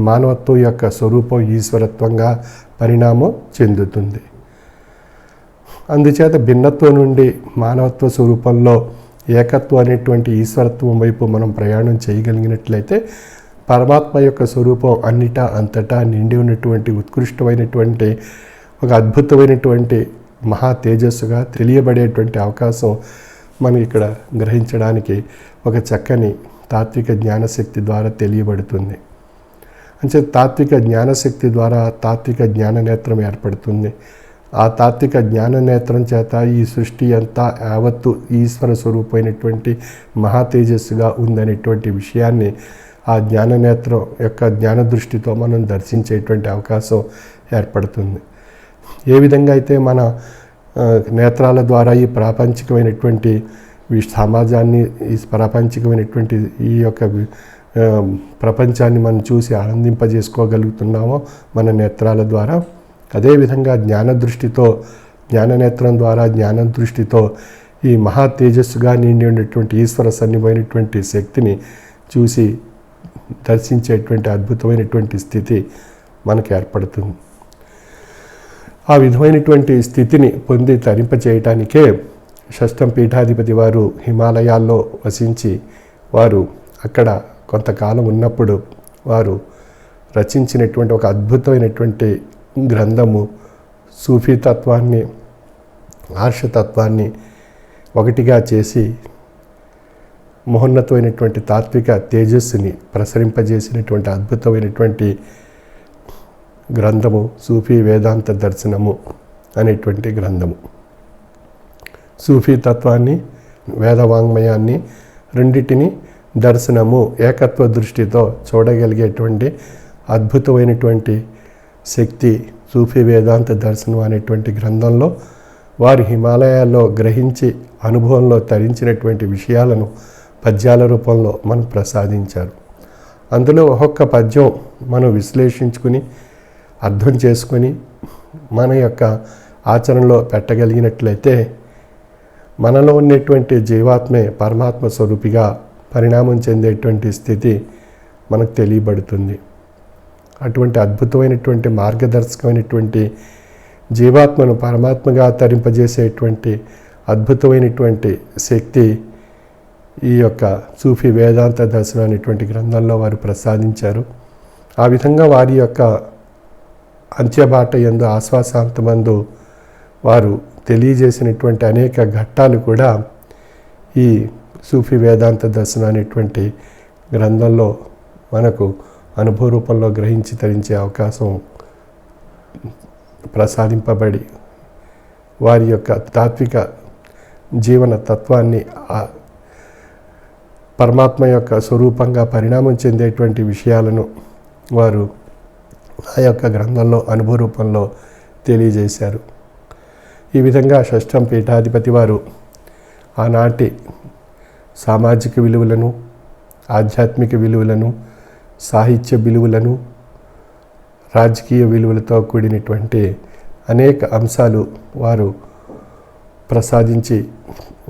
మానవత్వం యొక్క స్వరూపం ఈశ్వరత్వంగా పరిణామం చెందుతుంది. అందుచేత భిన్నత్వం నుండి మానవత్వ స్వరూపంలో ఏకత్వం అనేటువంటి ఈశ్వరత్వం వైపు మనం ప్రయాణం చేయగలిగినట్లయితే పరమాత్మ యొక్క స్వరూపం అన్నిటా అంతటా నిండి ఉన్నటువంటి ఉత్కృష్టమైనటువంటి ఒక అద్భుతమైనటువంటి మహా తేజస్సుగా తెలియబడేటువంటి అవకాశం మనం ఇక్కడ గ్రహించడానికి ఒక చక్కని తాత్విక జ్ఞానశక్తి ద్వారా తెలియబడుతుంది. అంటే తాత్విక జ్ఞానశక్తి ద్వారా తాత్విక జ్ఞాననేత్రం ఏర్పడుతుంది. ఆ తాత్విక జ్ఞాననేత్రం చేత ఈ సృష్టి అంతా యావత్తు ఈశ్వర స్వరూపమైనటువంటి మహా తేజస్సుగా ఉందనేటువంటి విషయాన్ని ఆ జ్ఞాననేత్రం యొక్క జ్ఞాన దృష్టితో మనం దర్శించేటువంటి అవకాశం ఏర్పడుతుంది. ఏ విధంగా అయితే మన నేత్రాల ద్వారా ఈ ప్రాపంచికమైనటువంటి సమాజాన్ని, ఈ ప్రాపంచికమైనటువంటి ఈ యొక్క ప్రపంచాన్ని మనం చూసి ఆనందింపజేసుకోగలుగుతున్నామో మన నేత్రాల ద్వారా, అదేవిధంగా జ్ఞాననేత్రం ద్వారా జ్ఞాన దృష్టితో ఈ మహా తేజస్సుగా నిండి ఉన్నటువంటి ఈశ్వర సన్నిభమైనటువంటి శక్తిని చూసి దర్శించేటువంటి అద్భుతమైనటువంటి స్థితి మనకు ఏర్పడుతుంది. ఆ విధమైనటువంటి స్థితిని పొంది తరింపచేయటానికే షష్టం పీఠాధిపతి వారు హిమాలయాల్లో వసించి వారు అక్కడ కొంతకాలం ఉన్నప్పుడు వారు రచించినటువంటి ఒక అద్భుతమైనటువంటి గ్రంథము సూఫీ తత్వాన్ని, ఆర్షతత్వాన్ని ఒకటిగా చేసి మహోన్నతమైనటువంటి తాత్విక తేజస్సుని ప్రసరింపజేసినటువంటి అద్భుతమైనటువంటి గ్రంథము సూఫీ వేదాంత దర్శనము అనేటువంటి గ్రంథము. సూఫీ తత్వాన్ని, వేదవాంగ్మయాన్ని రెండిటిని దర్శనము ఏకత్వ దృష్టితో చూడగలిగేటువంటి అద్భుతమైనటువంటి శక్తి సూఫీ వేదాంత దర్శనం అనేటువంటి గ్రంథంలో వారు హిమాలయాల్లో గ్రహించి అనుభవంలో తరించినటువంటి విషయాలను పద్యాల రూపంలో మనకు ప్రసాదించారు. అందులో ఒక్కొక్క పద్యం మనం విశ్లేషించుకుని అర్థం చేసుకొని మన యొక్క ఆచరణలో పెట్టగలిగినట్లయితే మనలో ఉన్నటువంటి జీవాత్మే పరమాత్మ స్వరూపిగా పరిణామం చెందేటువంటి స్థితి మనకు తెలియబడుతుంది. అటువంటి అద్భుతమైనటువంటి మార్గదర్శకమైనటువంటి జీవాత్మను పరమాత్మగా తరింపజేసేటువంటి అద్భుతమైనటువంటి శక్తి ఈ యొక్క సూఫీ వేదాంత దర్శనం అనేటువంటి గ్రంథంలో వారు ప్రసాదించారు. ఆ విధంగా వారి యొక్క అంత్యబాట యందు ఆశ్వాసాంతమందు వారు తెలియజేసినటువంటి అనేక ఘట్టాలు కూడా ఈ సూఫీ వేదాంత దర్శనం అనేటువంటి గ్రంథంలో మనకు అనుభవ రూపంలో గ్రహించి తరించే అవకాశం ప్రసాదింపబడి వారి యొక్క తాత్విక జీవన తత్వాన్ని పరమాత్మ యొక్క స్వరూపంగా పరిణామం చెందేటువంటి విషయాలను వారు ఆ యొక్క గ్రంథంలో అనుభవ రూపంలో తెలియజేశారు. ఈ విధంగా షష్టం పీఠాధిపతి వారు ఆనాటి సామాజిక విలువలను, ఆధ్యాత్మిక విలువలను, సాహిత్య విలువలను, రాజకీయ విలువలతో కూడినటువంటి అనేక అంశాలు వారు ప్రసాదించి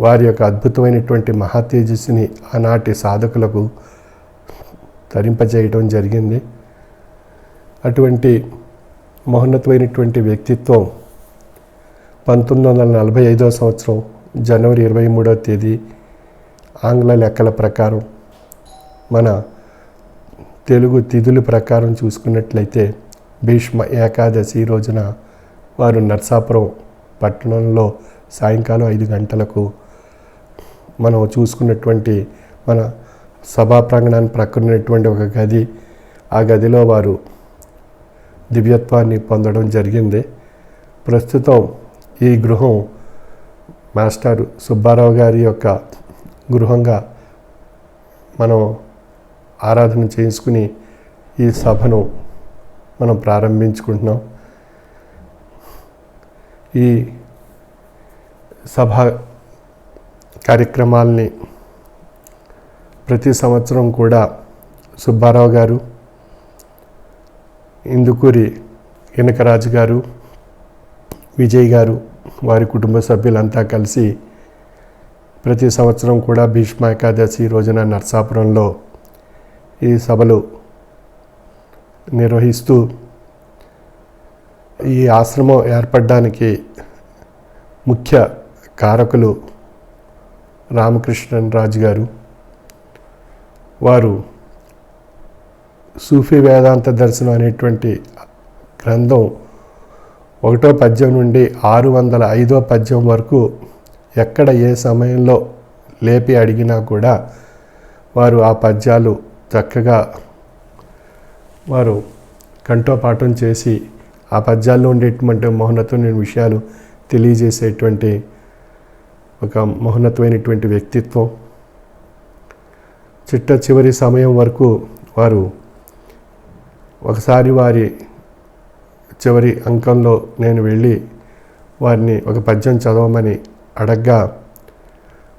వారి యొక్క అద్భుతమైనటువంటి మహా తేజస్సుని ఆనాటి సాధకులకు తరింపజేయడం జరిగింది. అటువంటి మహోన్నతమైనటువంటి వ్యక్తిత్వం 1945 సంవత్సరం జనవరి 23వ తేదీ ఆంగ్ల లెక్కల ప్రకారం, మన తెలుగు తిథుల ప్రకారం చూసుకున్నట్లయితే భీష్మ ఏకాదశి రోజున వారు నర్సాపురం పట్టణంలో సాయంకాలం 5 గంటలకు మనం చూసుకున్నటువంటి మన సభా ప్రాంగణాన్ని ప్రక్కనటువంటి ఒక గది, ఆ గదిలో వారు దివ్యత్వాన్ని పొందడం జరిగింది. ప్రస్తుతం ఈ గృహం మాస్టర్ సుబ్బారావు గారి యొక్క గృహంగా మనం ఆరాధన చేసుకుని ఈ సభను మనం ప్రారంభించుకుంటున్నాం. ఈ సభా కార్యక్రమాల్ని ప్రతి సంవత్సరం కూడా సుబ్బారావు గారు, ఇందుకూరి కనకరాజు గారు, విజయ్ గారు, వారి కుటుంబ సభ్యులంతా కలిసి ప్రతి సంవత్సరం కూడా భీష్మ ఏకాదశి రోజున నరసాపురంలో ఈ సభలు నిర్వహిస్తూ ఈ ఆశ్రమం ఏర్పడడానికి ముఖ్య కారకులు రామకృష్ణన్ రాజు గారు. వారు సూఫీ వేదాంత దర్శనం అనేటువంటి గ్రంథం 1వ పద్యం నుండి 605వ పద్యం వరకు ఎక్కడ ఏ సమయంలో లేపి అడిగినా కూడా వారు ఆ పద్యాలు చక్కగా వారు కంఠోపాఠం చేసి ఆ పద్యాల్లో ఉండేటువంటి మహోన్నతమైన విషయాలు తెలియజేసేటువంటి ఒక మహోన్నతమైనటువంటి వ్యక్తిత్వం. చిట్ట చివరి సమయం వరకు వారు ఒకసారి వారి చివరి అంకంలో నేను వెళ్ళి వారిని ఒక పద్యం చదవమని అడగ్గా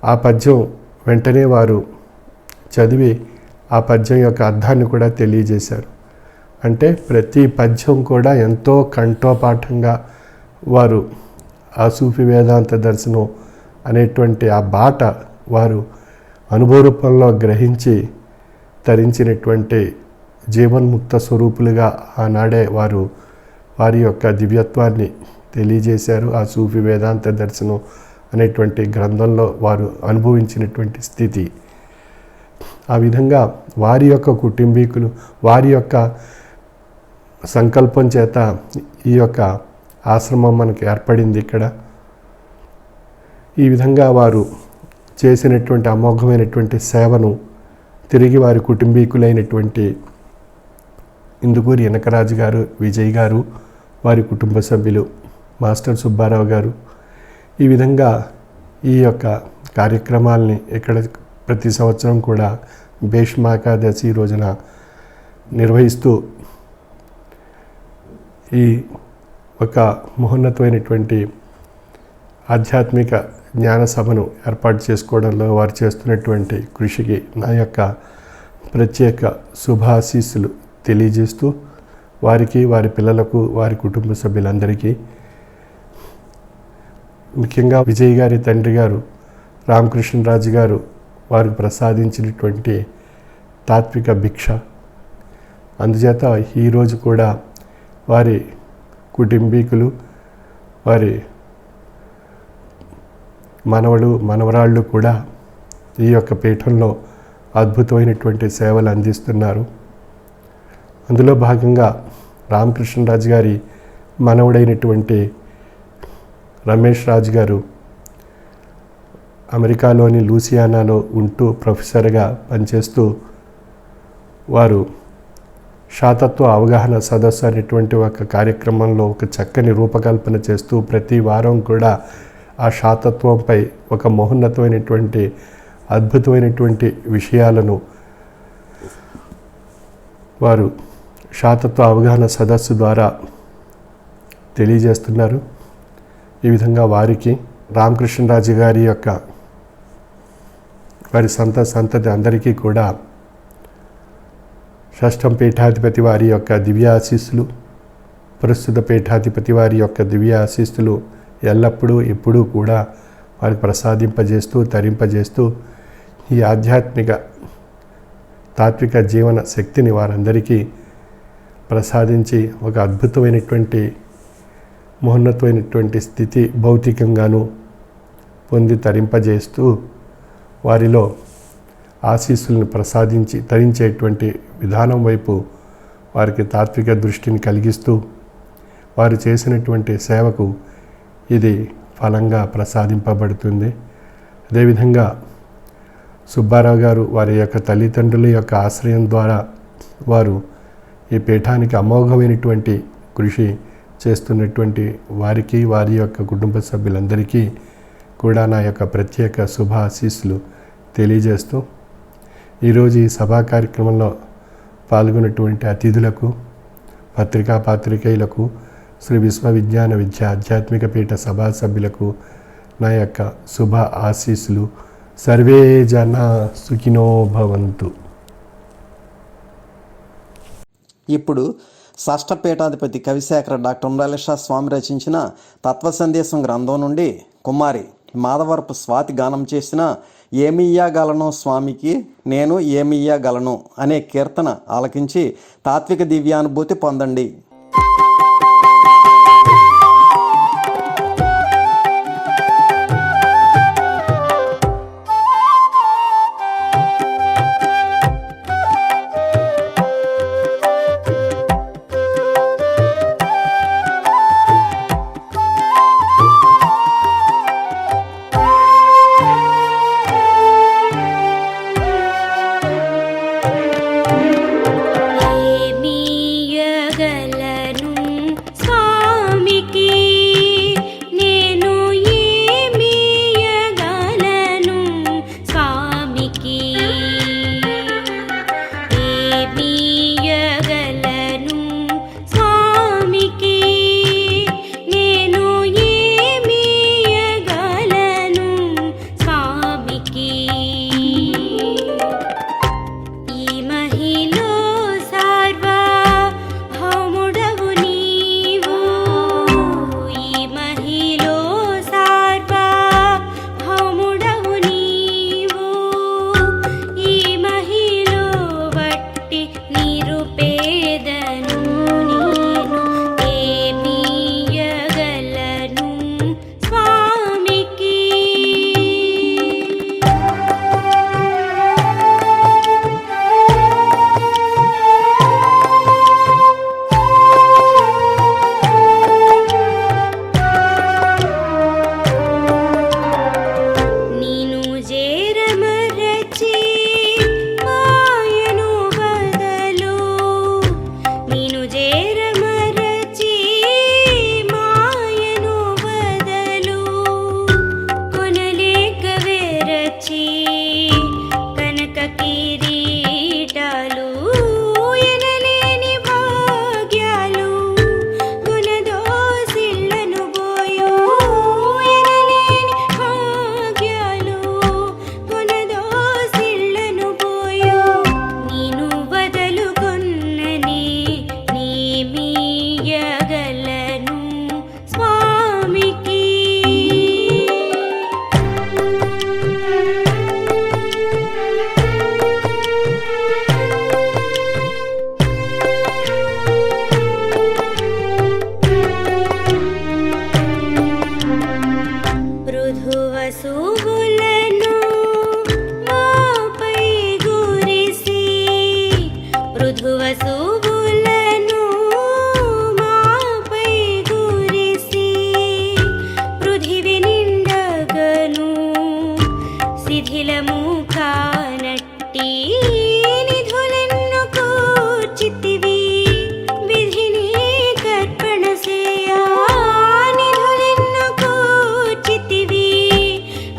ఆ పద్యం వెంటనే వారు చదివి ఆ పద్యం యొక్క అర్థాన్ని కూడా తెలియజేశారు. అంటే ప్రతి పద్యం కూడా ఎంతో కంఠోపాఠంగా వారు ఆ సూఫీ వేదాంత దర్శనం అనేటువంటి ఆ బాట వారు అనుభవ రూపంలో గ్రహించి తరించినటువంటి జీవన్ముక్త స్వరూపులుగా ఆనాడే వారు వారి యొక్క దివ్యత్వాన్ని తెలియజేశారు. ఆ సూఫీ వేదాంత దర్శనం అనేటువంటి గ్రంథంలో వారు అనుభవించినటువంటి స్థితి. ఆ విధంగా వారి యొక్క కుటుంబీకులు వారి యొక్క సంకల్పం చేత ఈ యొక్క ఆశ్రమం మనకు ఏర్పడింది ఇక్కడ. ఈ విధంగా వారు చేసినటువంటి అమోఘమైనటువంటి సేవను తిరిగి వారి కుటుంబీకులైనటువంటి ఇందుకూరి కనకరాజు గారు, విజయ్ గారు, వారి కుటుంబ సభ్యులు, మాస్టర్ సుబ్బారావు గారు ఈ విధంగా ఈ యొక్క కార్యక్రమాల్ని ఇక్కడ ప్రతి సంవత్సరం కూడా భీష్మ ఏకాదశి రోజున నిర్వహిస్తూ ఈ ఒక మహోన్నతమైనటువంటి ఆధ్యాత్మిక జ్ఞాన సభను ఏర్పాటు చేసుకోవడంలో వారు చేస్తున్నటువంటి కృషికి నా యొక్క ప్రత్యేక శుభాశీస్సులు తెలియజేస్తూ వారికి, వారి పిల్లలకు, వారి కుటుంబ సభ్యులందరికీ, ముఖ్యంగా విజయ్ గారి తండ్రి గారు రామకృష్ణరాజు గారు వారికి ప్రసాదించినటువంటి తాత్విక భిక్ష. అందుచేత ఈరోజు కూడా వారి కుటుంబీకులు, వారి మనవరాళ్ళు కూడా ఈ యొక్క పీఠంలో అద్భుతమైనటువంటి సేవలు అందిస్తున్నారు. అందులో భాగంగా రామకృష్ణరాజు గారి మనవడైనటువంటి రమేష్ రాజు గారు అమెరికాలోని లూసియానాలో ఉంటూ ప్రొఫెసర్గా పనిచేస్తూ వారు శాతత్వ అవగాహన సదస్సు అనేటువంటి ఒక కార్యక్రమంలో ఒక చక్కని రూపకల్పన చేస్తూ ప్రతి వారం కూడా ఆ శాతత్వంపై ఒక మహోన్నతమైనటువంటి అద్భుతమైనటువంటి విషయాలను వారు శాతత్వ అవగాహన సదస్సు ద్వారా తెలియజేస్తున్నారు. ఈ విధంగా వారికి రామకృష్ణరాజు గారి యొక్క వారి సంతతి అందరికీ కూడా షష్టం పీఠాధిపతి వారి యొక్క దివ్య ఆశీస్సులు, ప్రస్తుత పీఠాధిపతి వారి యొక్క దివ్య ఆశీస్సులు ఎల్లప్పుడూ ఎప్పుడూ కూడా వారికి ప్రసాదింపజేస్తూ తరింపజేస్తూ ఈ ఆధ్యాత్మిక తాత్విక జీవన శక్తిని వారందరికీ ప్రసాదించి ఒక అద్భుతమైనటువంటి మహోన్నతమైనటువంటి స్థితి భౌతికంగాను పొంది తరింపజేస్తూ వారిలో ఆశీస్సులను ప్రసాదించి తరించేటువంటి విధానం వైపు వారికి తాత్విక దృష్టిని కలిగిస్తూ వారు చేసినటువంటి సేవకు ఇది ఫలంగా ప్రసాదింపబడుతుంది. అదేవిధంగా సుబ్బారావు గారు వారి యొక్క తల్లిదండ్రుల యొక్క ఆశ్రయం ద్వారా వారు ఈ పీఠానికి అమోఘమైనటువంటి కృషి చేస్తున్నటువంటి వారికి, వారి యొక్క కుటుంబ సభ్యులందరికీ కూడా నా యొక్క ప్రత్యేక శుభ ఆశీస్సులు తెలియజేస్తూ ఈరోజు ఈ సభా కార్యక్రమంలో పాల్గొన్నటువంటి అతిథులకు, పత్రికా పాత్రికేయులకు, శ్రీ విశ్వవిజ్ఞాన విద్య ఆధ్యాత్మిక పీఠ సభా సభ్యులకు నా యొక్క శుభ ఆశీస్సులు. సర్వే జన సుఖినో భవంతు.
ఇప్పుడు షష్ఠపీఠాధిపతి కవిశేఖర డాక్టర్ ఉమ్రాలిషా స్వామి రచించిన తత్వ సందేశం గ్రంథం నుండి కుమారి మాధవరపు స్వాతి గానం చేసిన ఏమియ్యగలను స్వామికి నేను ఏమియ్యగలను అనే కీర్తన ఆలకించి తాత్విక దివ్యానుభూతి పొందండి.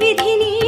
విధిని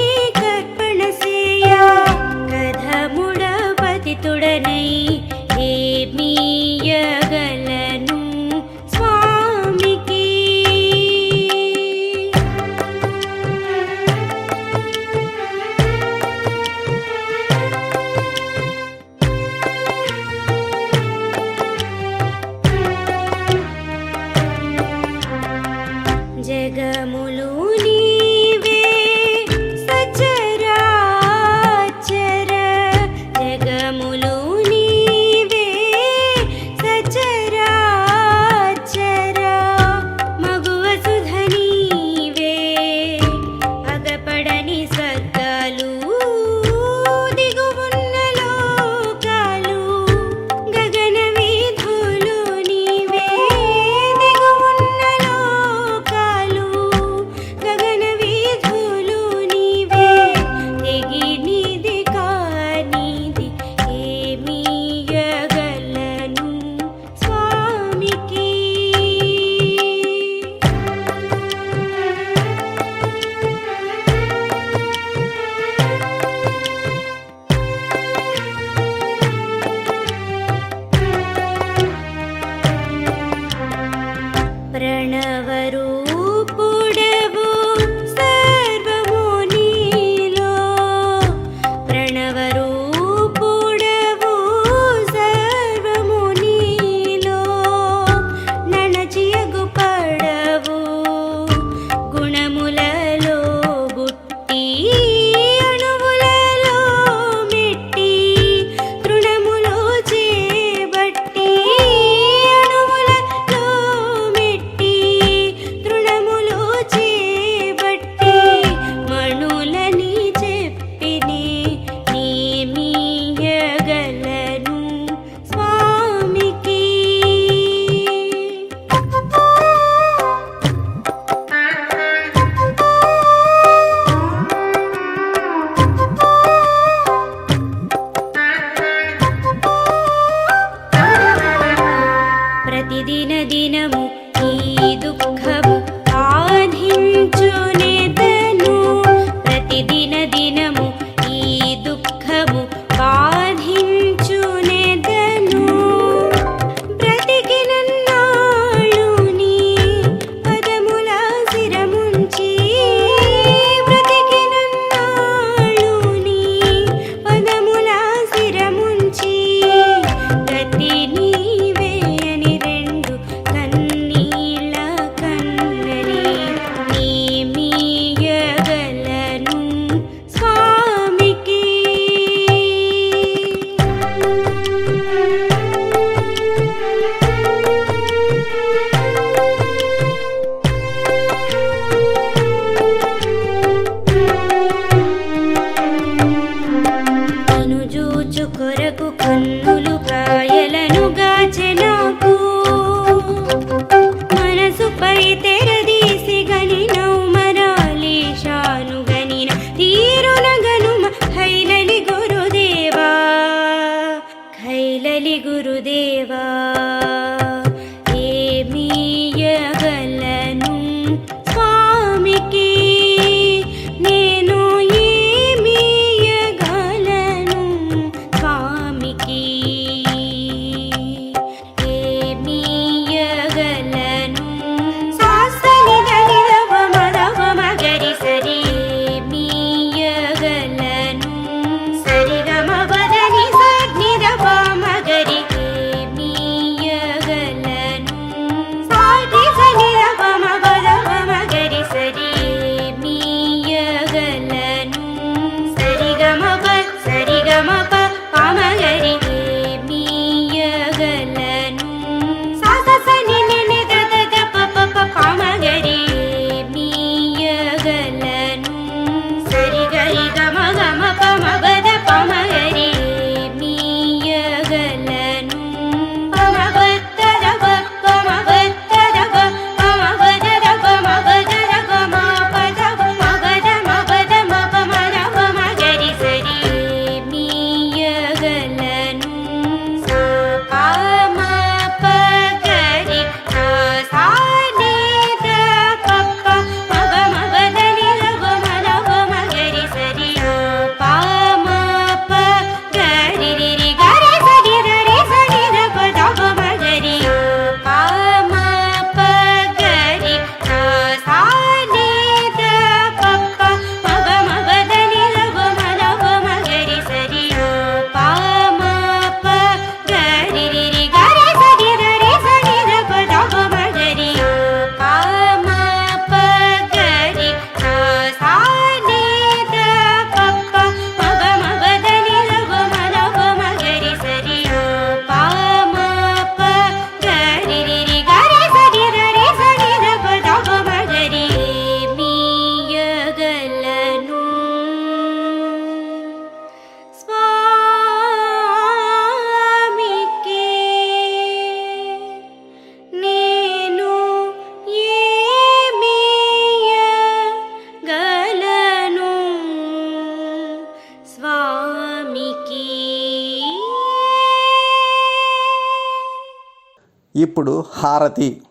ఇప్పుడు హారతి.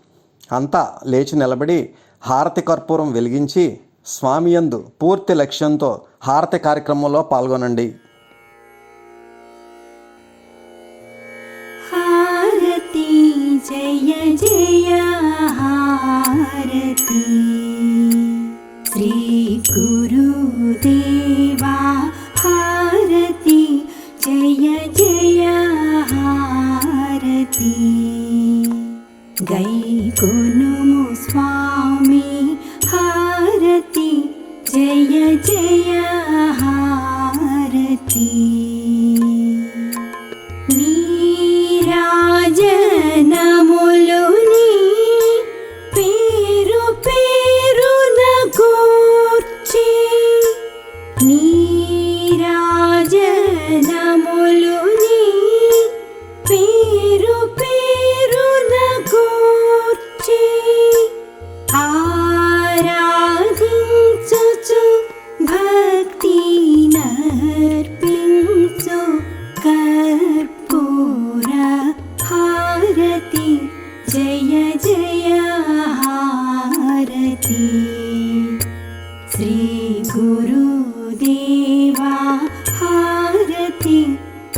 అంతా లేచి నిలబడి హారతి కర్పూరం వెలిగించి స్వామి యందు పూర్తి లక్ష్యంతో హారతి కార్యక్రమంలో పాల్గొనండి.
హారతి జయ జయ హారతి శ్రీ గురుదేవా హారతి జయ జయ హారతి గైకొనుము స్వామి హారతి జయ జయ హారతి నీరాజనములుని పేరు పేరున కూర్చి నీరాజనములుని పేరు పేరున కూర్చి ఆరాధించుచు భక్తి నర్పించు కర్పూర హారతి జయ జయ హారతి శ్రీ గురుదేవా హారతి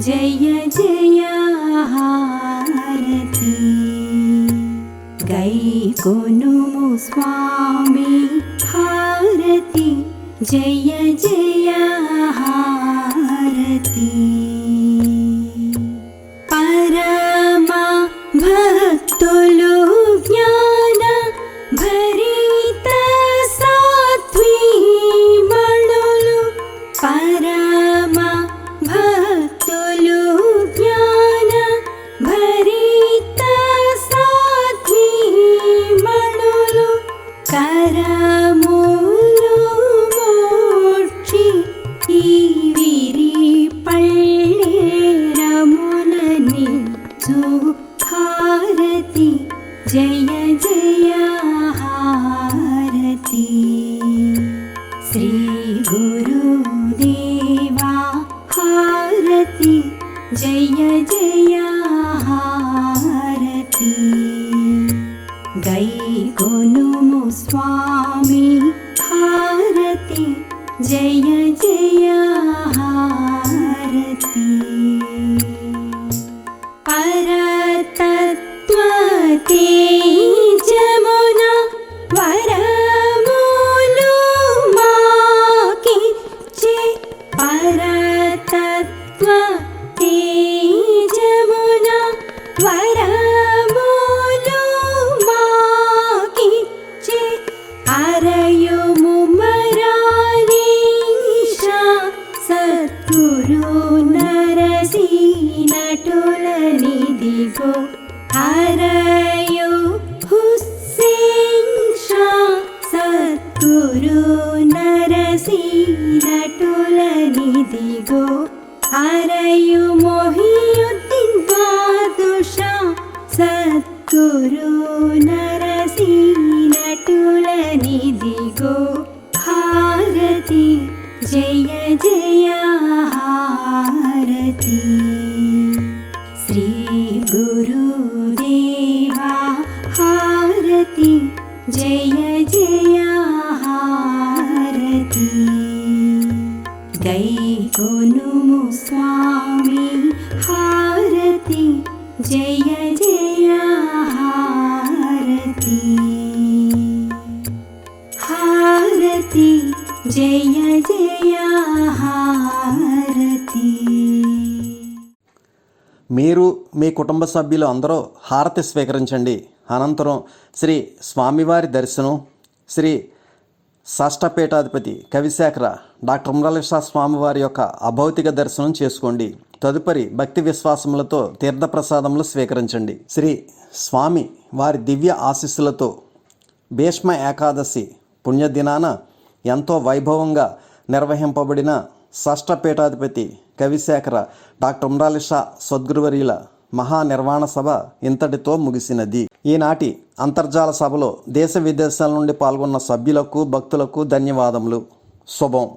జయ జయ హారతి గైకొనుము స్వామి హారతి జయ జయ హారతి పరమ భక్తులు జ్ఞాన భరిత సాత్వీమణులు పరమ భక్తులు జ్ఞాన భరిత సాత్వీమణులు కరములు మోక్షి ఈ విరి పళ్ళేరములని హారతి జయ జయ హారతి శ్రీ గురుదేవా హారతి జయ జయ హారతి గైకొనుము స్వామి హారతి జయ జయ హారతి పరతత్వ తేజమున వరములు మాకిచ్చే పరతత్వ తేజమున వరములు మాకిచ్చే అరయుము మరాలీషా సద్గురు నరసి నటులనిదిగో అరయు హుస్సేన్ షా సద్గురు నరసి నటులనిదిగో అరయు మొహియుద్దీన్ బాదుషా సద్గురు నరసి నటులనిదిగో హారతి జయ జయ హారతి శ్రీ గురుదేవా హారతి జయ జయ హారతి గైకొనుము స్వామి హారతి జయ జయ హారతి హారతి జయ జయ హారతి.
మీరు మీ కుటుంబ సభ్యులు అందరూ హారతి స్వీకరించండి. అనంతరం శ్రీ స్వామివారి దర్శనం, శ్రీ షష్ఠపీఠాధిపతి కవిశేఖర డాక్టర్ ఉమ్రాలిషా స్వామివారి యొక్క అభౌతిక దర్శనం చేసుకోండి. తదుపరి భక్తి విశ్వాసములతో తీర్థప్రసాదములు స్వీకరించండి. శ్రీ స్వామి వారి దివ్య ఆశీస్సులతో భీష్మ ఏకాదశి పుణ్యదినాన ఎంతో వైభవంగా నిర్వహింపబడిన షష్ఠపీఠాధిపతి కవిశేఖర డాక్టర్ ఉమ్రాలిషా సద్గురువర్యుల మహానిర్వాణ సభ ఇంతటితో ముగిసినది. ఈనాటి అంతర్జాల సభలో దేశ విదేశాల నుండి పాల్గొన్న సభ్యులకు భక్తులకు ధన్యవాదములు. శుభం.